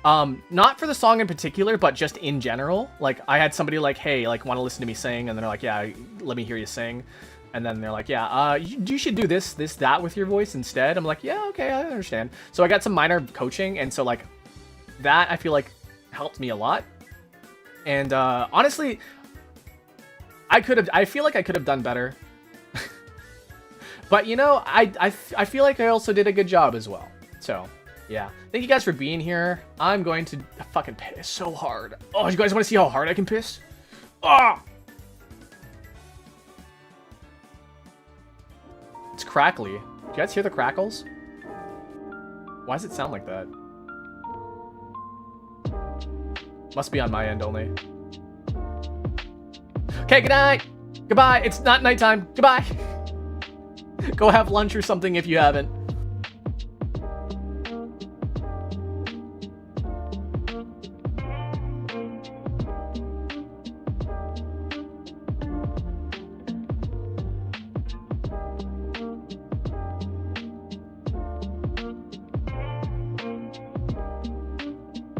Not for the song in particular, but just in general. Like, I had somebody like, hey, like, want to listen to me sing? And they're like, yeah, let me hear you sing. And then they're like, yeah, you should do this, that with your voice instead. I'm like, yeah, okay, I understand. So I got some minor coaching, and so like that I feel like helped me a lot. And honestly, I feel like I could have done better. But you know, I feel like I also did a good job as well. So yeah, thank you guys for being here. I'm going to fucking piss so hard. Oh, you guys want to see how hard I can piss? Ah! It's crackly. Do you guys hear the crackles? Why does it sound like that? Must be on my end only. Okay, good night. Goodbye. It's not nighttime. Goodbye. Go have lunch or something if you haven't.